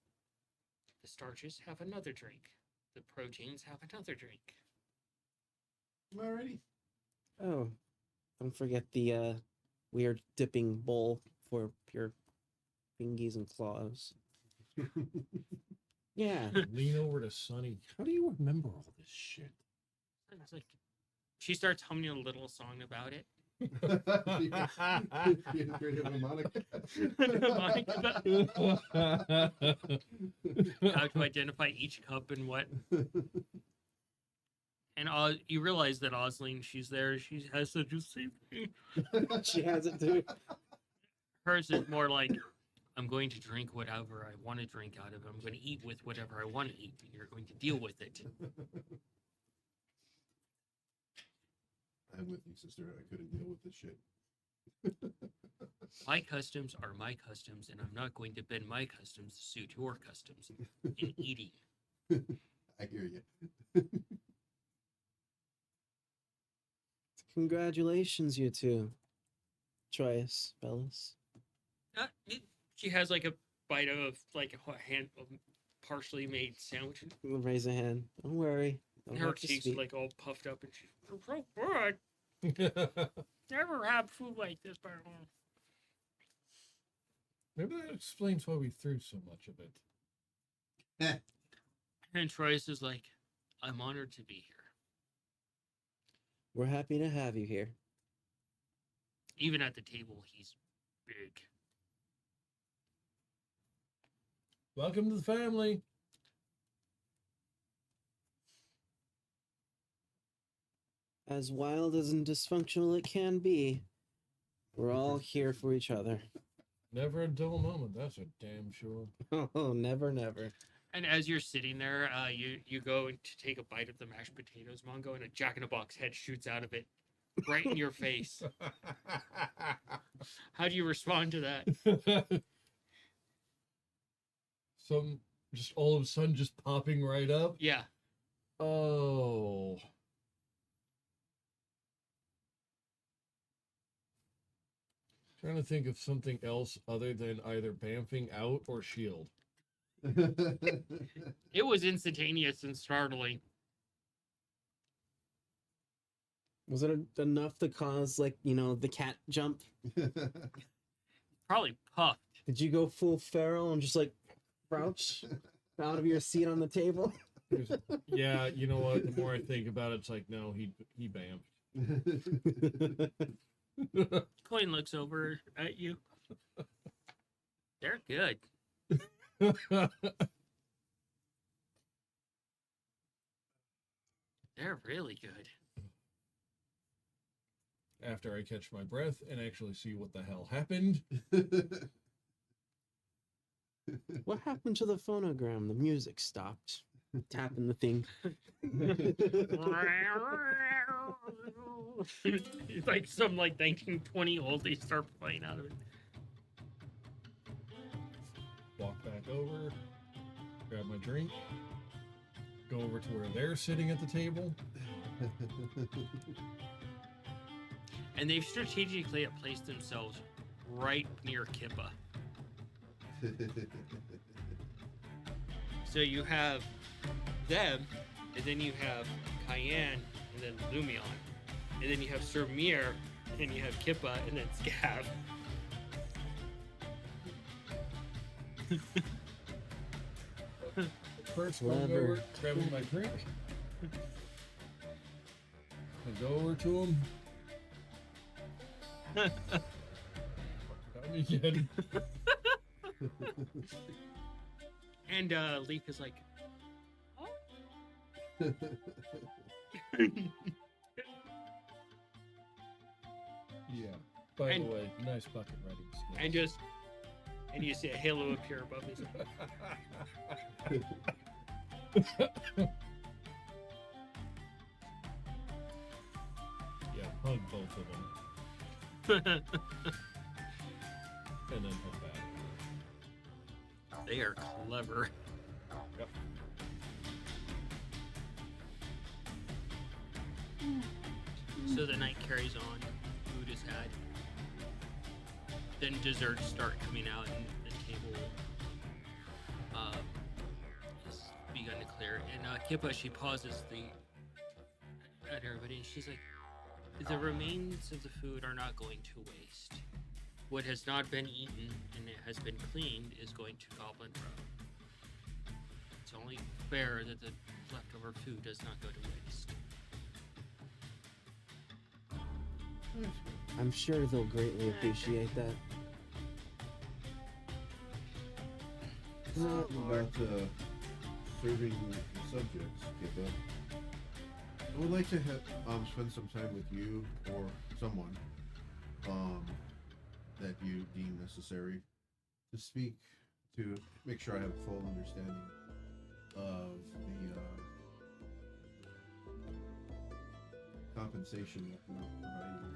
The starches have another drink. The proteins have another drink. Alrighty. Oh, don't forget the weird dipping bowl for your fingies and claws. Yeah. Lean over to Sonny. How do you remember all this shit? It's like she starts humming a little song about it. You're afraid of a Monica. How to identify each cup and what. And you realize that Osling, she's there. She has to do the same thing. She has it too. Hers is more like, I'm going to drink whatever I want to drink out of it. I'm going to eat with whatever I want to eat. And you're going to deal with it. I'm with you, sister. I couldn't deal with this shit. My customs are my customs, and I'm not going to bend my customs to suit your customs in eating. I hear you. Congratulations, you two. Trius, Bellis. She has like a bite of like a hand of partially made sandwich. We'll raise a hand. Don't worry. Don't Her have to cheeks speak. like all puffed up, and she's so good. Never had food like this before. Maybe that explains why we threw so much of it. And Troyes is like, I'm honored to be here. We're happy to have you here. Even at the table, he's big. Welcome to the family. As wild as and dysfunctional it can be, we're all here for each other. Never a dull moment, that's a damn sure. Oh, never, never. And as you're sitting there, you go to take a bite of the mashed potatoes, Mongo, and a Jack-in-a-Box head shoots out of it, right in your face. How do you respond to that? Some just all of a sudden just popping right up. Yeah. Oh. Trying to think of something else other than either bamfing out or shield. It was instantaneous and startling. Was it enough to cause, like, the cat jump? Probably puffed. Did you go full feral and just, like, crouch out of your seat on the table? Yeah, you know what? The more I think about it, it's like, no, he bamfed. Coin looks over at you. They're good. They're really good. After I catch my breath and actually see what the hell happened. What happened to the phonogram? The music stopped. Tapping the thing. It's like some 1920 oldies start playing out of it. Walk back over, grab my drink, go over to where they're sitting at the table. And they've strategically placed themselves right near Kippa. So you have them, and then you have Cayenne, and then Lumion. And then you have Sir Mir, and then you have Kippa, and then Scav. First, I'm over grabbing my drink. I go over to him. Got me again. And Leaf is like, oh. Yeah. By And- the way, nice bucket riding skills. and you see a halo appear above his head. Yeah, hug both of them and then head back. They are clever. Yep. So the night carries on. Food is had. Then desserts start coming out, and the table has begun to clear. And Kippa, she pauses at everybody. She's like, "The remains of the food are not going to waste. What has not been eaten and it has been cleaned is going to Goblin Row. It's only fair that the leftover food does not go to waste." I'm sure they'll greatly appreciate that. Oh, Talking Lord. about serving subjects, Kippa. I would like to spend some time with you or someone that you deem necessary to speak to make sure I have a full understanding of the compensation that we're providing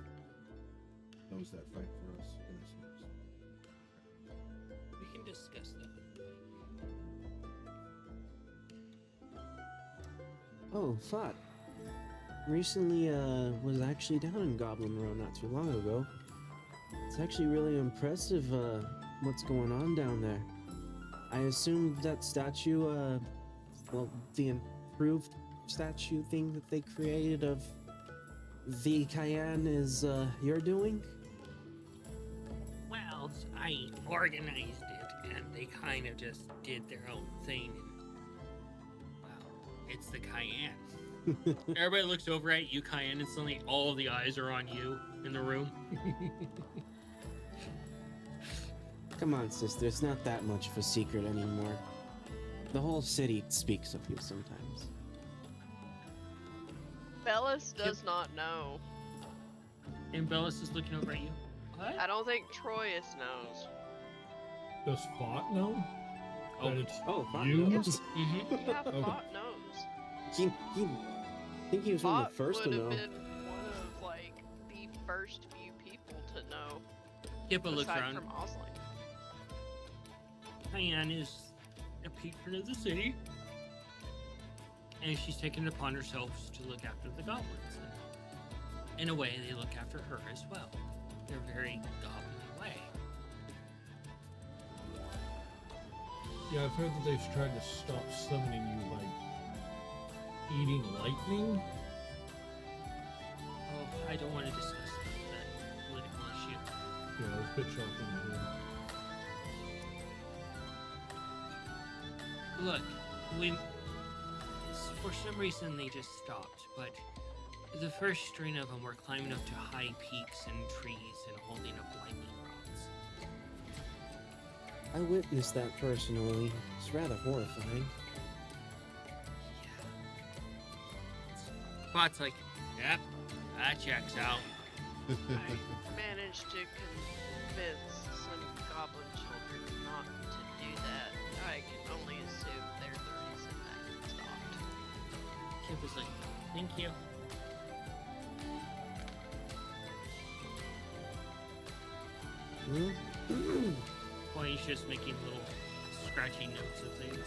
those that fight for us in this news. We can discuss that. Oh, thought. Recently, was actually down in Goblin Row not too long ago. It's actually really impressive, what's going on down there. I assume that statue, well, the improved statue thing that they created of the Cayenne is, your doing? Well, I organized it, and they kind of just did their own thing. And, well, it's the Cayenne. Everybody looks over at you, Cayenne, and suddenly all the eyes are on you in the room. Come on, sister, it's not that much of a secret anymore. The whole city speaks of you sometimes. Bellis does not know. And Bellis is looking over at you. What? I don't think Troyus knows. Does Thought know Oh. that it's Oh, Thought you? knows. Mm-hmm. Yeah, Okay. Thought knows. I think he was one of Thought the first to would know. have been one of like the first few people to know. Kippa looks aside around. from Osling. Cayenne is a patron of the city, and she's taken it upon herself to look after the goblins. And in a way, they look after her as well. They're very goblin way. Yeah, I've heard that they've tried to stop summoning you by eating lightning. Oh, I don't want to discuss that political issue. Yeah, it was a bit shocking to hear. Look, for some reason they just stopped, but the first strain of them were climbing up to high peaks and trees and holding up lightning rods. I witnessed that personally. It's rather horrifying. Bot's like, yep, that checks out. I managed to convince some goblin children not to do that. I can only assume they're the reason that stopped. Kip was like, thank you. Hmm? Well, he's just making little scratchy notes of things.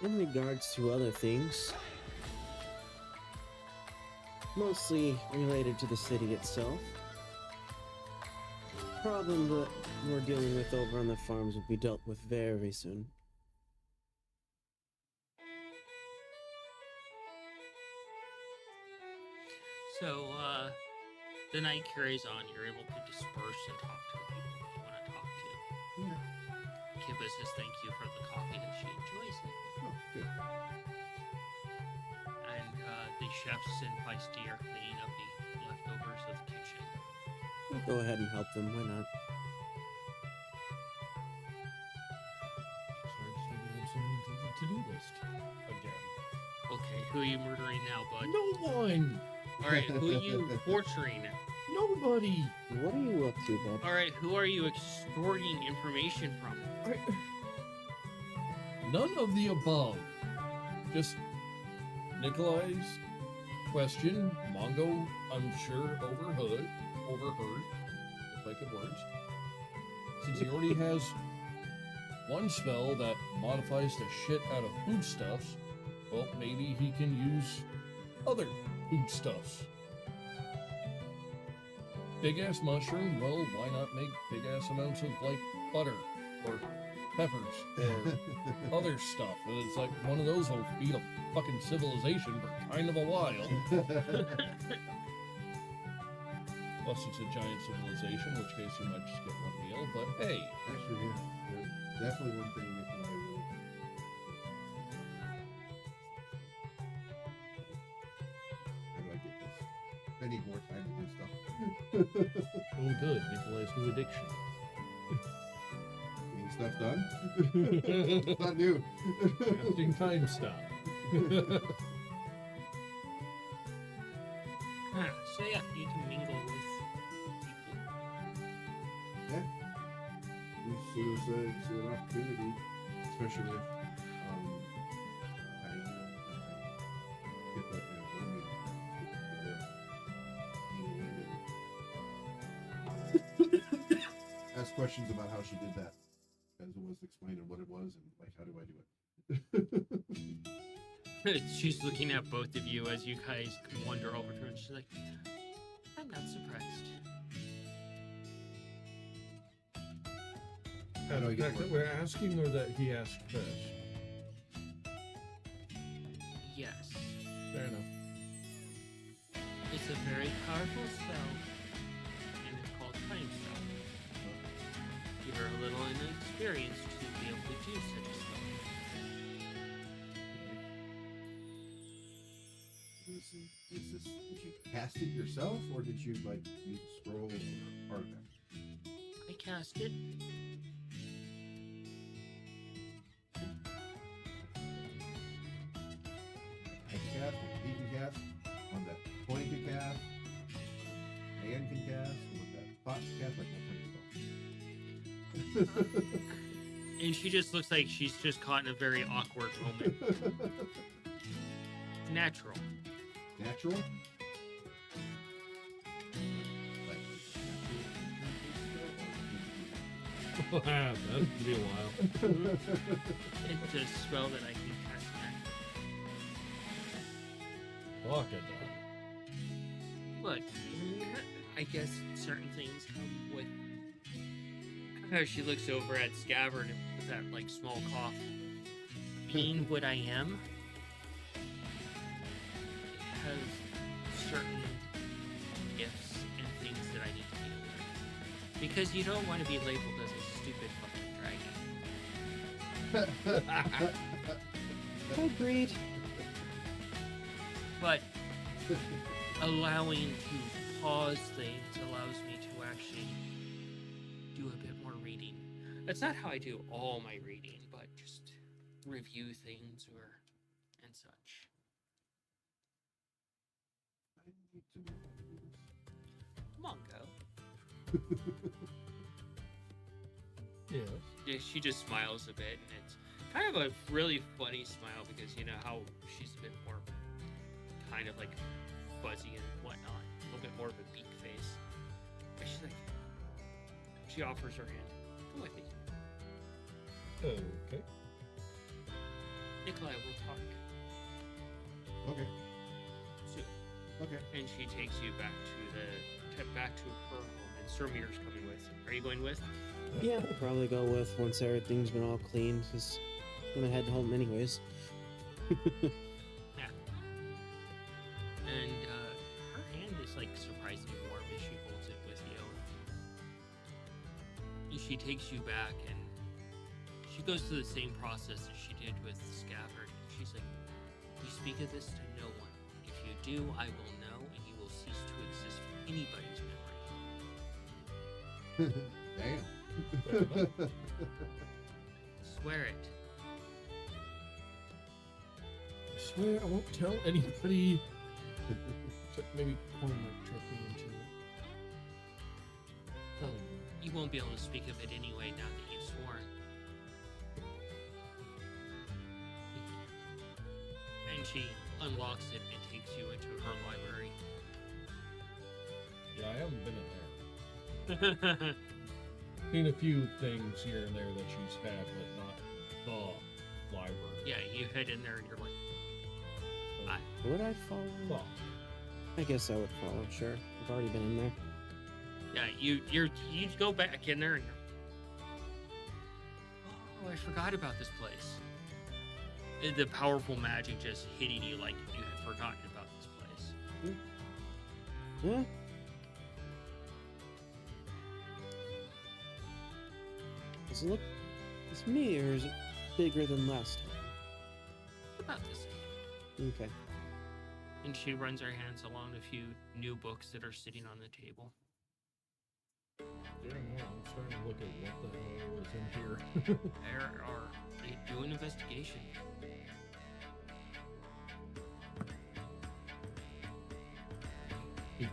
In regards to other things, mostly related to the city itself, problem that we're dealing with over on the farms will be dealt with very soon. So, the night carries on. You're able to disperse and talk to the people that you want to talk to. Kippa says thank you for the coffee that she enjoys it. Oh, good. And the chefs and Feisty are cleaning up the leftovers of the kitchen. Go ahead and help them, why not? Sorry, just maybe add something to the to-do list again. Okay, who are you murdering now, bud? No one. Alright, who are you torturing? Nobody. What are you up to, bud? Alright, who are you extorting information from? None of the above. Just Nikolai's question. Mongo, I'm sure, overheard, if I could words. Since he already has one spell that modifies the shit out of foodstuffs, well, maybe he can use other foodstuffs. Big ass mushroom, well, why not make big ass amounts of, like, butter or peppers or other stuff? And it's like one of those will feed a fucking civilization for kind of a while. Unless it's a giant civilization, in which case you might just get one meal, but hey. Actually, yeah. Definitely one thing Nikolai Oh, good. Nikolai's new addiction. Getting stuff done? It's not new. Casting time stop. So yeah, you can mingle with people. It's an opportunity, especially if Pippa and Romeo ask questions about how she did that, as it was explaining what it was and like how do I do it. She's looking at both of you as you guys wander over to her, and she's like, I'm not surprised. How do I The get fact that it? we're asking or that he asked first? Yes. Fair enough. It's a very powerful spell, and it's called Time Spell. You're a little inexperienced to be able to do such a spell. Did you cast it yourself or did you like use a scroll or artifact? I cast it. I can cast, what he can cast, one that Coin can cast, Anne can cast, one that Fox can cast, like that kind of stuff. And she just looks like she's just caught in a very awkward moment. Natural. Natural? Like, That'd be a while. It's a spell that I can cast naturally. Fuck it. Look, I guess certain things come with. She looks over at Scabbard with that like small cough. Being what I am has certain gifts and things that I need to deal with. Because you don't want to be labeled as a stupid fucking dragon. Agreed. But allowing to pause things allows me to actually do a bit more reading. That's not how I do all my reading, but just review things or and such. I need to know how to do this. Mongo. Yes. Yeah, she just smiles a bit, and it's kind of a really funny smile because you know how she's a bit more kind of like fuzzy and whatnot, a little bit more of a beak face. But she's like, she offers her hand. Come with me. Okay. Nikolai will talk Okay, soon. okay. And she takes you back to her home, and Sirmir's coming with. Are you going with? Yeah, I'll probably go with once everything's been all cleaned, because I'm gonna head home anyways. And her hand is like surprisingly warm as she holds it with you. And she takes you back, and she goes through the same process as she did with Scabbard. And she's like, "You speak of this to no one. If you do, I will know, and you will cease to exist from anybody's memory. Damn. Swear it." I swear I won't tell anybody. Except maybe point my trophy into it. Well, you won't be able to speak of it anyway now that you've sworn. And she unlocks it and takes you into her library. Yeah, I haven't been in there. Seen a few things here and there that she's had, but not the library. Yeah, you head in there and you're like, "Hi." Would I follow? Fuck. I guess I would follow, sure. I've already been in there. Yeah, you go back in there and you're, oh, I forgot about this place. The powerful magic just hitting you like you had forgotten about this place. Yeah. Does it look it's me, or is it bigger than last time? About the same. Okay. And she runs her hands along a few new books that are sitting on the table. starting to look at what the hell was in here. They do an investigation. $18?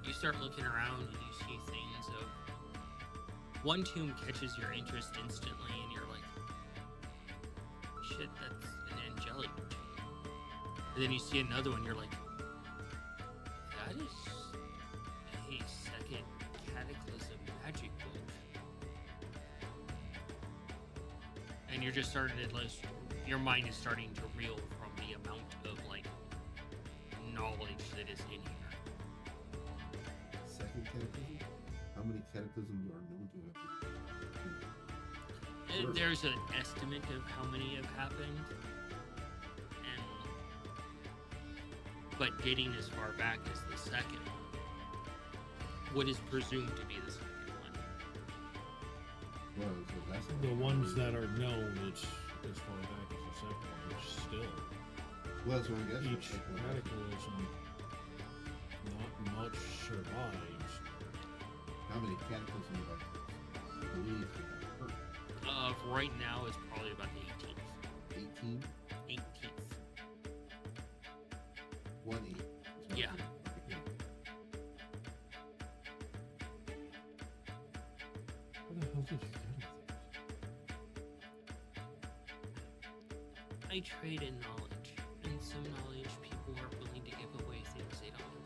You start looking around and you see things of one tomb catches your interest instantly, and you're like, shit, that's an angelic tomb. And then you see another one, you're like, that is a second Cataclysm magic book. And you're just starting to, your mind is starting to reel from the amount of, like, knowledge that is in here. Second cataclysm? How many cataclysms are known to have been? Sure. There's an estimate of how many have happened, but dating as far back as the second one, what is presumed to be the second one. Well, so that's The ones that are known, it's as far back as the second one, which still, well, so I guess each cataclysm, not much survives. how many cataclysms are believed to have occurred? Right now is probably about the 18? 18th. 1 8. Yeah. Where the hell did you get all I trade in knowledge, and some knowledge people are willing to give away things they don't know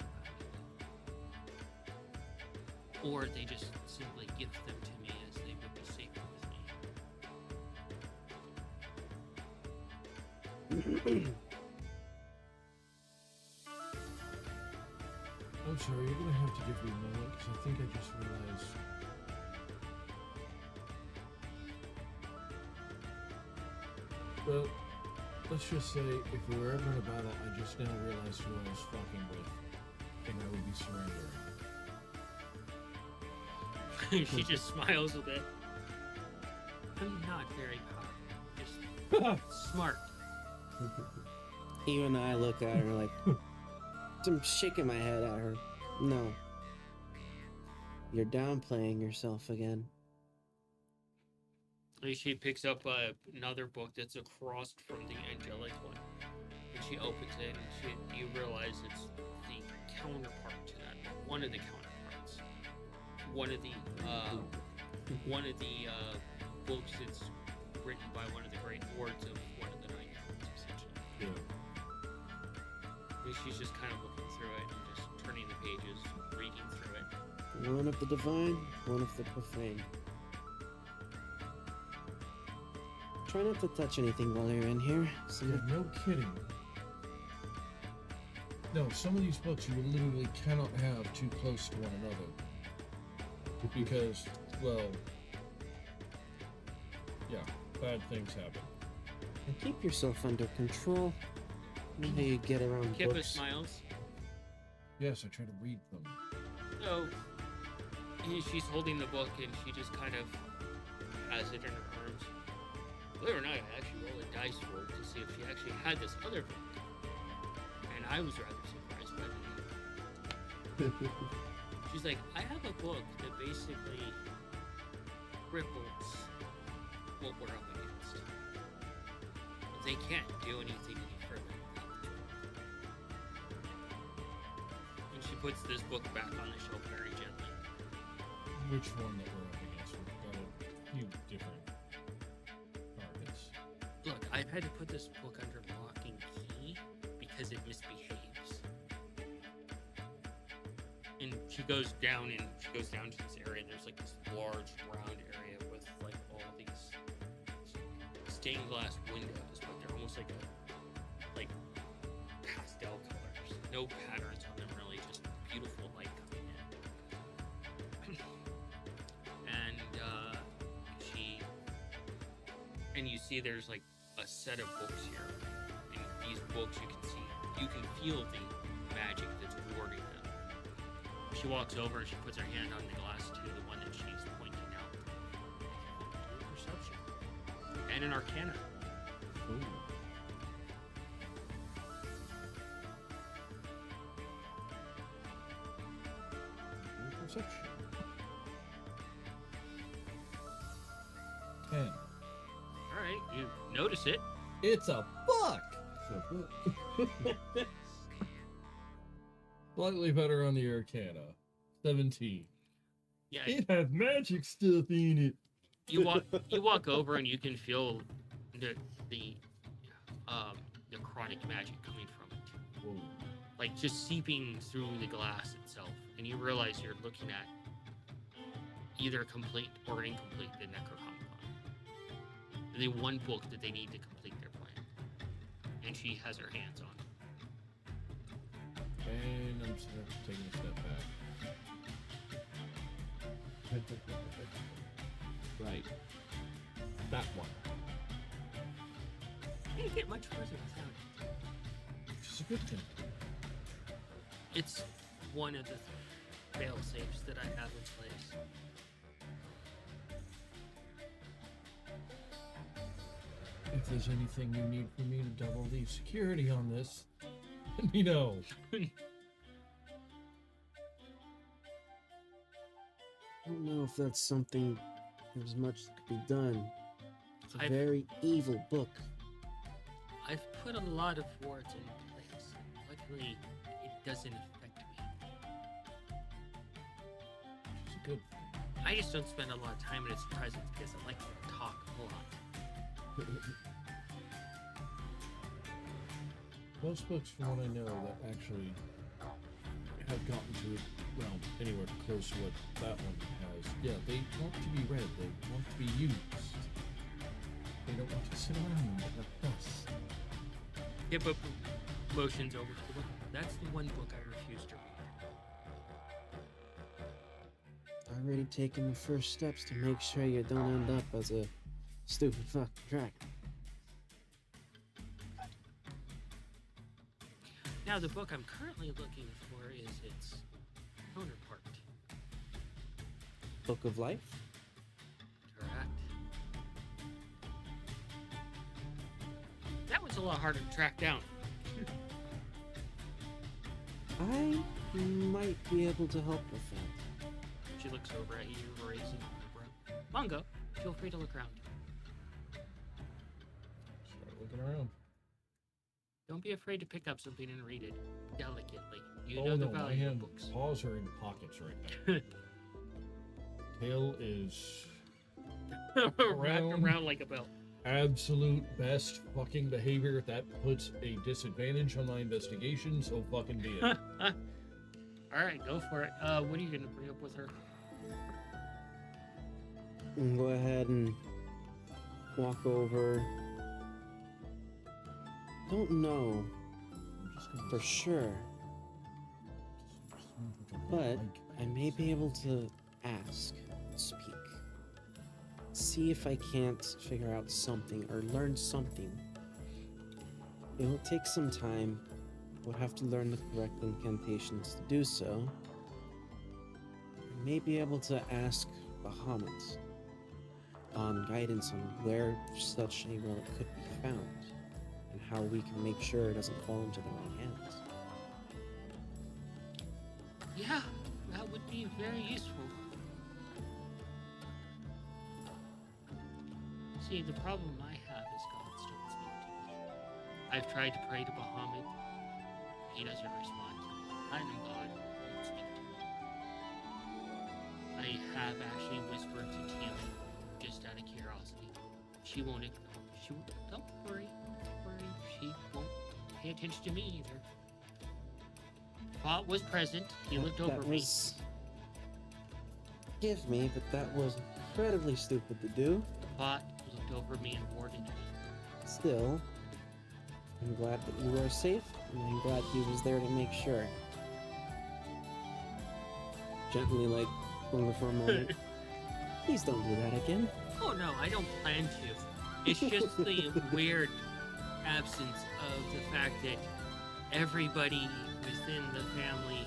about. Or they just simply gift them to me as they would be safer with me. I'm sorry, you're gonna have to give me a moment, because I think I just realized. Well, let's just say, if we were ever in a battle, I just now realized who I was fucking with, and I would be surrendering. She just smiles a bit. I'm not very powerful. Just smart. Even I look at her like, I'm shaking my head at her. No. You're downplaying yourself again. She picks up another book that's across from the angelic one, and she opens it, and you realize it's the counterpart to that. One of the counterparts. One of the books that's written by one of the great lords of one of the Nine Helms, essentially. Yeah. And she's just kind of looking through it and just turning the pages, reading through it. One of the divine, one of the profane. Try not to touch anything while you're in here. Yeah, no kidding. No, some of these books you literally cannot have too close to one another. Because, well, yeah, bad things happen. And keep yourself under control. You know how you get around Kippa books. smiles. Yes, I try to read them. So, she's holding the book and she just kind of has it in her arms. Believe it or not, I actually rolled a dice roll to see if she actually had this other book. And I was rather surprised by the name. She's like, I have a book that basically cripples what we're up against. They can't do anything any further without this book. And she puts this book back on the shelf very gently. Which one that we're up against? We've got a few different targets. Look, I've had to put this book under lock and key because it misbehaves. And she goes down to this area, and there's like this large round area with like all these stained glass windows, but they're almost like pastel colors. No patterns on them really, just beautiful light coming in. And you see there's like a set of books here. And these books you can feel the magic that's warding them. She walks over and she puts her hand on the glass to the one that she's pointing out. Do a perception. And an arcana. Ooh. perception. 10. All right, you notice it. It's a book! So, Slightly better on the Arcana. 17. Yeah, It has magic stuff in it. you walk over and you can feel the necrotic magic coming from it, Whoa. like just seeping through the glass itself, and you realize you're looking at either complete or incomplete the Necronomicon, the one book that they need to complete their plan, and she has her hands on it. And I'm just taking a step back. Right. That one. You didn't get much further without it. Which is a good thing. It's one of the fail safes that I have in place. If there's anything you need for me to double the security on this, let me know. I don't know if that's something. There's much that could be done. It's a I've- very evil book. I've put a lot of wards in place. Luckily, it doesn't affect me. Which is a good thing. I just don't spend a lot of time in its presence because I like to talk a lot. Most books, from what I know, that actually have gotten to it, well, anywhere close to what that one has, yeah, they want to be read, they want to be used. They don't want to sit around like us. Yeah, but motions over to the book. That's the one book I refuse to read. Already taken the first steps to make sure you don't end up as a stupid fucking dragon. Now, the book I'm currently looking for is its counterpart. Book of Life? Correct. That was a lot harder to track down. I might be able to help with that. She looks over at you, raising her brow. Mongo, feel free to look around. Start looking around. Don't be afraid to pick up something and read it delicately. You Oh know the no, my value of hand books. paws are in pockets right now. Tail is Wrapped around like a belt. absolute best fucking behavior. That puts a disadvantage on my investigation, so fucking be it. Alright, go for it. What are you gonna bring up with her? And go ahead and walk over. Don't know I'm just gonna for sure, but I may be able to ask, speak, see if I can't figure out something or learn something. It will take some time. We'll have to learn the correct incantations to do so. I may be able to ask Bahamut on guidance on where such a relic could be found and how we can make sure it doesn't fall into the wrong hands. Yeah, that would be very useful. See, the problem I have is gods don't speak to me. I've tried to pray to Bahamut. He doesn't respond to me. Platinum God won't speak to me. I have actually whispered to Tiamat just out of curiosity. She won't ignore. She won't. Don't worry. Don't worry. She won't pay attention to me either. Pot was present. He looked over That me. was... Forgive me, but that was incredibly stupid to do. Pot looked over me and warded me. Still, I'm glad that you are safe, and I'm glad he was there to make sure. Gently, like, over for a moment. Please don't do that again. Oh no, I don't plan to. It's just the weird absence of the fact that everybody within the family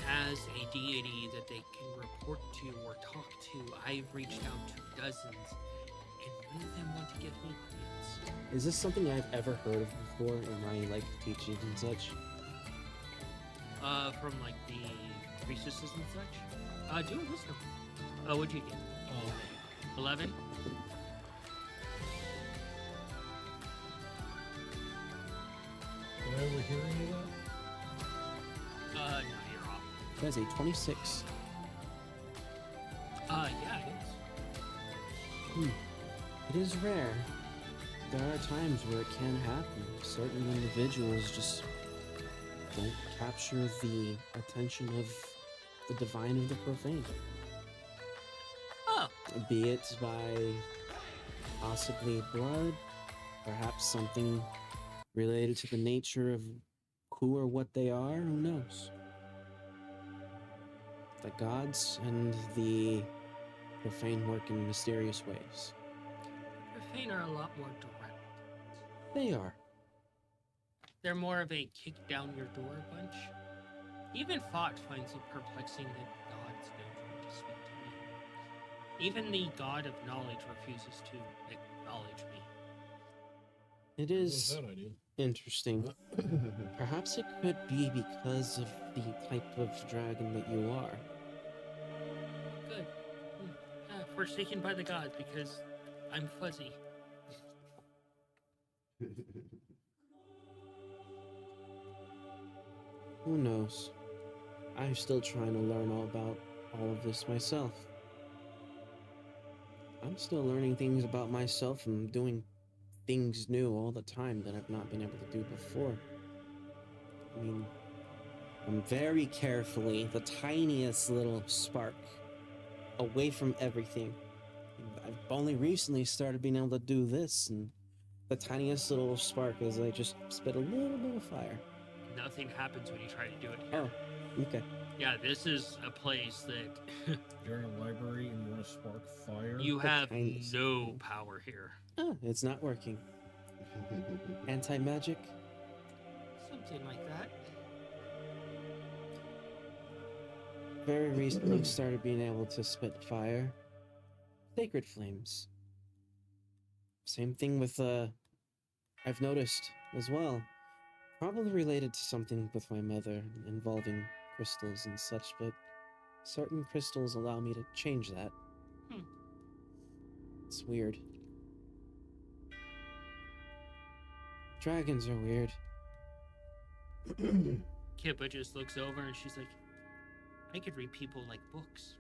has a deity that they can report to or talk to. I've reached out to dozens, and none of them want to give me hints. Is this something I've ever heard of before in my, like, teachings and such? From like the priestesses and such. Do a wisdom. What'd you get? Oh, 11? did I overhear any of that? No, you're off. That is a 26. Yeah, it is. It is rare. There are times where it can happen. Certain individuals just don't capture the attention of the divine of the profane. Oh, Be it by possibly blood, perhaps something related to the nature of who or what they are, who knows? The gods and the profane work in mysterious ways. profane are a lot more direct. They are. They're more of a kick down your door bunch. Even Fought finds it perplexing that gods don't want to speak to me. Even the god of knowledge refuses to acknowledge me. It What was is that idea? interesting. Perhaps it could be because of the type of dragon that you are. Good. Forsaken by the gods because I'm fuzzy. Who knows? I'm still trying to learn all about all of this myself. I'm still learning things about myself and doing things new all the time that I've not been able to do before. I mean, I'm very carefully the tiniest little spark away from everything. I've only recently started being able to do this, and the tiniest little spark is I just spit a little bit of fire. Nothing happens when you try to do it here. Oh, okay. Yeah, this is a place that You're in a library and you want to spark fire? you The have tiniest. no power here. Oh, it's not working. Anti-magic? Something like that. Very recently started being able to spit fire. Sacred flames. Same thing with, I've noticed as well. Probably related to something with my mother involving crystals and such, but certain crystals allow me to change that. Hmm. It's weird. Dragons are weird. Kippa just looks over and she's like, I could read people like books.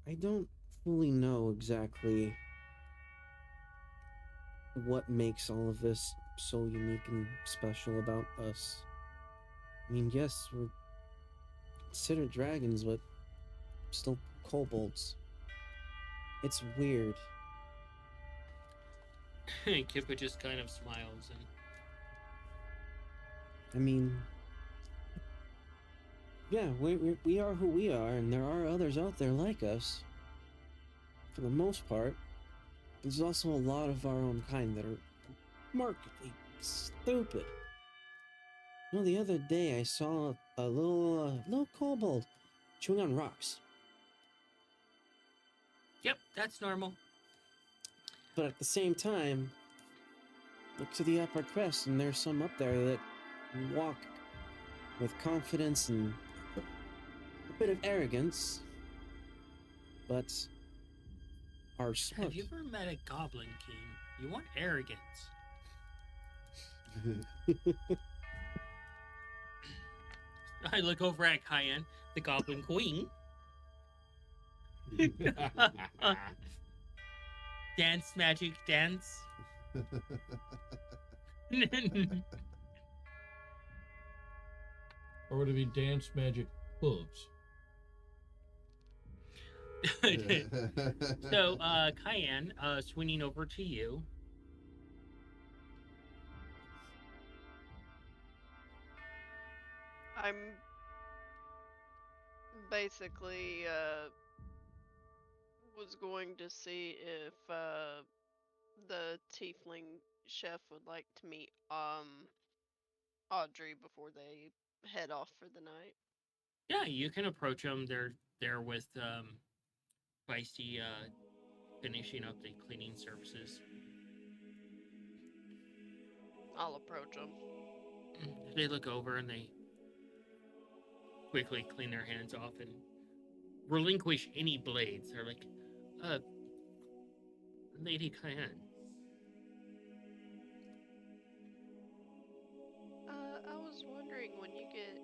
I don't fully know exactly what makes all of this so unique and special about us. I mean, yes, we're considered dragons, but still kobolds. It's weird. Kippa just kind of smiles and I mean, yeah, we are who we are, and there are others out there like us. For the most part, there's also a lot of our own kind that are remarkably stupid. You know, the other day I saw a little kobold chewing on rocks. yep, that's normal. But at the same time, look to the upper crest, and there's some up there that walk with confidence and a bit of arrogance, but are smart. Have you ever met a goblin king? You want arrogance. I look over at Cayenne, the goblin queen. Dance, magic, dance. Or would it be dance magic hooves? So, Cayenne, swinging over to you. I'm basically was going to see if the tiefling chef would like to meet Audrey before they head off for the night. Yeah, you can approach them. They're there with Feisty finishing up the cleaning services. I'll approach them. They look over and they quickly clean their hands off and relinquish any blades. They're like, Lady Cayenne. I was wondering when you get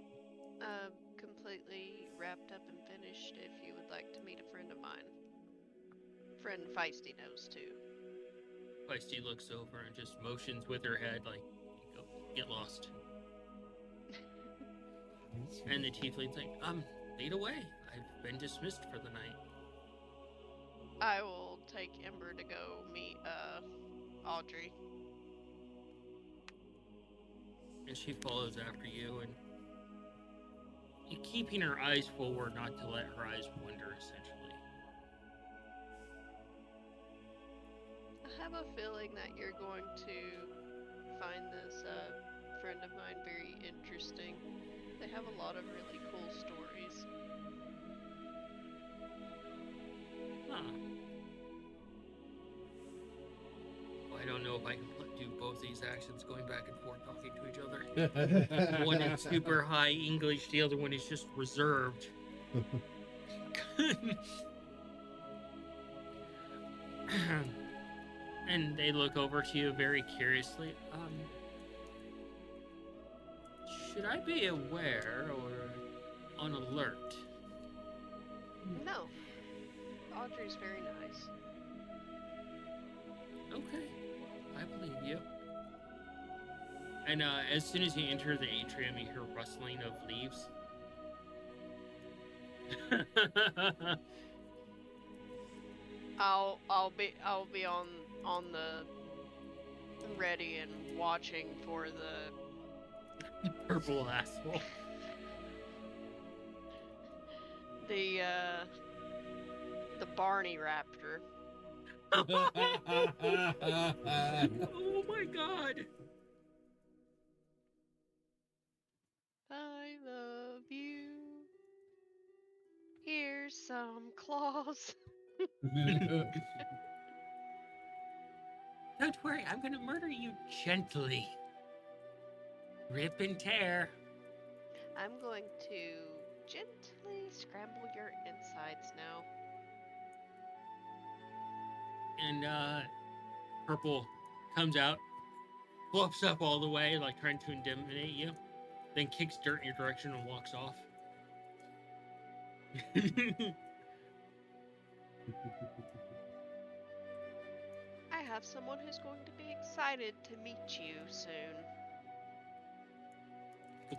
completely wrapped up and finished, if you would like to meet a friend of mine. Friend Feisty knows too. Feisty looks over and just motions with her head like, go, get lost. And the tiefling's like, lead away. I've been dismissed for the night. I will take Ember to go meet Audrey. And she follows after you, and you're keeping her eyes forward, not to let her eyes wander, essentially. I have a feeling that you're going to find this friend of mine very interesting. They have a lot of really cool stories. Huh. Well, I don't know if I can do both these actions, going back and forth, talking to each other. One is super high English, the other one is just reserved. And they look over to you very curiously. Should I be aware or on alert? No. Audrey's very nice. Okay, I believe you. And as soon as you enter the atrium, you hear rustling of leaves. I'll be on the ready and watching for the Purple asshole. the Barney Raptor. Oh my god! I love you. Here's some claws. Don't worry, I'm gonna murder you gently. Rip and tear. I'm going to gently scramble your insides now. And Purple comes out, fluffs up all the way, like trying to intimidate you, then kicks dirt in your direction and walks off. I have someone who's going to be excited to meet you soon.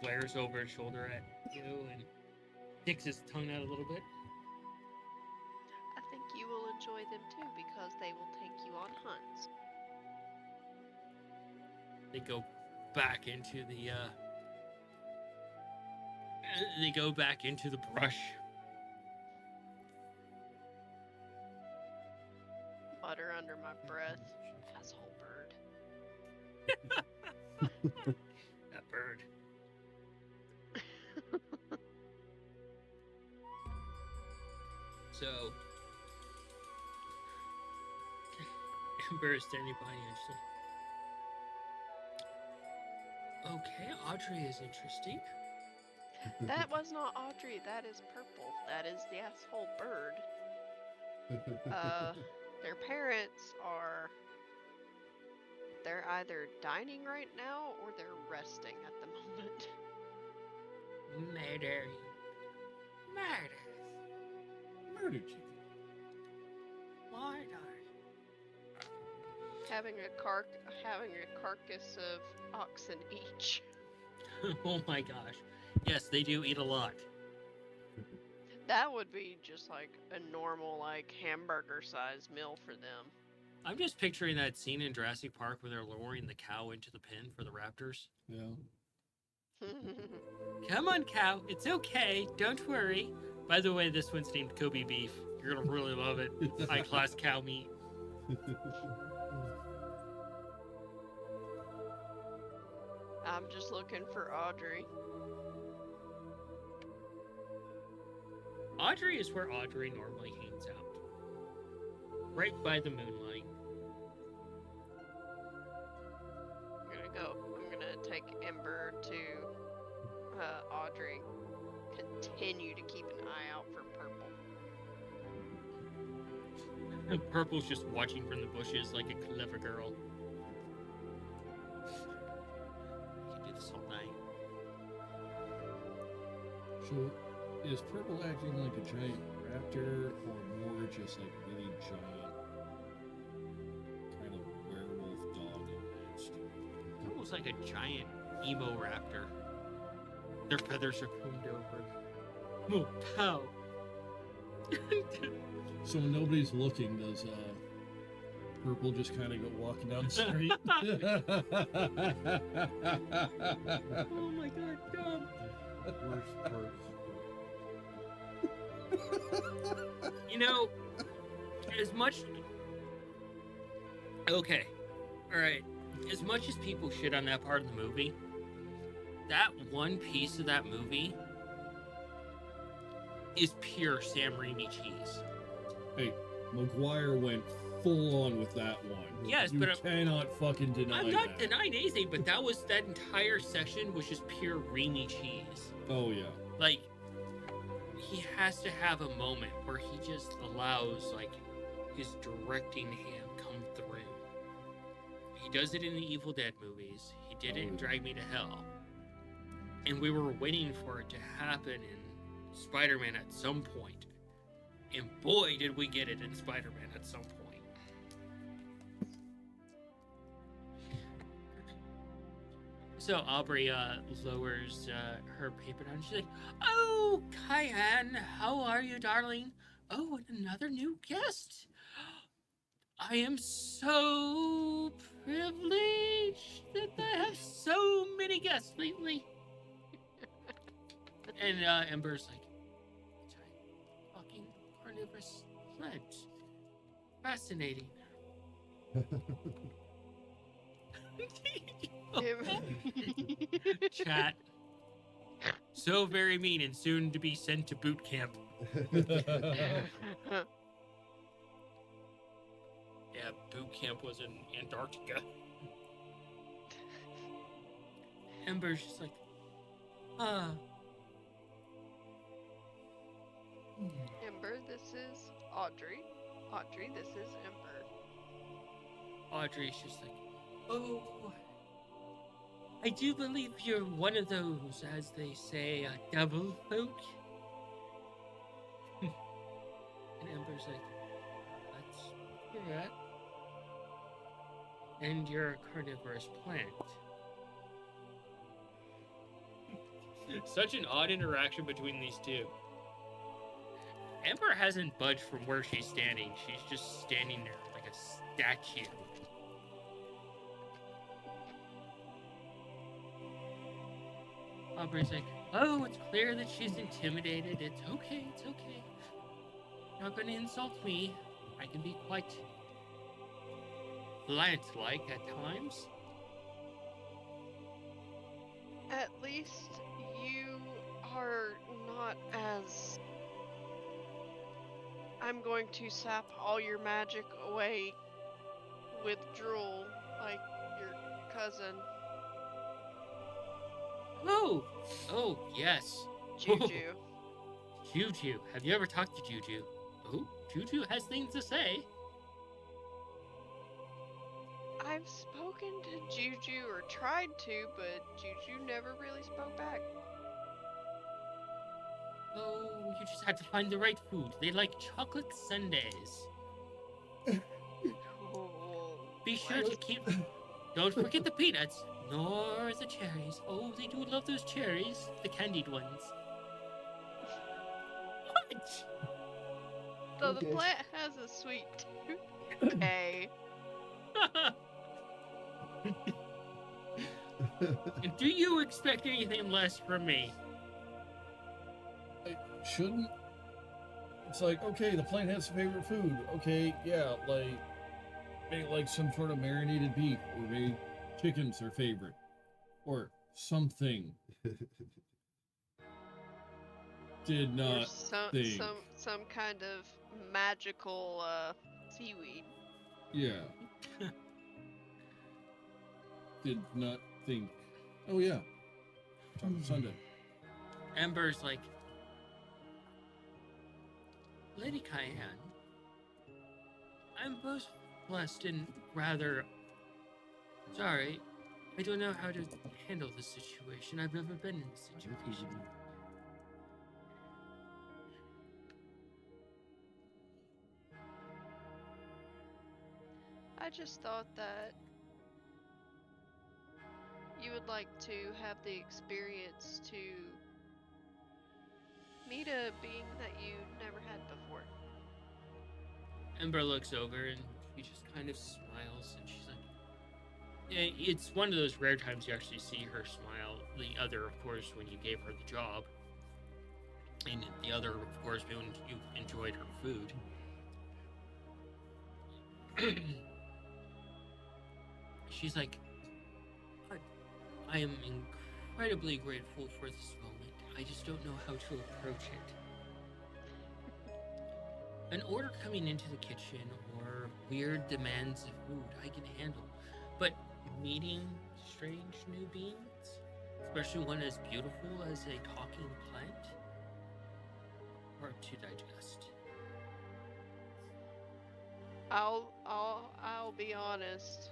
Glares over his shoulder at you and sticks his tongue out a little bit. I think you will enjoy them too because they will take you on hunts. They go back into the brush. Mutter under my breath, asshole bird. That bird. So Ember is standing by you. She's like, okay, Audrey is interesting. That was not Audrey, that is Purple. That is the asshole bird. Their parents are... They're either dining right now or they're resting at the moment. Murder. Murder. Murder chicken. Murder. Having a carcass of oxen each. Oh my gosh. Yes, they do eat a lot. That would be just like a normal, like, hamburger-sized meal for them. I'm just picturing that scene in Jurassic Park where they're lowering the cow into the pen for the raptors. Yeah. Come on, cow. It's okay. Don't worry. By the way, this one's named Kobe beef. You're gonna really love it. High-class cow meat. I'm just looking for Audrey. Audrey is where Audrey normally hangs out. Right by the moonlight. I'm gonna go Ember to Audrey, continue to keep an eye out for Purple. And Purple's just watching from the bushes like a clever girl. I can do this all night. So, is Purple acting like a giant raptor, or more just like really giant, kind of werewolf dog almost? Purple's like a giant emo raptor. Their feathers are combed over. Oh, pow! So when nobody's looking, does Purple just kind of go walking down the street? Oh my god, dumb! Worst part. You know, as much. Okay, alright. As much as people shit on that part of the movie, that one piece of that movie is pure Sam Raimi cheese. Hey, Maguire went full on with that one. Yes, you but cannot fucking deny I'm not that. denying anything, but that entire section was just pure Raimi cheese. Oh yeah. Like, he has to have a moment where he just allows, like, his directing hand come through. He does it in the Evil Dead movies. He did it in Drag Me to Hell. And we were waiting for it to happen in Spider-Man at some point. And boy, did we get it in Spider-Man at some point. So Aubrey lowers her paper down. She's like, "Oh, Cayenne, how are you, darling? Oh, and another new guest. I am so privileged that I have so many guests lately." And Ember's like, "Giant fucking carnivorous plant. Fascinating." Chat. So very mean and soon to be sent to boot camp. Yeah, boot camp was in Antarctica. Ember's just like, Ember, this is Audrey. Audrey, this is Ember. Audrey's just like, "Oh, I do believe you're one of those, as they say, devil folk." And Ember's like, "That's correct. And you're a carnivorous plant." Such an odd interaction between these two. Ember hasn't budged from where she's standing. She's just standing there like a statue. Aubrey's like, "Oh, it's clear that she's intimidated. It's okay, it's okay. Not gonna insult me. I can be quite plant-like at times." At least you are not as... I'm going to sap all your magic away with drool like your cousin, Oh, yes. Juju. Juju. Have you ever talked to Juju? Oh, Juju has things to say. I've spoken to Juju, or tried to, but Juju never really spoke back. Oh, you just had to find the right food. They like chocolate sundaes. Oh, Be sure to keep... Don't forget the peanuts, nor the cherries. Oh, they do love those cherries. The candied ones. What? so Okay. the plant has a sweet tooth. Okay. And do you expect anything less from me? I shouldn't. It's like, okay, the plant has favorite food. Okay, yeah, like maybe like some sort of marinated beef, or maybe chicken's their favorite, or something. Did Or not think. some kind of magical seaweed. Yeah. Did not think Oh yeah. On Sunday. Ember's like, Lady Cayenne, I'm both blessed and rather sorry. I don't know how to handle this situation. I've never been in this situation. I just thought that you would like to have the experience to meet a being that you never had before. Ember looks over and she just kind of smiles and she's like, yeah, it's one of those rare times you actually see her smile. The other, of course, when you gave her the job. And the other, of course, when you enjoyed her food. She's like, I am incredibly grateful for this moment. I just don't know how to approach it. An order coming into the kitchen or weird demands of food I can handle. But meeting strange new beings, especially one as beautiful as a talking plant, hard to digest. I'll be honest.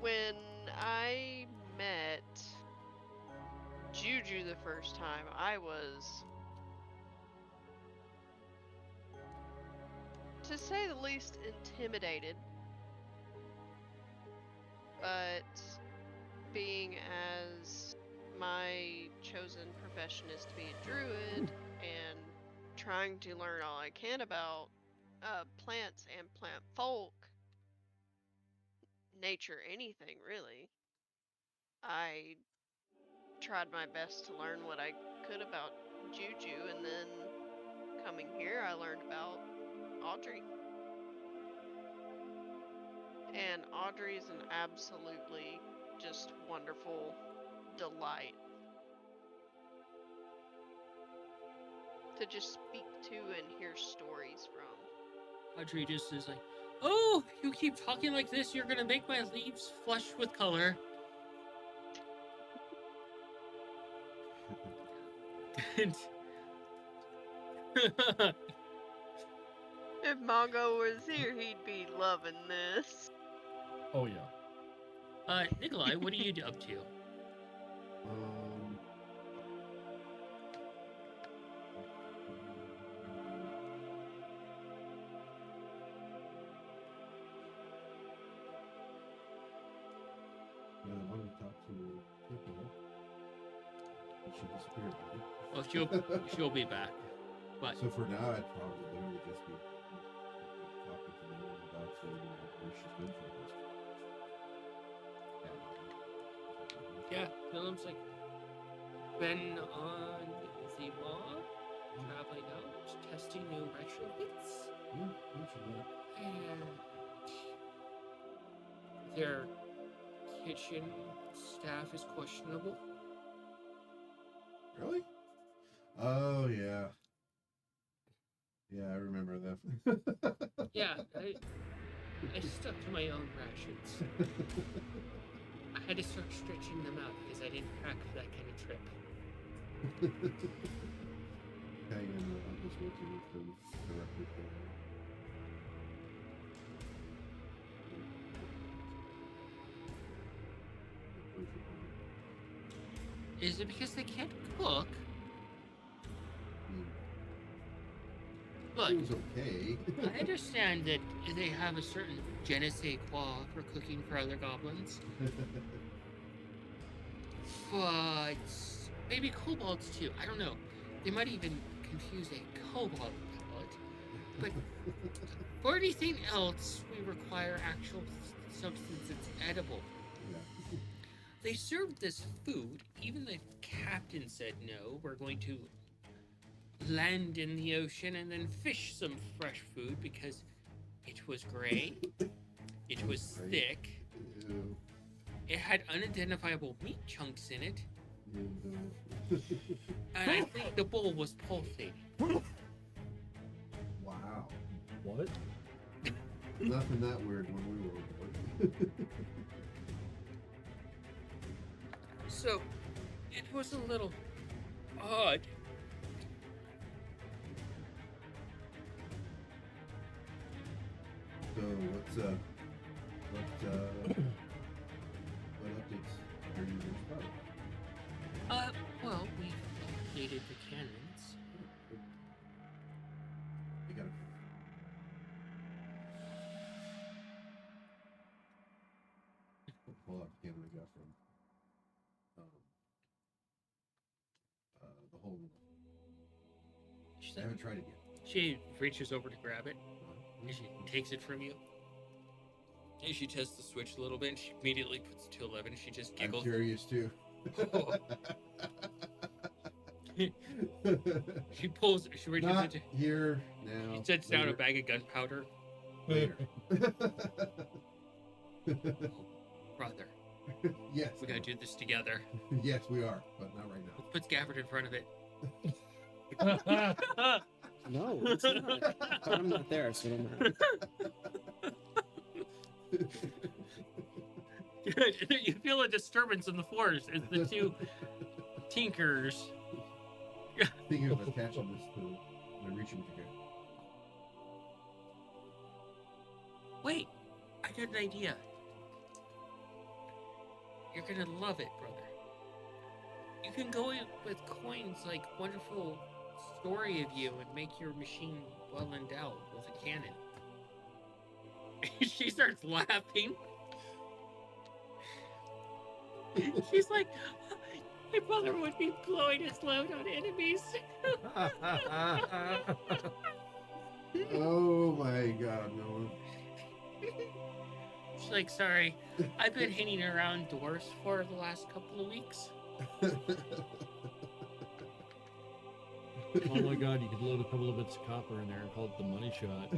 When I met Juju the first time, I was, to say the least, intimidated. But being as my chosen profession is to be a druid and trying to learn all I can about plants and plant folk, nature, anything really, I tried my best to learn what I could about Juju, and then coming here I learned about Audrey. And Audrey is an absolutely just wonderful delight to just speak to and hear stories from. Audrey just is like, oh, you keep talking like this, you're gonna make my leaves flush with color. And If Mongo was here, he'd be loving this. Oh yeah. Nikolai, what are you up to? Yeah, I wanted to talk to Tipple. But she disappeared. Right? Well, she'll be back. But So for now, I'd probably literally just be talking to them about where she's been for the most yeah, Willem's like, been on the mall, traveling out, testing new retrofits, Yeah, mention that. and their kitchen staff is questionable. Really? Oh yeah. Yeah, I remember that. Yeah, I stuck to my own rations. I had to start stretching them out because I didn't crack that kind of trip. Hanging I'm just working with them directly. Is it because they can't cook? Look, It was okay. I understand that they have a certain je ne sais quoi for cooking for other goblins, but maybe kobolds too. I don't know. They might even confuse a kobold palate. But for anything else, we require actual substance that's edible. Yeah. They served this food. Even the captain said no. We're going to land in the ocean and then fish some fresh food because it was gray, it was thick, Ew. it had unidentifiable meat chunks in it, Ew. and I think the bowl was pulsating. Wow. What? Nothing that weird when we were aboard. So, it was a little odd. So what updates are you responding? Well, we've updated the cannons. You gotta. Pull up the camera I got from the whole. She's I like, haven't tried it yet. she reaches over to grab it, and she takes it from you. And she tests the switch a little bit, and she immediately puts it to 11. She just I'm giggles. curious too. Oh. She pulls. She reaches Not into. here now. She sets down a later. bag of gunpowder. Later. Brother, Yes. we gotta do this together. Yes, we are, but not right now. Let's put Gafford in front of it. No, it's not. But I'm not there, so it don't matter. Good. You feel a disturbance in the force as the two tinkers. Thinking of attaching this to my reaching together. Wait, I got an idea. You're gonna love it, brother. You can go in with coins like wonderful story of you and make your machine well endowed with a cannon. She starts laughing. She's like, my brother would be blowing his load on enemies. Oh my god, no. She's like, sorry, I've been hanging around doors for the last couple of weeks. Oh my god, you could load a couple of bits of copper in there and call it the money shot.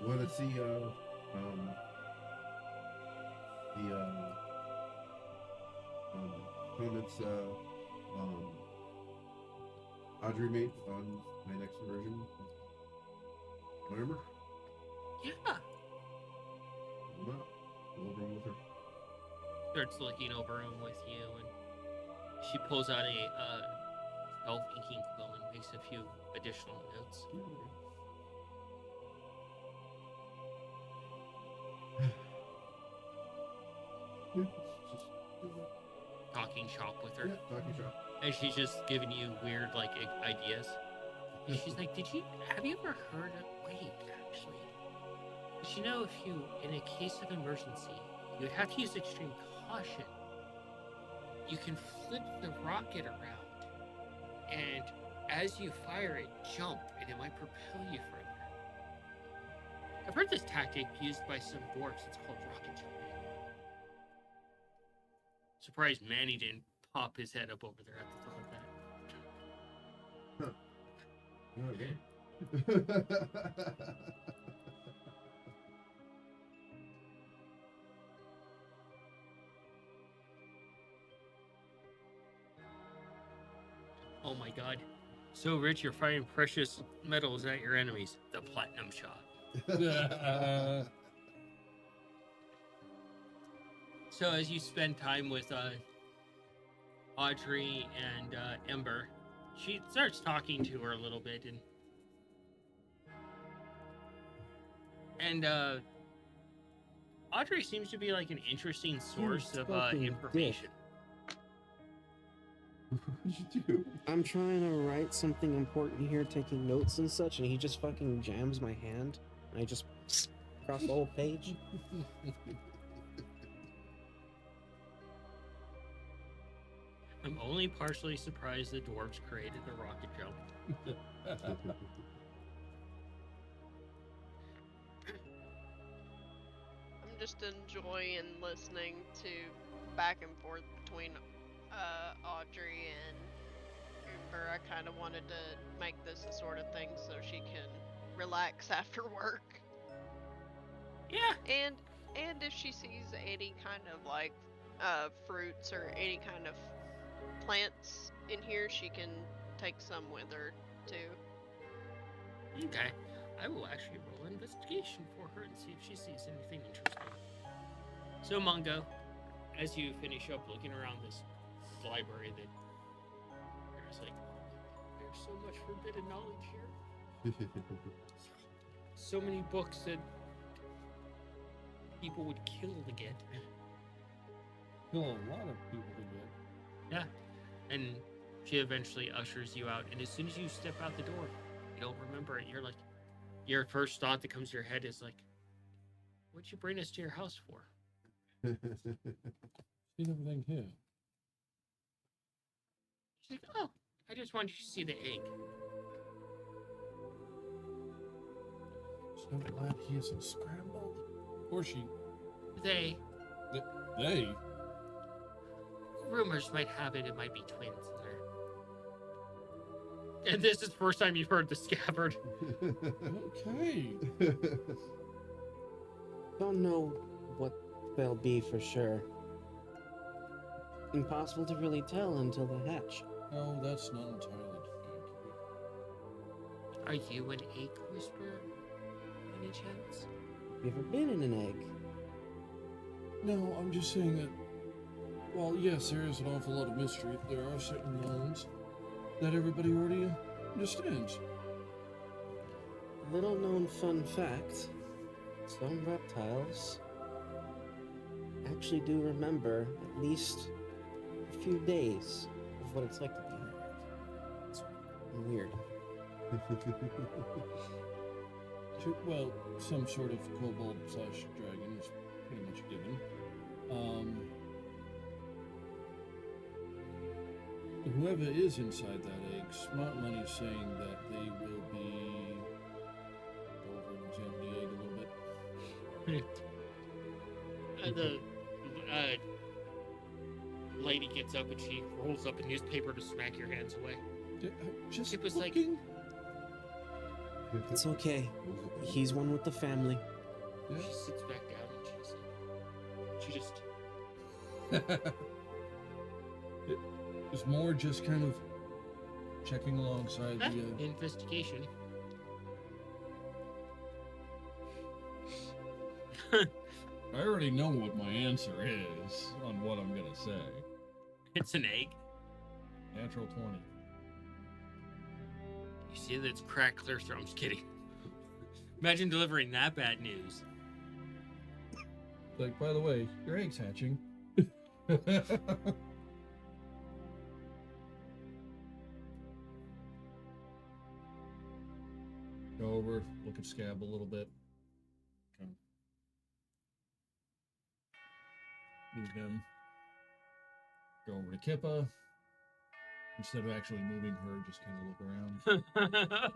Want to see the comments Audrey made on my next version? Remember? Yeah. Come out. Go over them with her. Starts looking over him with you, and she pulls out a self-inking quill and makes a few additional notes. Talking shop with her. Yeah, talking shop. And she's just giving you weird, like, ideas. And she's like, have you ever heard of, wait, actually, did you know if you, in a case of emergency, you would have to use extreme caution. You can flip the rocket around, and as you fire it, jump, and it might propel you further. I've heard this tactic used by some dwarves. It's called rocket jumping. Surprised Manny didn't pop his head up over there at the thought of that. Okay. Oh my god. So rich you're firing precious metals at your enemies. The platinum shot. So as you spend time with Audrey and Ember, she starts talking to her a little bit, and Audrey seems to be like an interesting source of fucking information. What'd you do? I'm trying to write something important here, taking notes and such, and he just fucking jams my hand. And I just cross the whole page. I'm only partially surprised the dwarves created the rocket jump. I'm just enjoying listening to back and forth between Audrey and Ember. I kind of wanted to make this the sort of thing so she can relax after work. Yeah. And if she sees any kind of like fruits or any kind of plants in here, she can take some with her too. Okay. I will actually roll investigation for her and see if she sees anything interesting. So, Mungo, as you finish up looking around this library, that there's so much forbidden knowledge here. So many books that people would kill to get. Kill a lot of people to get. Yeah. And she eventually ushers you out, and as soon as you step out the door, you don't remember it. You're like, your first thought that comes to your head is like, what'd you bring us to your house for? Seen everything here. She's like, oh, I just wanted you to see the egg. So glad he isn't scrambled. Or she. They, They? rumors might have it might be twins in there. And this is the first time you've heard the scabbard. Okay. Don't know what they'll be for sure. Impossible to really tell until they hatch. No, that's not entirely accurate. Are you an egg whisperer, any chance? Have you ever been in an egg? No, I'm just saying that, while yes, there is an awful lot of mystery, there are certain lines that everybody already understands. Little known fun fact, some reptiles actually do remember at least a few days of what it's like to be in an egg. It's weird. Well, some sort of kobold / dragon is pretty much given. Whoever is inside that egg, Smart Money's saying that they will be... Go over and examine the egg a little bit. The lady gets up and she rolls up a newspaper to smack your hands away. Just It was like- looking. It's okay. He's one with the family. Yeah. She sits back down and she just It's more just kind of checking alongside the... investigation. I already know what my answer is on what I'm gonna say. It's an egg. Natural 20. You see that it's cracked clear through. I'm just kidding. Imagine delivering that bad news. Like, by the way, your egg's hatching. Go over, look at Scab a little bit. Kind of move him. Go over to Kippa. Instead of actually moving her, just kind of look around.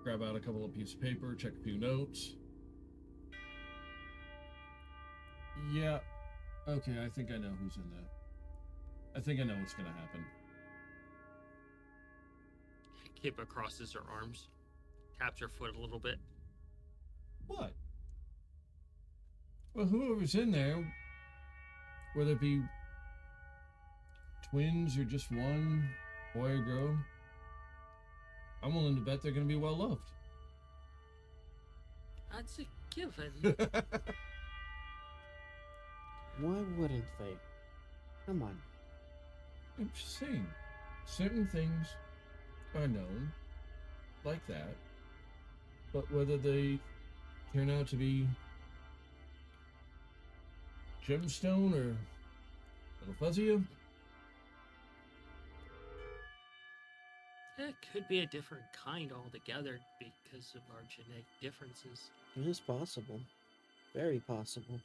Grab out a couple of pieces of paper, check a few notes. Yeah. Okay, I think I know who's in there. I think I know what's gonna happen. Kippa crosses her arms, taps her foot a little bit. What? Well, whoever's in there, whether it be twins or just one, boy or girl, I'm willing to bet they're gonna be well loved. That's a given. Why wouldn't they? Come on. I'm just saying, certain things are known like that, but whether they turn out to be gemstone or a little fuzzier, It could be a different kind altogether because of our genetic differences. It is possible. Very possible.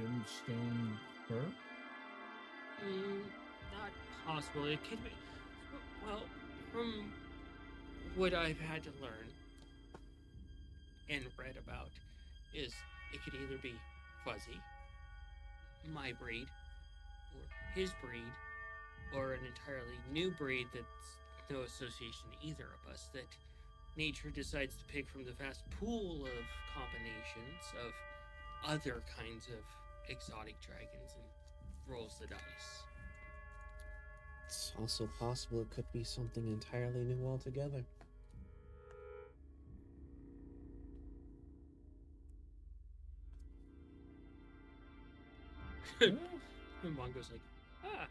gemstone fur. Not possible. It could be. Well, from what I've had to learn and read about, is it could either be Fuzzy, my breed, or his breed, or an entirely new breed that's no association to either of us, that nature decides to pick from the vast pool of combinations of other kinds of exotic dragons and rolls the dice. It's also possible it could be something entirely new altogether. And Mongo's like, ah.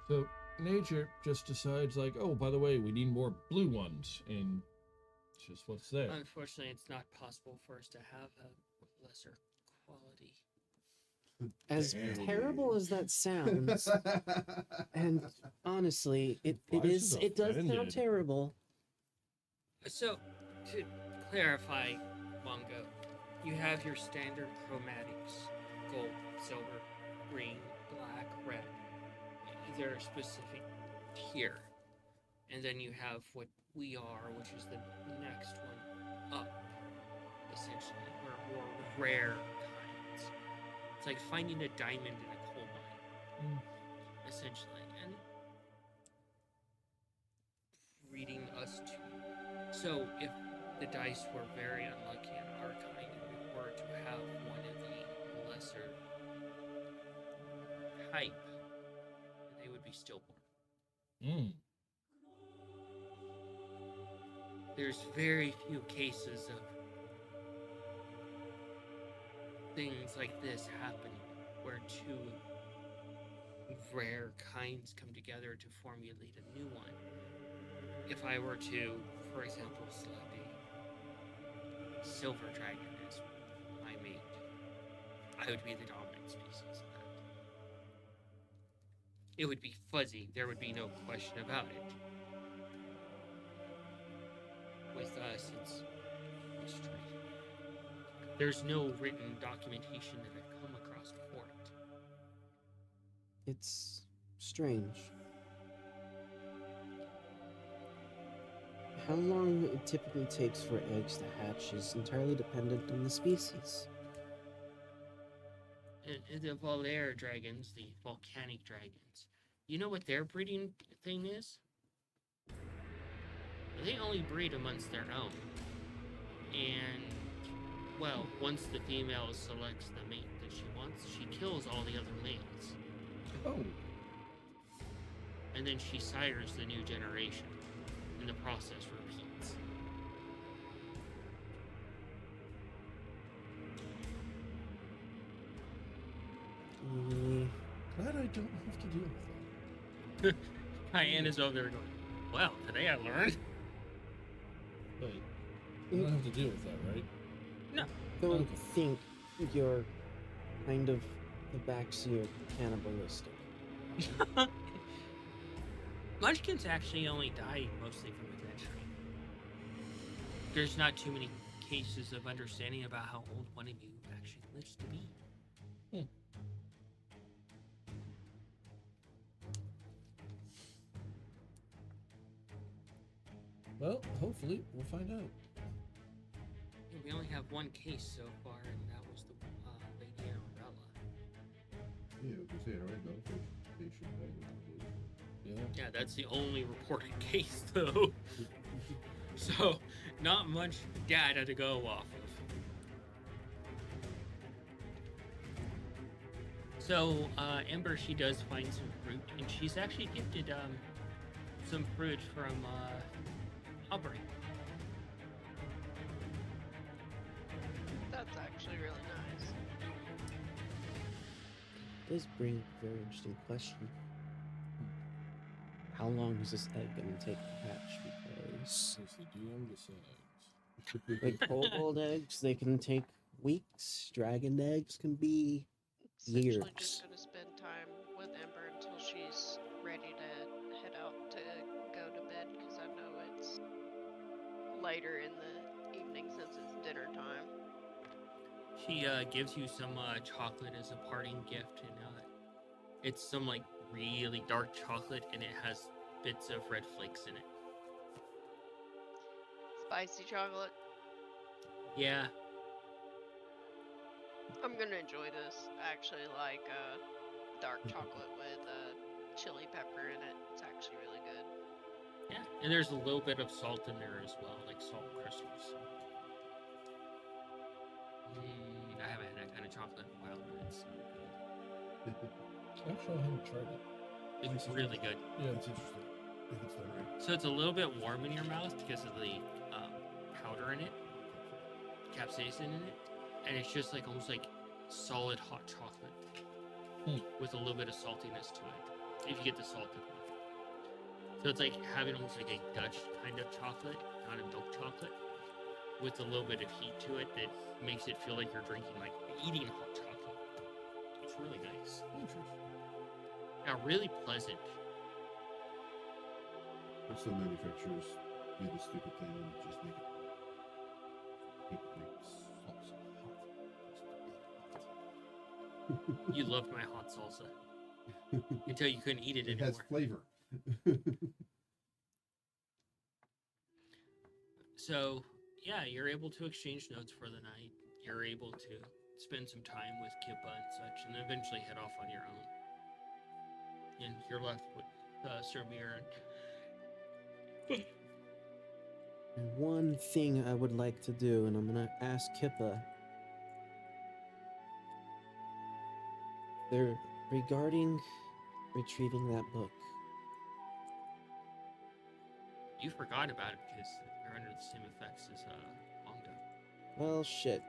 So nature just decides, like, oh, by the way, we need more blue ones, and it's just what's there. Unfortunately, it's not possible for us to have a lesser quality. As Damn. terrible as that sounds, and honestly, it Vice is does sound offended. terrible. So, to clarify, Mongo, you have your standard chromatics: gold, silver, green, black, red. They're a specific tier. And then you have what we are, which is the next one up, essentially. We're more rare kinds. It's like finding a diamond in a coal mine, essentially. And reading us too. So if the dice were very unlucky in our kind and we were to have one of the lesser type, they would be stillborn. Mm. There's very few cases of things like this happening where two rare kinds come together to formulate a new one. If I were to, for example, select a silver dragon as my mate, I would be the dominant species of that. It would be fuzzy, there would be no question about it. With us, it's mystery. There's no written documentation that I've come across for it. It's strange. How long it typically takes for eggs to hatch is entirely dependent on the species. And the Valair dragons, the volcanic dragons, you know what their breeding thing is? They only breed amongst their own. And, well, once the female selects the mate that she wants, she kills all the other males. Oh. And then she sires the new generation. And the process repeats. Glad I don't have to deal with that. Cayenne is over there going, well, today I learned. Wait, I don't have to deal with that, right? Don't Okay. think you're kind of the backseat cannibalistic. Munchkins actually only die mostly from adventuring. There's not too many cases of understanding about how old one of you actually lives to be. Well, hopefully we'll find out. Yeah, we only have one case so far, and that was the Lady Arabella. Yeah, I was gonna say, alright, no, they should Yeah. Yeah, that's the only reported case, though. So, not much data to go off of. So, Ember, she does find some fruit, and she's actually gifted some fruit from Aubrey. That's actually really nice. Does bring a very interesting question. How long is this egg going to take to hatch? Because As the DM decides. do. like kobold eggs, they can take weeks. Dragon eggs can be Essentially years. just gonna spend time with Ember until she's ready to head out to go to bed, because I know it's later in the evening since it's dinner time. She gives you some chocolate as a parting gift, and it's some like really dark chocolate, and it has bits of red flakes in it. Spicy chocolate. Yeah, I'm gonna enjoy this. I actually like dark chocolate with chili pepper in it. It's actually really good. yeah, and there's a little bit of salt in there as well, like salt crystals. I haven't had that kind of chocolate in a while, but it's so good. Actually, I haven't tried it. It's really good. Yeah. That's interesting. If it's done right. So it's a little bit warm in your mouth because of the powder in it, capsaicin in it, and it's just like almost like solid hot chocolate with a little bit of saltiness to it, if you get the salted one. So it's like having almost like a Dutch kind of chocolate, not a milk chocolate, with a little bit of heat to it that makes it feel like you're drinking, like eating hot chocolate. It's really nice. Yeah, really pleasant. Some manufacturers do the stupid thing and just make salsa hot. You loved my hot salsa until you couldn't eat it It anymore. has flavor. So, yeah, you're able to exchange notes for the night. You're able to spend some time with Kippa and such, and then eventually head off on your own. And you're left with Sir Mir. And one thing I would like to do, and I'm gonna ask Kippa. They're regarding retrieving that book. You forgot about it because you're under the same effects as Well, shit.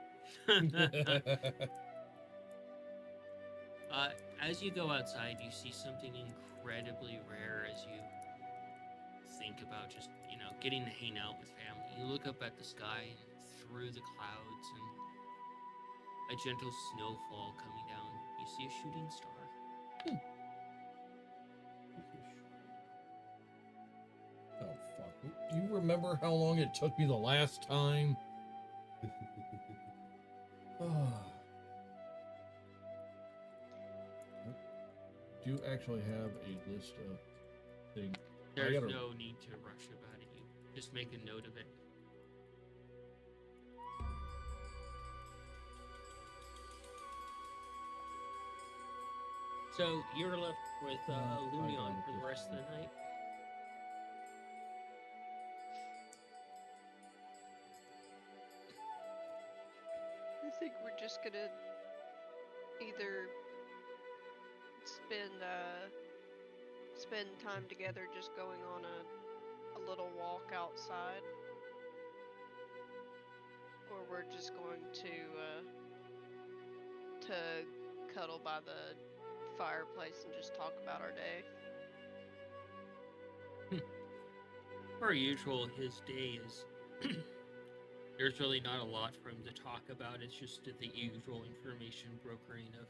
Mongo. As you go outside, you see something incredibly rare as you think about just, getting to hang out with family. You look up at the sky and through the clouds and a gentle snowfall coming down. You see a shooting star. Oh fuck! Do you remember how long it took me the last time? Do you actually have a list of things? There's gotta- no need to rush about it. You just make a note of it. So you're left with Lumion for the rest of the night. I think we're just gonna either spend time together just going on a little walk outside, or we're just going to cuddle by the fireplace and just talk about our day. Per usual, his day is. There's really not a lot for him to talk about. It's just the usual information brokering of.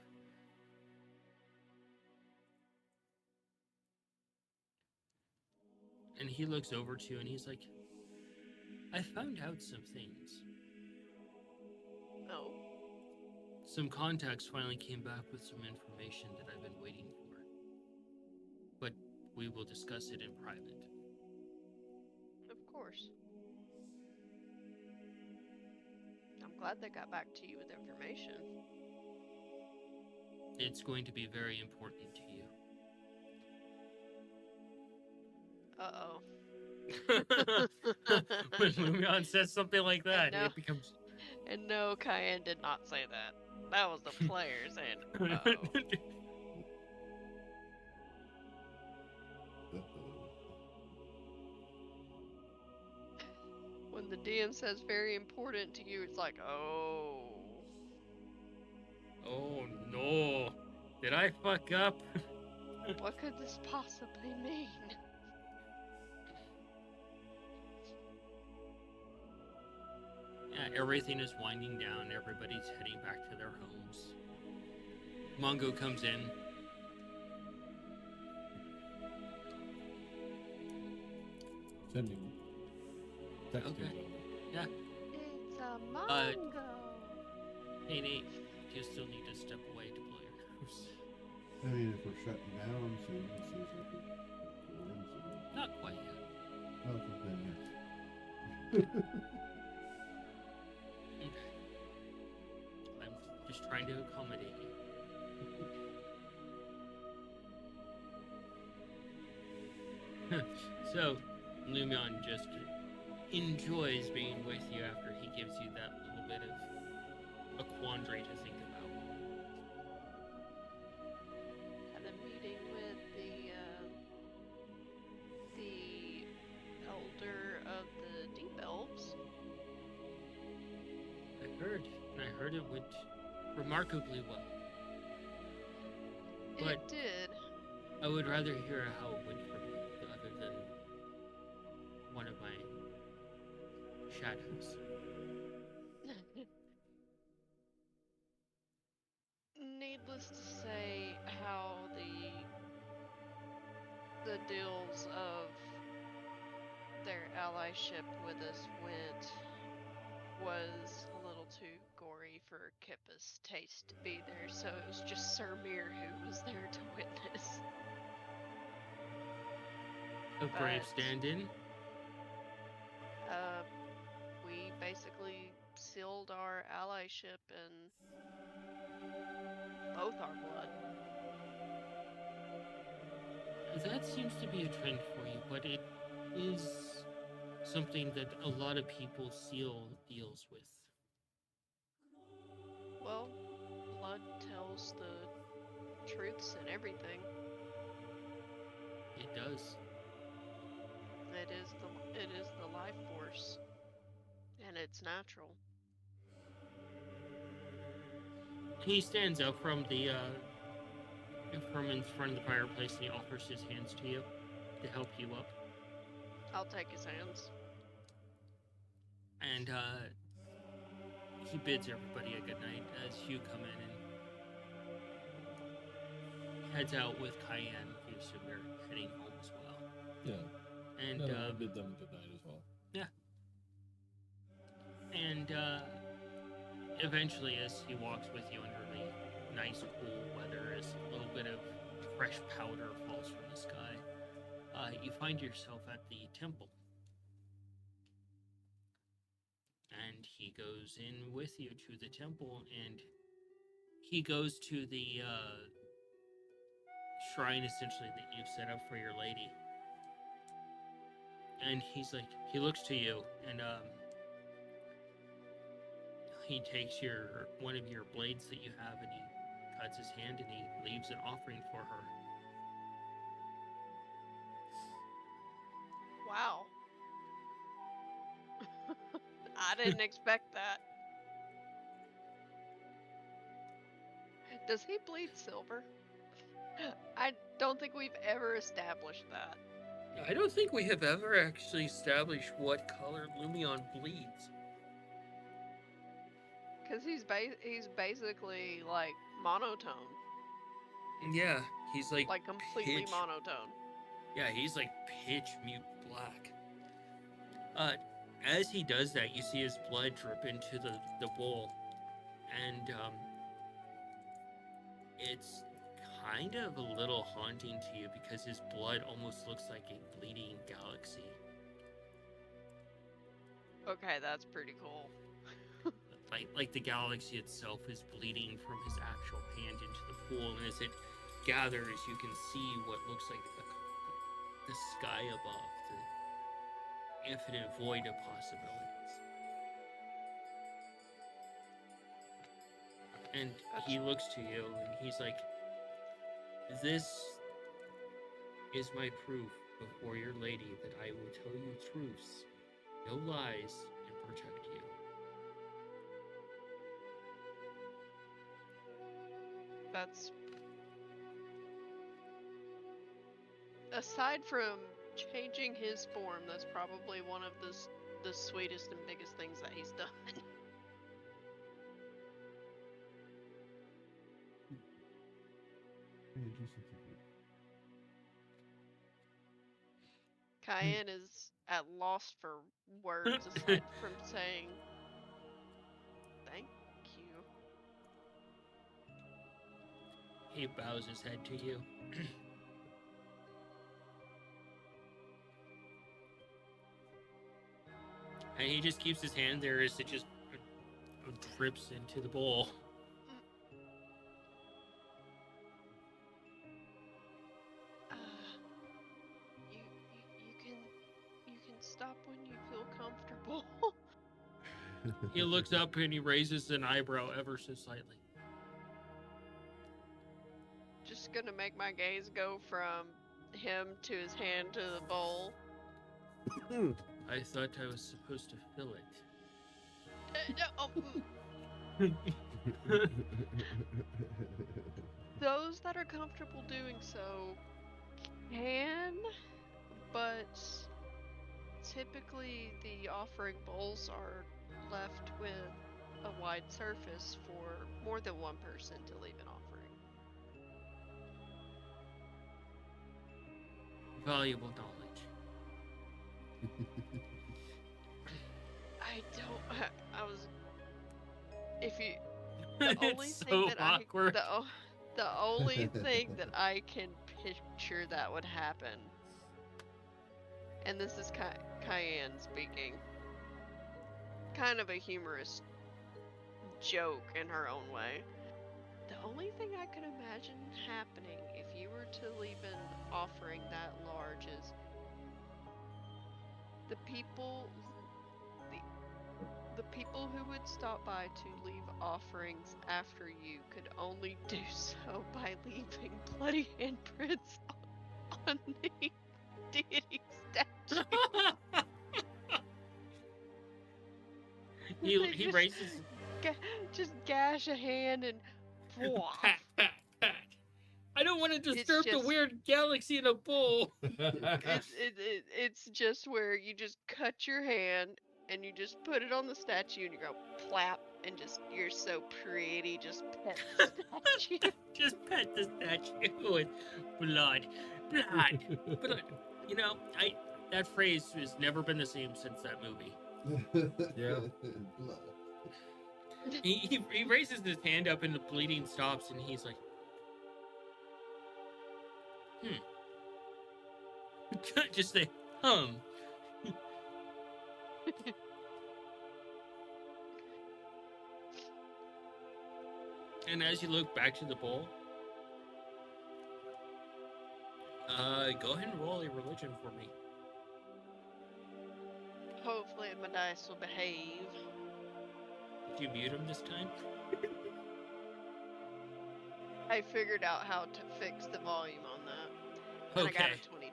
And he looks over to you and he's like, I found out some things. Oh, Some contacts finally came back with some information that I've been waiting for. But we will discuss it in private. of course. I'm glad they got back to you with information. It's going to be very important to you. Uh-oh. When Lumion says something like that, know. it becomes. And no, Cayenne did not say that. That was the player saying, uh-oh. When the DM says very important to you, it's like, oh. Oh no. Did I fuck up? What could this possibly mean? Yeah, everything is winding down. Everybody's heading back to their homes. Mongo comes in. Sending text. Okay. Yeah. It's a mango. Hey Nate, do you still need to step away to blow your nose? I mean, if we're shutting down soon, it seems like we're going in soon. Not quite yet. Oh, then yes. I'm just trying to accommodate you. So, Lumion just enjoys being with you after he gives you that little bit of a quandary to think about. Had a meeting with the heard it went remarkably well. But It did. I would rather hear how it went for me other than one of my shadows. Needless to say, how the deals of their allyship with us went was a little too gory for Kippa's taste to be there, so it was just Sir Mir who was there to witness. A brave But- stand-in. We basically sealed our allyship in both our blood. That seems to be a trend for you, but it is something that a lot of people seal deals with. Well, blood tells the truths and everything. It does. It is the life force, and it's natural. He stands up from the from in front of the fireplace and he offers his hands to you to help you up. I'll take his hands. And he bids everybody a good night as you come in and heads out with Cayenne. You assume they're heading home as well. Yeah. And No, I bid them good night as well. and eventually, as he walks with you under the nice cool weather, as a little bit of fresh powder falls from the sky, you find yourself at the temple. And he goes in with you to the temple, and he goes to the shrine, essentially, that you've set up for your lady. And he's like, he looks to you, and he takes one of your blades that you have, and he cuts his hand, and he leaves an offering for her. Wow. I didn't expect that. Does he bleed silver? I don't think we've ever established that. I don't think we have ever actually established what color Lumion bleeds. Cause he's basically like monotone, Yeah, he's like completely pitch- monotone. Yeah, he's like pitch mute black. As he does that, you see his blood drip into the bowl, and it's kind of a little haunting to you because his blood almost looks like a bleeding galaxy. Okay, that's pretty cool. Like the galaxy itself is bleeding from his actual hand into the pool, and as it gathers, you can see what looks like the sky above, the infinite void of possibilities. And he looks to you, and he's like, "This is my proof before your lady that I will tell you truths, no lies, and protect you." That's aside from changing his form, that's probably one of the sweetest and biggest things that he's done. Yeah, do something good. Cayenne is at loss for words aside from saying thank you. He bows his head to you. And he just keeps his hand there as it just drips into the bowl. You can stop when you feel comfortable. He looks up and he raises an eyebrow ever so slightly. Just gonna make my gaze go from him to his hand to the bowl. I thought I was supposed to fill it. No, Those that are comfortable doing so can, but typically the offering bowls are left with a wide surface for more than one person to leave an offering. Valuable knowledge. I don't. I was. If you. The only It's thing so that awkward. the only thing that I can picture that would happen, and this is Cayenne speaking, kind of a humorous joke in her own way. The only thing I could imagine happening if you were to leave an offering that large is the people the people who would stop by to leave offerings after you could only do so by leaving bloody handprints on the deity statue. he They he just raises just gash a hand and pat, pat, pat. I don't want to disturb the just- weird galaxy in a bowl. it's just where you just cut your hand and you just put it on the statue and you go plap and just you're so pretty, just pet the statue. Just pet the statue with blood, blood, blood. You know, that phrase has never been the same since that movie. Yeah. Blood. He raises his hand up and the bleeding stops and he's like, just say, And as you look back to the bowl, go ahead and roll a religion for me. Hopefully my dice will behave. Did you mute him this time? I figured out how to fix the volume on that. And I got Okay. a 22.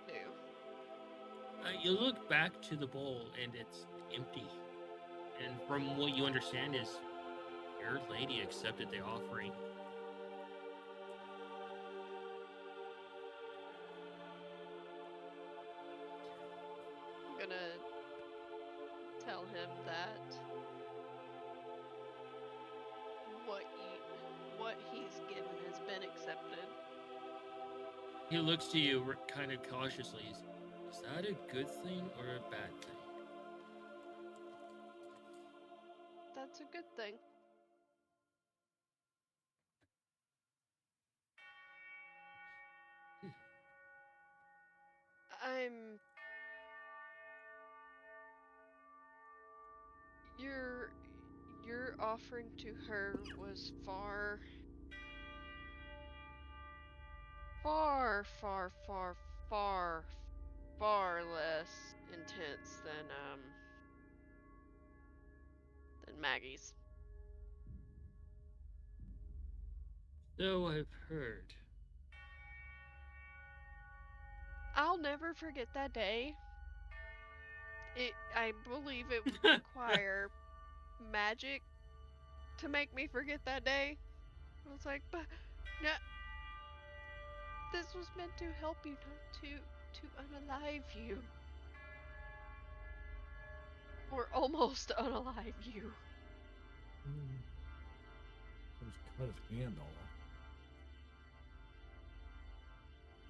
You look back to the bowl and it's empty. And from what you understand is your lady accepted the offering. I'm gonna tell him that what he's given has been accepted. He looks to you kind of cautiously. Is that a good thing or a bad thing? That's a good thing. Your offering to her was far less intense than Maggie's. So I've heard. I'll never forget that day. I believe it would require magic to make me forget that day. I was like, but no, this was meant to help you, not to unalive you. Or almost unalive you. Just cut his hand off.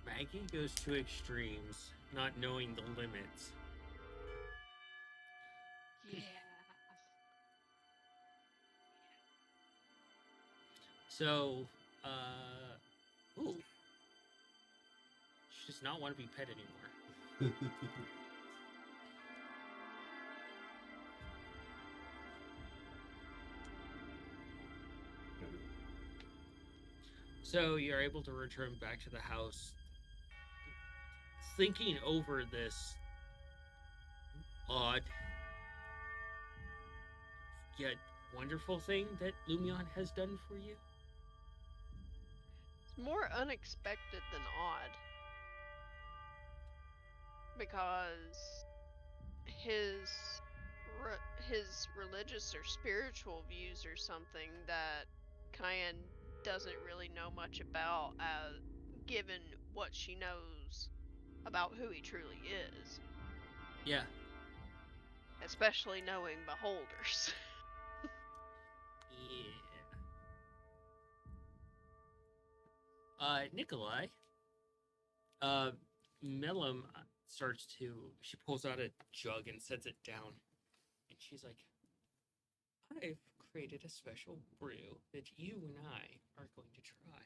Maggie goes to extremes, not knowing the limits. Yeah. So, ooh. She does not want to be pet anymore. So you're able to return back to the house, thinking over this odd yet wonderful thing that Lumion has done for you. It's more unexpected than odd. Because his his religious or spiritual views or something that Cayenne doesn't really know much about, given what she knows about who he truly is, Yeah. especially knowing beholders. Yeah. Nikolai. Mellum she pulls out a jug and sets it down. And she's like, I've created a special brew that you and I are going to try.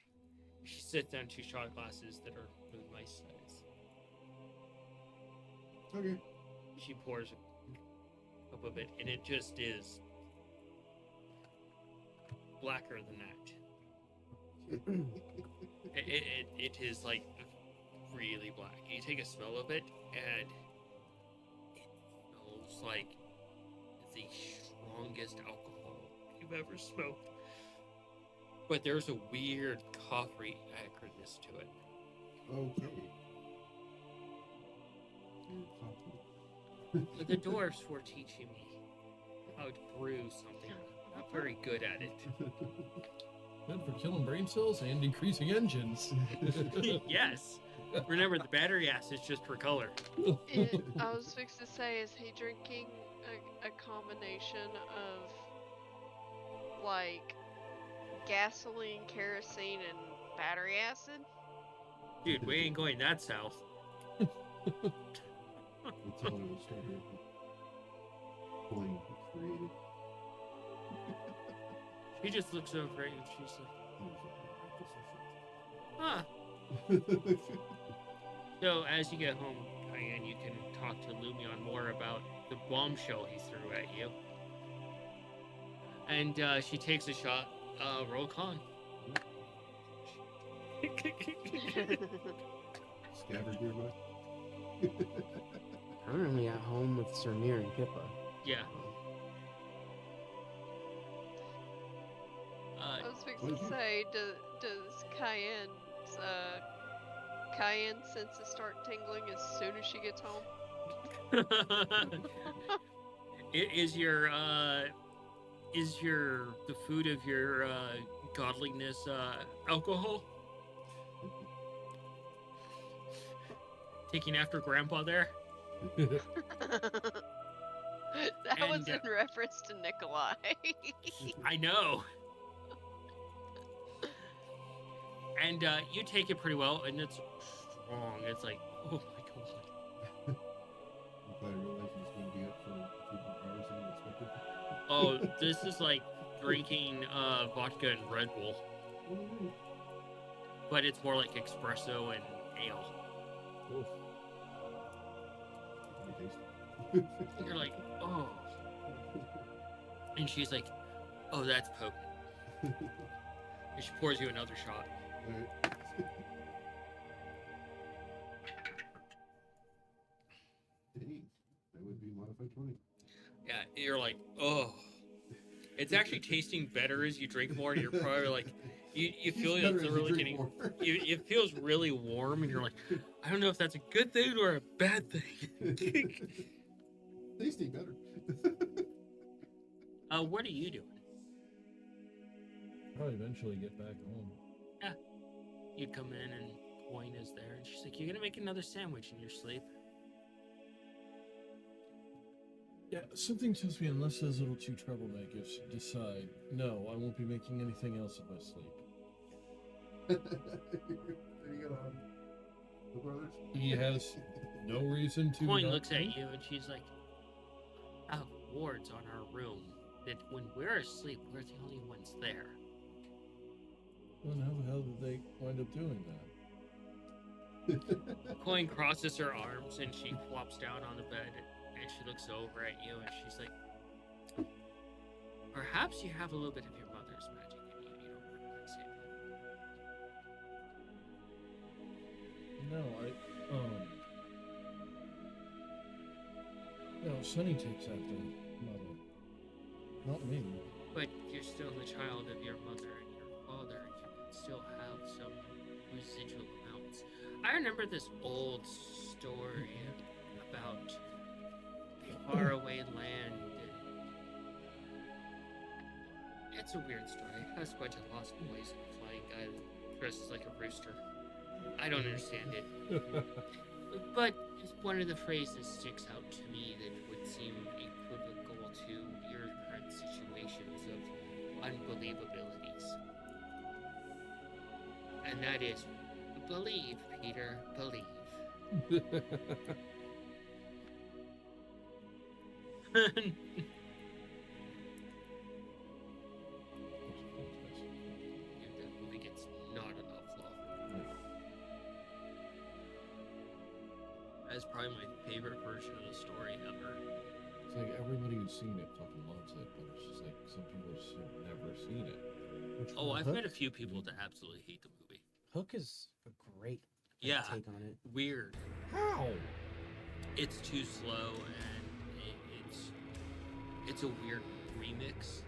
She sets down 2 shot glasses that are really nice size. Okay. She pours a cup of it, and it just is blacker than that. It is like really black. You take a smell of it, and it smells like the strongest alcohol you've ever smoked. But there's a weird coffee acridness to it. Okay. The dwarfs were teaching me how to brew something. I'm not very good at it. Good for killing brain cells and increasing engines. Yes. Remember, the battery acid's just for color. I was fixed to say, is he drinking a combination of like gasoline, kerosene, and battery acid? Dude, we ain't going that south. That's all it was started. Coin created. She just looks over at you and she's like, huh. So as you get home, Cayenne, you can talk to Lumion more about the bombshell he threw at you. And she takes a shot. Roll con. Scabbard nearby. I'm currently at home with Sirmir and Pippa. Yeah. I was fixed to say, does Cayenne's senses start tingling as soon as she gets home? Is the food of your godliness alcohol? Taking after Grandpa there? That was And, in reference to Nikolai. I know. And you take it pretty well, and it's strong. It's like, oh my god. I'm glad I realized he was going to be up for a few more hours than I expected. Oh, this is like drinking vodka and Red Bull, but it's more like espresso and ale. Oof. Pretty And you're like, oh. And she's like, oh, that's potent. And she pours you another shot. Alright. Dang, that would be modified 20. Yeah, you're like, oh. It's actually tasting better as you drink more. You're probably like, you feel It's better it's as you really drink getting, more. it feels really warm, and you're like, I don't know if that's a good thing or a bad thing. Tasting better. What are you doing? Probably eventually get back home. You come in and Coin is there, and she's like, you're gonna make another sandwich in your sleep. Yeah, something tells me unless those little 2 troublemakers decide, no, I won't be making anything else in my sleep. There you go. The brothers. He has no reason to. Coin not looks at sleep. you, and she's like, I have wards on our room that when we're asleep, we're the only ones there. Then how the hell did they wind up doing that? Coin crosses her arms, and she flops down on the bed, and she looks over at you, and she's like, perhaps you have a little bit of your mother's magic in you. You don't realize it. No, no, Sunny takes after Mother. Not me. But you're still the child of your mother and your father. You can still have some residual amounts. I remember this old story about a faraway land It's a weird story. Sasquatch had lost boys and a flying guy that dresses like a rooster. I don't understand it. But one of the phrases sticks out to me that would seem equivocal to your current situations of unbelievabilities. And that is, believe, Peter, believe. And that movie gets not enough love. That's probably my favorite version of the story ever. It's like everybody who's seen it fucking loves it, but it's just like some people just have never seen it. Oh, I've met a few people that absolutely hate the movie. Hook is a great Yeah, take on it. weird. How? It's too slow, and it's a weird remix.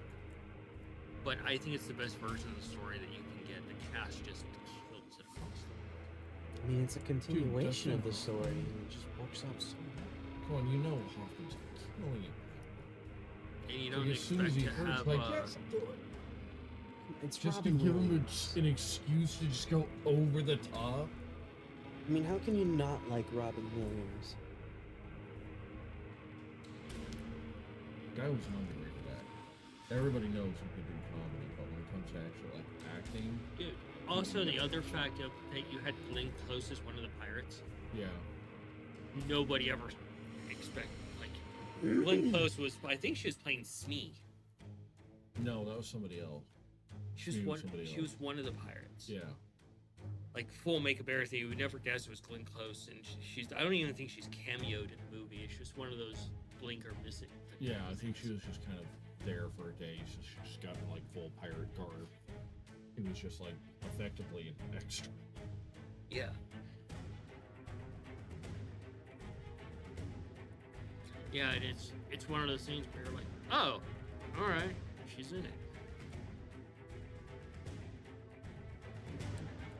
But I think it's the best version of the story that you can get. The cast just kills it across the board. I mean, it's a continuation of the Justin- story, and it just works out so well. Come on, you know Hawkins killing it. And you Like, don't as soon as expect he to hurts, have like, yes, do it. It's Just Robin to give him Williams. an excuse to just go over the top. I mean, how can you not like Robin Williams? Guy was an underrated actor. Everybody knows he could do comedy, but when it comes to actual like acting, Dude, also, the other fact of that you had Glenn Close as one of the pirates. yeah. Nobody ever expected. Like, Glenn Close was, I think she was playing Smee. No, that was somebody else. She was Smee one. was somebody She else. was one of the pirates. Yeah. Like full makeup, everything. You would never guess it was Glenn Close, and she's. I don't even think she's cameoed in the movie. It's just one of those blink or miss it. Yeah, I think she was just kind of there for a day, so she just got in like full pirate garb. It was just like effectively an extra. Yeah. Yeah, and it's one of those things where you're like, oh, all right, she's in it.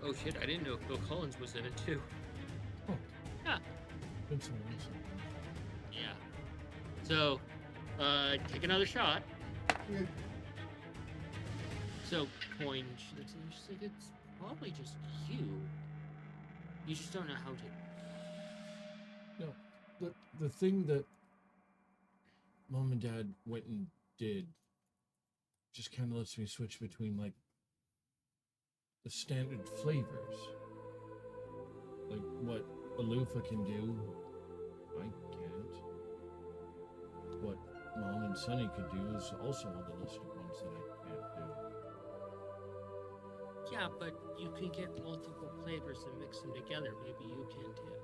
Oh shit, I didn't know Phil Collins was in it too. Oh. Yeah. Been some nice. Yeah. So, take another shot. Yeah. So, coin, it's like it's probably just you. You just don't know how to. No, the thing that Mom and Dad went and did just kind of lets me switch between like the standard flavors. Like what Alufa can do, I can't. What Mom and Sonny could do is also on the list of ones that I can't do. Yeah, but you can get multiple flavors and mix them together. Maybe you can too.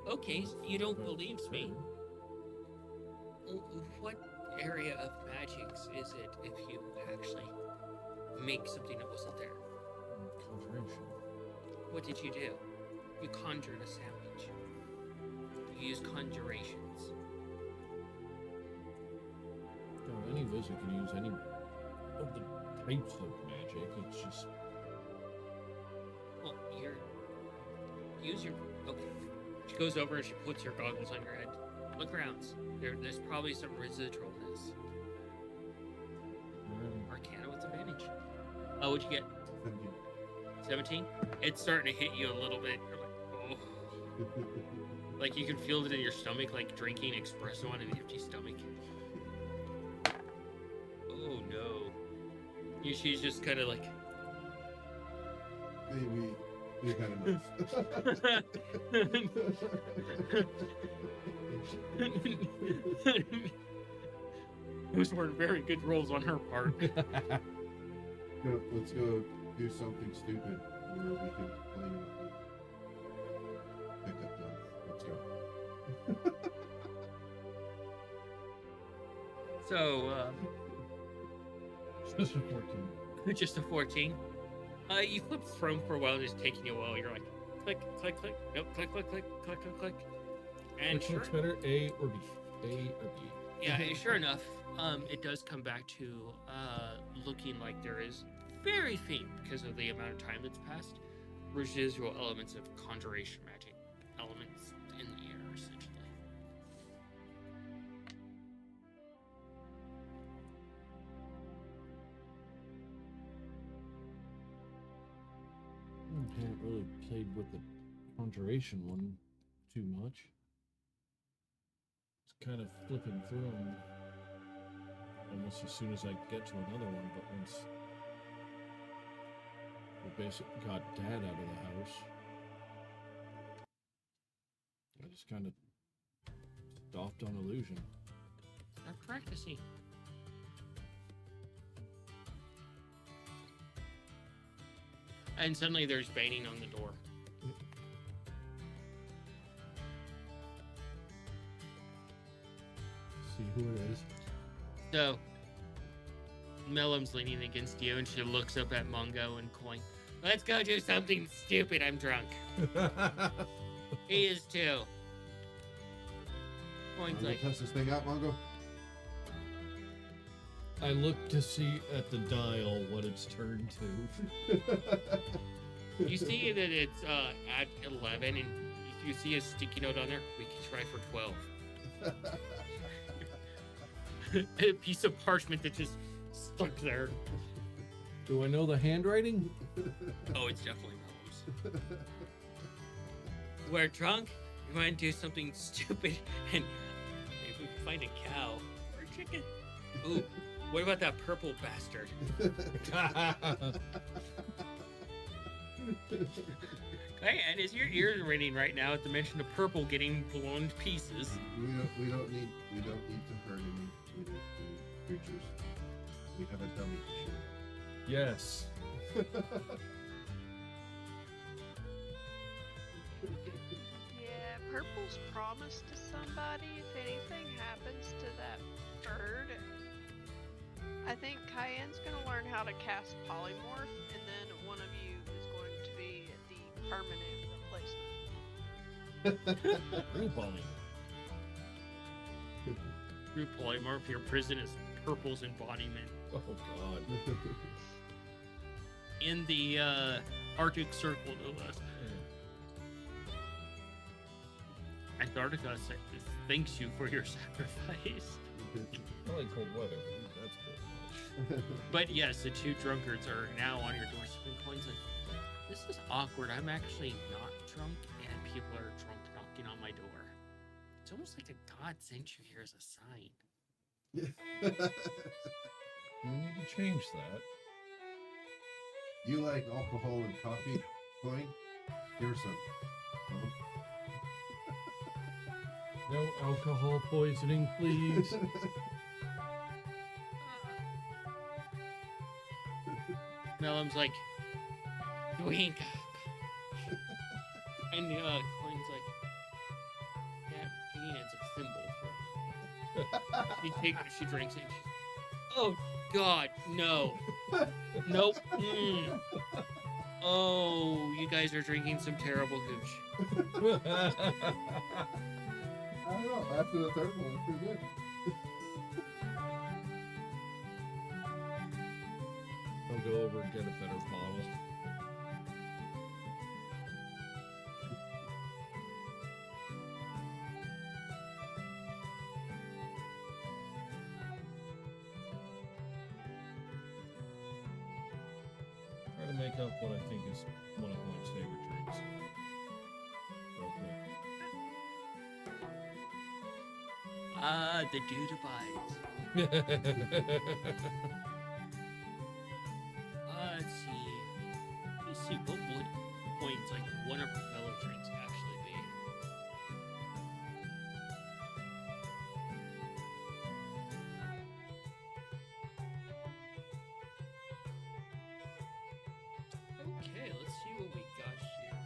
Okay, you don't believe me. What area of magics is it if you actually make something that wasn't there? Conjuration. What did you do? You conjured a sandwich. You used conjurations. Any wizard can use any of the types of magic. It's just Well, okay. She goes over and she puts her goggles on your head. Look around. There's probably some residualness. Arcana with advantage. Oh, what'd you get? 17? It's starting to hit you a little bit. You're like, oh. Like you can feel it in your stomach, like drinking espresso on an empty stomach. Oh no. She's just kind of like. Maybe we've had enough. Those were very good rolls on her part. Let's go do something stupid where we can play with the pickup gun. Let's go. So, just a 14. just a 14. You flip throne for a while, just taking you a while. You're like, click, click, click. Nope, click, click, click, click, click, click. And Which sure, looks better, A or B? A or B? yeah, and sure enough, it does come back to looking like there is very faint, because of the amount of time that's passed, residual elements of conjuration magic elements in the air, essentially. Haven't really played with the conjuration one too much. It's kind of flipping through them almost as soon as I get to another one, but once we basically got Dad out of the house, I just kind of stopped on illusion. I'm practicing. And suddenly there's banging on the door. See who it is. So, Mellum's leaning against you, and she looks up at Mungo and Coin. Let's go do something stupid. I'm drunk. He is too. Coin's Mongo, like, test this thing out, Mongo. I look to see at the dial what it's turned to. you see that it's at 11, and if you see a sticky note on there, we can try for 12. A piece of parchment that just stuck there. Do I know the handwriting? Oh, it's definitely Mellum's. We're drunk. We want to do something stupid, and maybe we can find a cow or a chicken. Ooh, what about that purple bastard? Hey, and is your ears ringing right now at the mention of purple getting blown to pieces? We don't need to hurt any creatures. We have a dummy to shoot. Yes. Yeah, Purple's promised to somebody if anything happens to that bird. I think Cayenne's gonna learn how to cast polymorph, and then one of you is going to be the permanent replacement. Ring bombing. Through polymorph, your prison is purple's embodiment. Oh God. In the Arctic Circle, no less. Antarctica thanks you for your sacrifice. I like cold weather. That's pretty much. But yes, the two drunkards are now on your doorstep, and Coin's like, this is awkward. I'm actually not drunk, and people are drunk knocking on my door. It's almost like the God sent you here as a sign. We need to change that. You like alcohol and coffee, Coin? Here's some. No alcohol poisoning, please. Mellum's like, wink up. And Coin's like, yeah, he hands a thimble for me. She drinks it. And she's, oh, God, no. Nope. Mm. Oh, you guys are drinking some terrible hooch. I don't know. After the third one, it's pretty good. I'll go over and get a better bottle. Try to make up what I think is one of my favorite drinks. Real quick. Ah, the dude abides. Let's see. Let's see, what would Coin's like one of her fellow drinks actually be? Okay, let's see what we got here.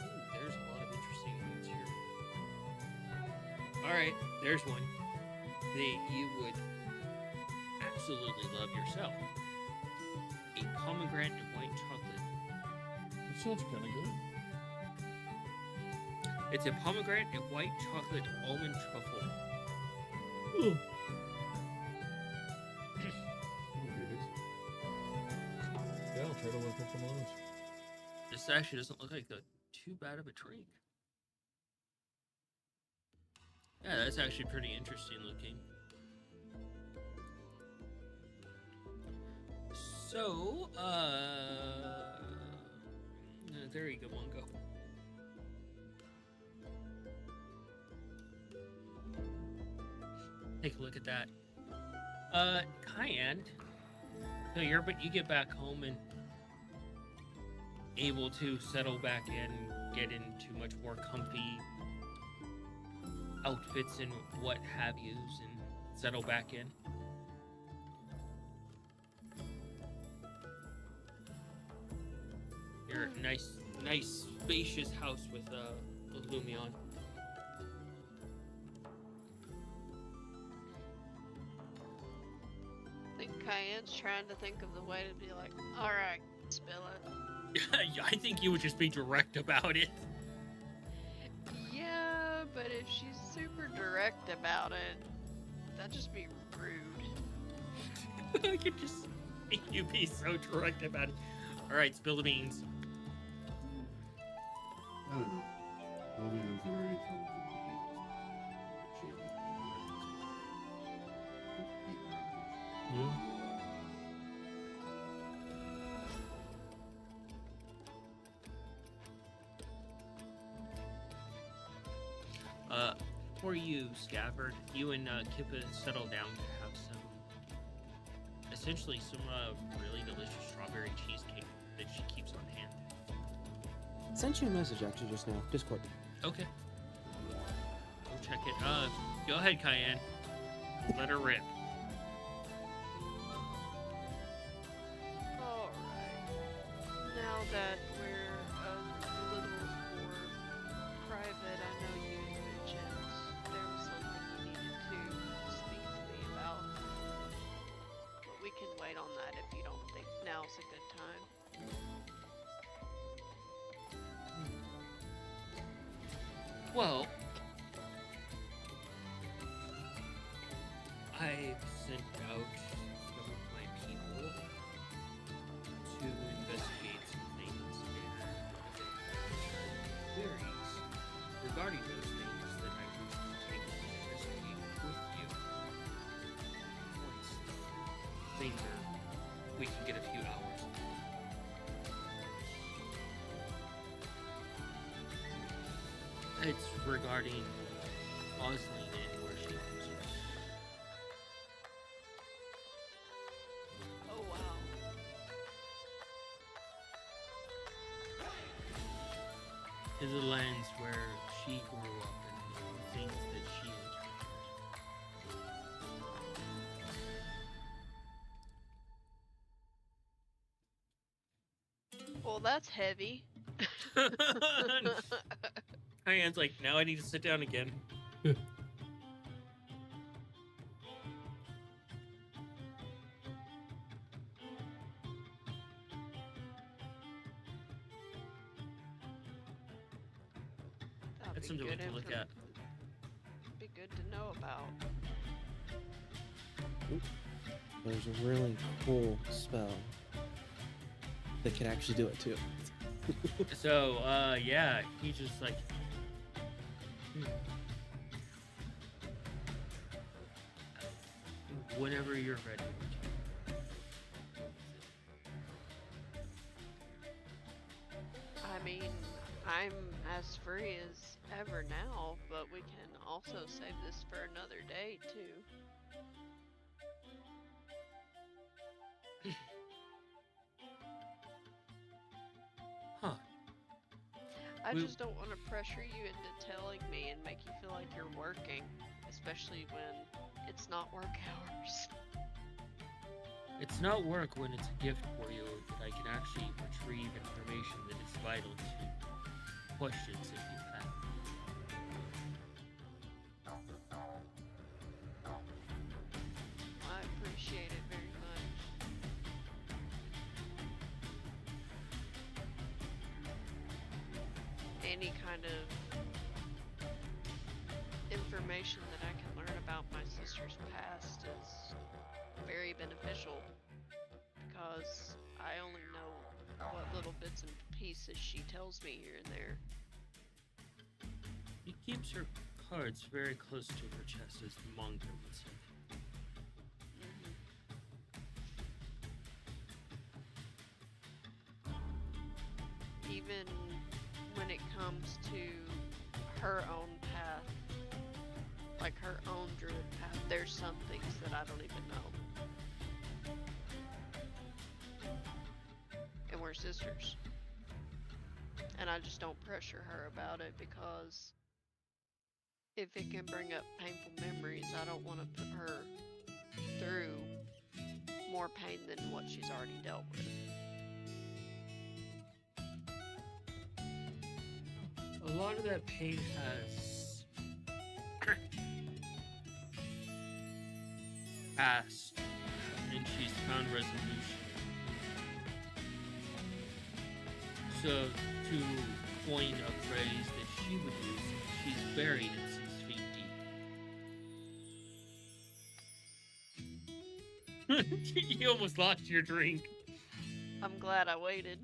Ooh, there's a lot of interesting ones here. Alright, there's one that you would absolutely love yourself. A pomegranate and white chocolate. That sounds kind of good. It's a pomegranate and white chocolate almond truffle. Ooh. Yeah, I'll try to whip up some of those. This actually doesn't look like too bad of a drink. Yeah, that's actually pretty interesting looking. So, there you go, Mongo. Take a look at that. Cayenne. So you get back home and able to settle back in, get into much more comfy outfits and what have yous, and settle back in. Your nice spacious house with Lumion. I think Cayenne's trying to think of the way to be like, alright, spill it. I think you would just be direct about it. Yeah, but if she's super direct about it, that'd just be rude. I could just make you be so direct about it. Alright, spill the beans. I don't know. Lumine's a very intelligent being. Yeah. For you, Scabbard, you and Kippa settle down to have essentially some really delicious strawberry cheesecake that she keeps on hand. Sent you a message actually just now. Discord. Okay. Go check it. Go ahead, Cayenne. Let her rip. Alright. Now that we're a little more private, I know you mentioned there was something you needed to speak to me about. But we can wait on that if you don't think now's a good time. Well, I've sent out some of my people to investigate some things and theories regarding those things that I wish to take and investigate with you. Once things are, we can get a few hours. It's regarding Osling and where she comes from. Oh wow. Is a lens where she grew up and the things that she enjoyed. Well, that's heavy. Cayenne's like, now I need to sit down again. That'd That's be something we good can look at. Be good to know about. There's a really cool spell that can actually do it too. So, yeah, he's just like, whenever you're ready. I mean, I'm as free as ever now, but we can also save this for another day, too. Huh. I We- just don't want to pressure you into telling me and make you feel like you're working, especially when it's not work hours. It's not work when it's a gift for you that I can actually retrieve information that is vital to questions that you have. I appreciate it very much. Any kind of information that I can learn about my sister's past is very beneficial because I only know what little bits and pieces she tells me here and there. She keeps her cards very close to her chest, as the manga would say. Mhm. even when it comes to her own path, like her own druid path, there's some things that I don't even know. And we're sisters. And I just don't pressure her about it because if it can bring up painful memories, I don't want to put her through more pain than what she's already dealt with. A lot of that pain has passed, and she's found resolution. So, to coin a phrase that she would use, she's buried in 6 feet deep. You almost lost your drink. I'm glad I waited.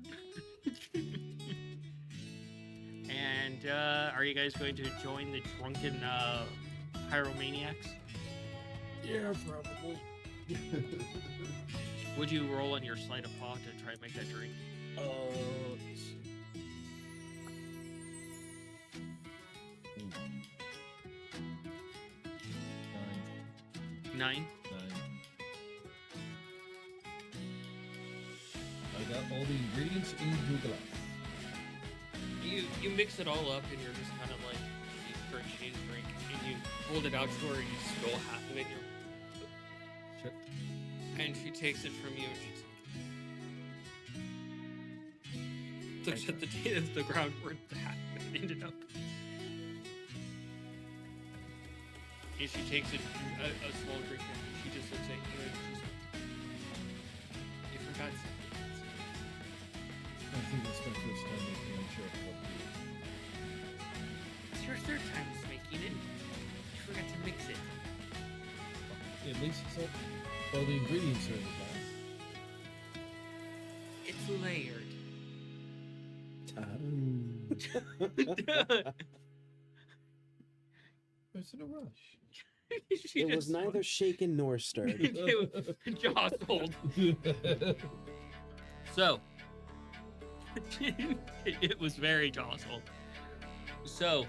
And are you guys going to join the drunken pyromaniacs? Yeah, probably. Would you roll on your sleight of paw to try and make that drink? Let's see. Nine. 9. I got all the ingredients in the glass. You mix it all up, and you're just kind of like, she's drink, and you hold it out to her, and you spill half of it. Sure. And she takes it from you, and she's looks at the ground where the half of it ended up. And she takes it, a small drink, and she just looks at you, and she's like, you forgot something. I think it's my first time making a joke about It's your third time making it. You forgot to mix it. it. At least it's all the ingredients are in the glass. It's layered. It's in a rush. She It was just- neither shaken nor stirred. It jostled. So, it was very jostled. So,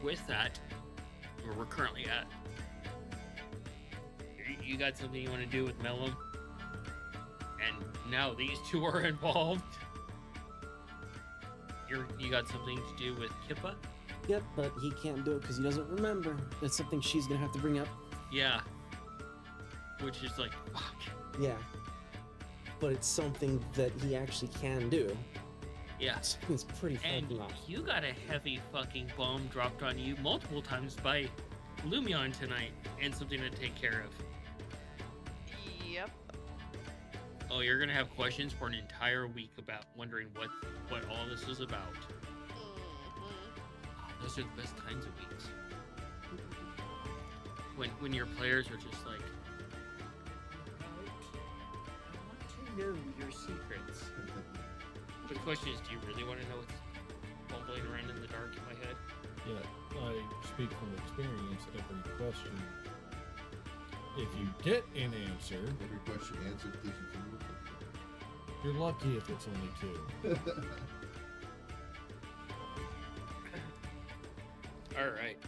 with that, where we're currently at, you got something you want to do with Mellum? And now these two are involved. You got something to do with Kippa? Yep, but he can't do it because he doesn't remember. It's something she's gonna have to bring up. Yeah. Which is like, fuck. Yeah. But it's something that he actually can do. Yeah. It's pretty And fucking awesome. you got a heavy fucking bomb dropped on you multiple times by Lumion tonight, and something to take care of. Yep. Oh, you're gonna have questions for an entire week about wondering what all this is about. Mhm. Those are the best kinds of weeks. When your players are just like, I want to know your secrets. The question is, do you really want to know what's bumbling around in the dark in my head? Yeah, I speak from experience. Every question, if you get an answer, Every question answered, please continue. you're lucky if it's only 2. All right.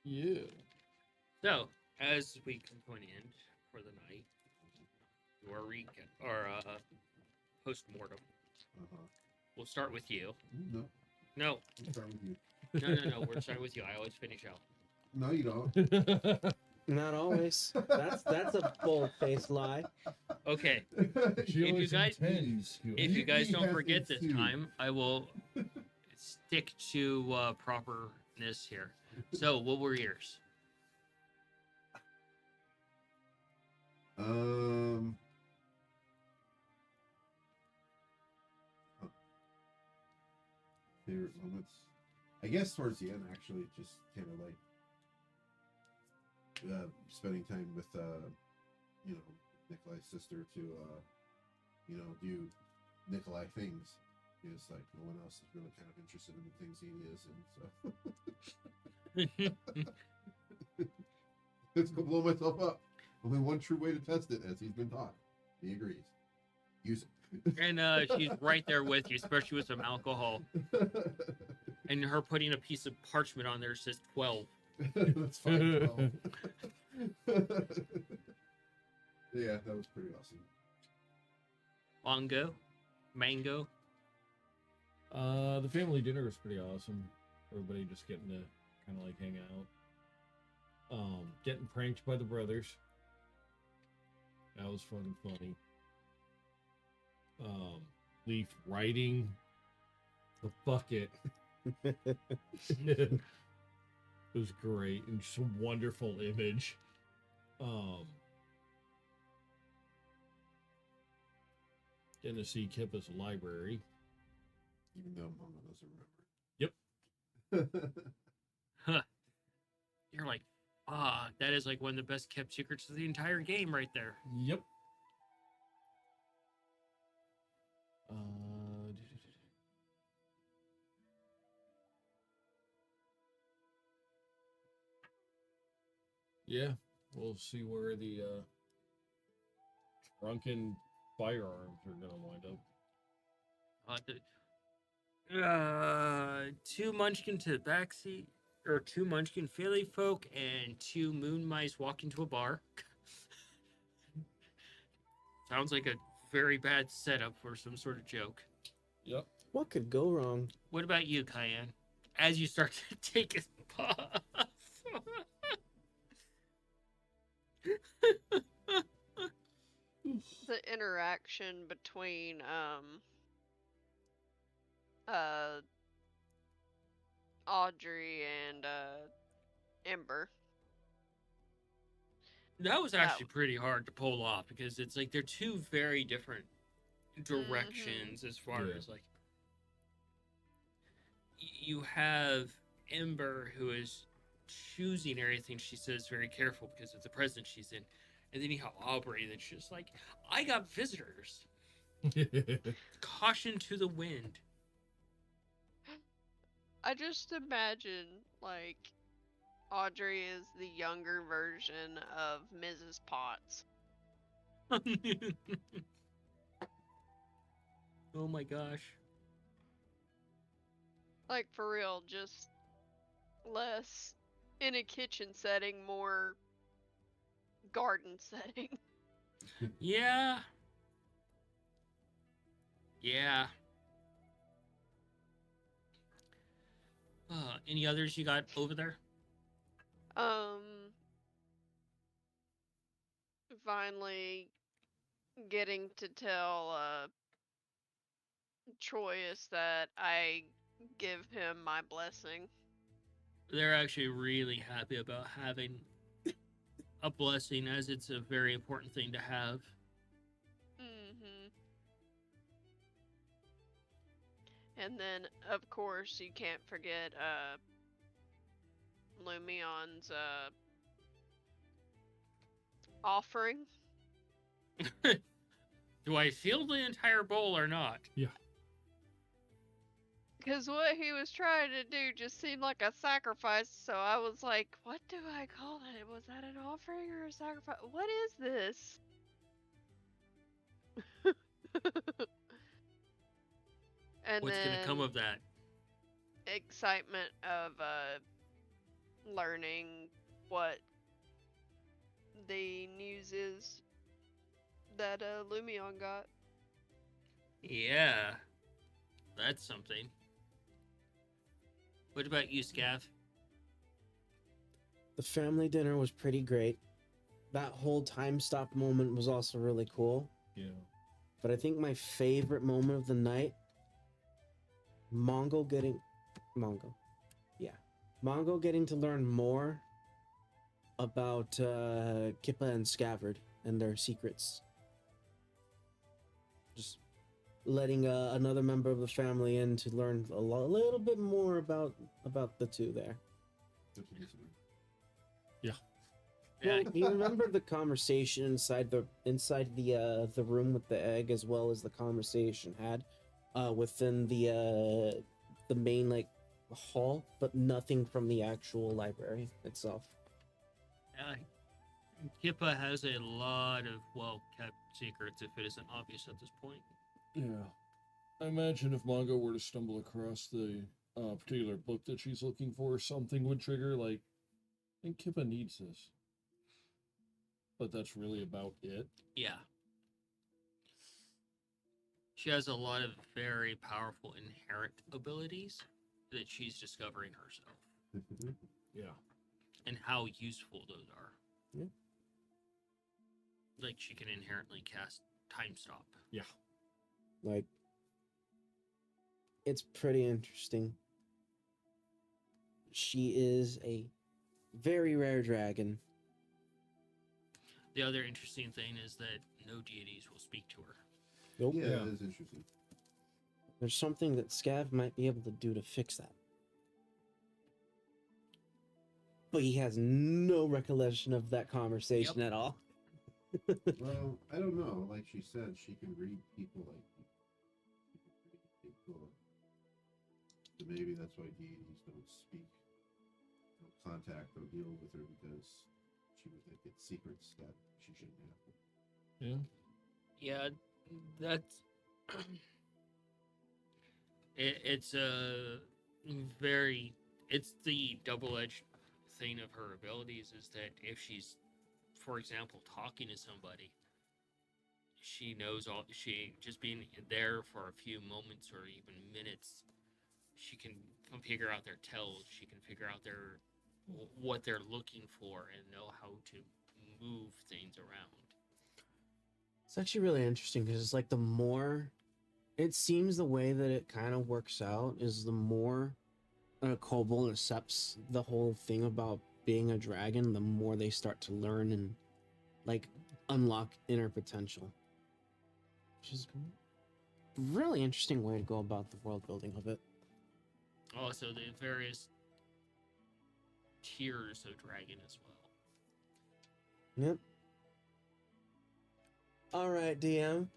Yeah. So, as we come to an end for the night, do our recap, our post-mortem. Uh-huh. We'll start with you. No, No, I'll start with you. no. We're starting with you. I always finish out. No, you don't. Not always. That's a bold-faced lie. Okay. She If you always guys- intends to. If you guys He don't has forget it this too. time, I will stick to properness here. So, what were yours? Favorite moments? I guess towards the end, actually, just kind of like spending time with, you know, Nikolai's sister to, you know, do Nikolai things. It's like no one else is really kind of interested in the things he is in. So let's go blow myself up. Only one true way to test it, as he's been taught. He agrees. Use it. And she's right there with you, especially with some alcohol. And her putting a piece of parchment on there says 12. That's fine. 12. Yeah, that was pretty awesome. Mango. The family dinner was pretty awesome. Everybody just getting to kind of like hang out. Getting pranked by the brothers. That was fun and funny. Leaf riding the bucket. It was great and just a wonderful image. Getting to see Kippa's library. Even though Mama doesn't remember. Huh. You're like, that is like one of the best kept secrets of the entire game right there. Yep. Yeah, we'll see where the drunken firearms are gonna wind up. 2 Munchkin to the backseat, or 2 Munchkin Fairly Folk, and 2 Moon Mice walk into a bar. Sounds like a very bad setup for some sort of joke. Yep. What could go wrong? What about you, Cayenne? As you start to take a puff. The interaction between Audrey and Ember. That was actually pretty hard to pull off because it's like they're two very different directions as far as like you have Ember who is choosing everything she says very careful because of the presence she's in, and then you have Aubrey that's just like, I got visitors. Caution to the wind. I just imagine like Audrey is the younger version of Mrs. Potts. Oh my gosh. Like for real, just less in a kitchen setting, more garden setting. Yeah. Yeah. Any others you got over there? Finally getting to tell Troyus that I give him my blessing. They're actually really happy about having a blessing, as it's a very important thing to have. And then, of course, you can't forget Lumion's offering. Do I feel the entire bowl or not? Yeah. Because what he was trying to do just seemed like a sacrifice, so I was like, what do I call that? Was that an offering or a sacrifice? What is this? And What's then gonna come of that? excitement of learning what the news is that Lumion got. Yeah. That's something. What about you, Scav? The family dinner was pretty great. That whole time stop moment was also really cool. Yeah. But I think my favorite moment of the night, Mongo getting to learn more about Kippa and Scabbard and their secrets. Just letting another member of the family in to learn a little bit more about the two there. Yeah. Well, you remember the conversation inside the room with the egg, as well as the conversation had within the main like hall, but nothing from the actual library itself. Kippa has a lot of well-kept secrets if it isn't obvious at this point. Yeah. I imagine if Mongo were to stumble across the particular book that she's looking for, something would trigger, like, I think Kippa needs this. But that's really about it. Yeah. She has a lot of very powerful inherent abilities that she's discovering herself. Yeah. And how useful those are. Yeah. Like she can inherently cast Time Stop. Yeah. Like, it's pretty interesting. She is a very rare dragon. The other interesting thing is that no deities will speak to her. Nope. Yeah, Yeah. that is interesting. There's something that Scav might be able to do to fix that. But he has no recollection of that conversation at all. Well, I don't know. Like she said, she can read people like she can read people. So maybe that's why deities don't speak, don't contact or deal with her because she would get secrets that she shouldn't have. Yeah. Yeah, that's it's a very it's the double-edged thing of her abilities is that if she's, for example, talking to somebody, she knows all she just being there for a few moments or even minutes, she can figure out their tells, she can figure out their what they're looking for and know how to move things around. It's actually really interesting because it's like the more it seems the way that it kind of works out is the more Kobold accepts the whole thing about being a dragon, the more they start to learn and like unlock inner potential. Which is a really interesting way to go about the world building of it. Also, the various tiers of dragon as well. Yep. All right, DM.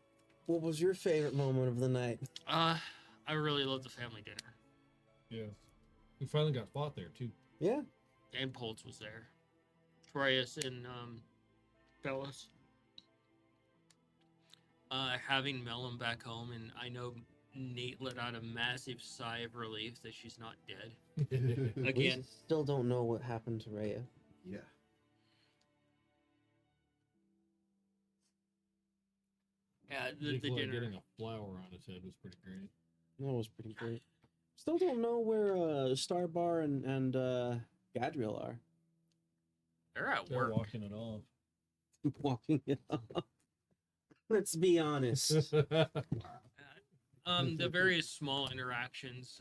What was your favorite moment of the night? I really love the family dinner. Yeah. We finally got fought there, too. Yeah. And Poltz was there. Troyus and Bellis. Having Mellum back home, and I know Nate let out a massive sigh of relief that she's not dead. Again. We still don't know what happened to Rhea. Yeah. Yeah, the Nikolai dinner. getting a flower on his head was pretty great. That was pretty great. Still don't know where Starbar and Gadriel are. They're at They're work. walking it off. Walking it off. Let's be honest. The various small interactions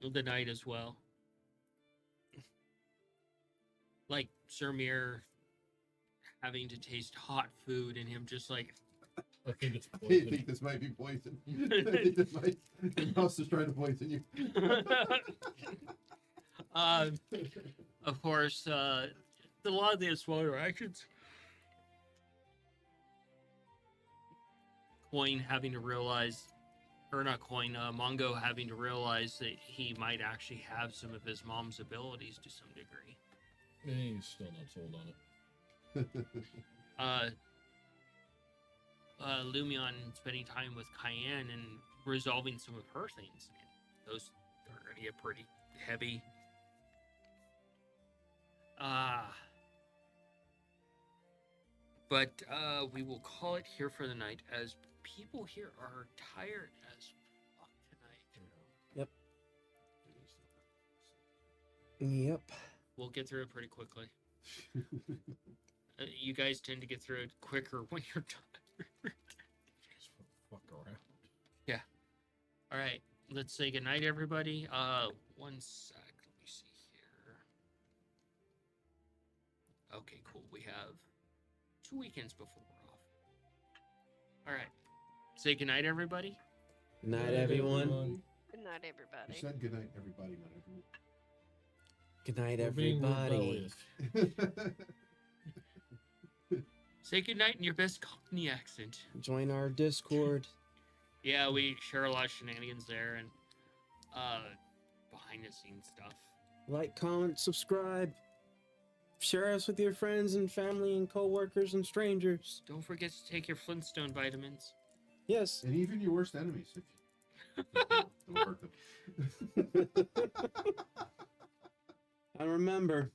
of the night as well. Like Sirmir having to taste hot food and him just like I think it's I poison. think this might be poison. I think this might. The house is trying to poison you. of course, a lot of the small interactions. Coin having to realize, or not Coin, Mongo having to realize that he might actually have some of his mom's abilities to some degree. Yeah, he's still not sold on it. Lumion spending time with Cayenne and resolving some of her things. Those are going to get pretty heavy. But we will call it here for the night as people here are tired as fuck tonight. Yep. We'll get through it pretty quickly. You guys tend to get through it quicker when you're tired. Just fuck around. All right, let's say goodnight, everybody. One sec. Let me see here. Okay, cool. We have 2 weekends before we're off. All right. Say goodnight, everybody. Good night, everyone. Good night, You everybody. said good night, everybody, not Good night, We're being everybody. rebellious. everyone. Say goodnight in your best Cockney accent. Join our Discord. Yeah, we share a lot of shenanigans there and behind the scenes stuff. Like, comment, subscribe. Share us with your friends and family and co-workers and strangers. Don't forget to take your Flintstone vitamins. Yes. And even your worst enemies. Don't hurt them. And remember,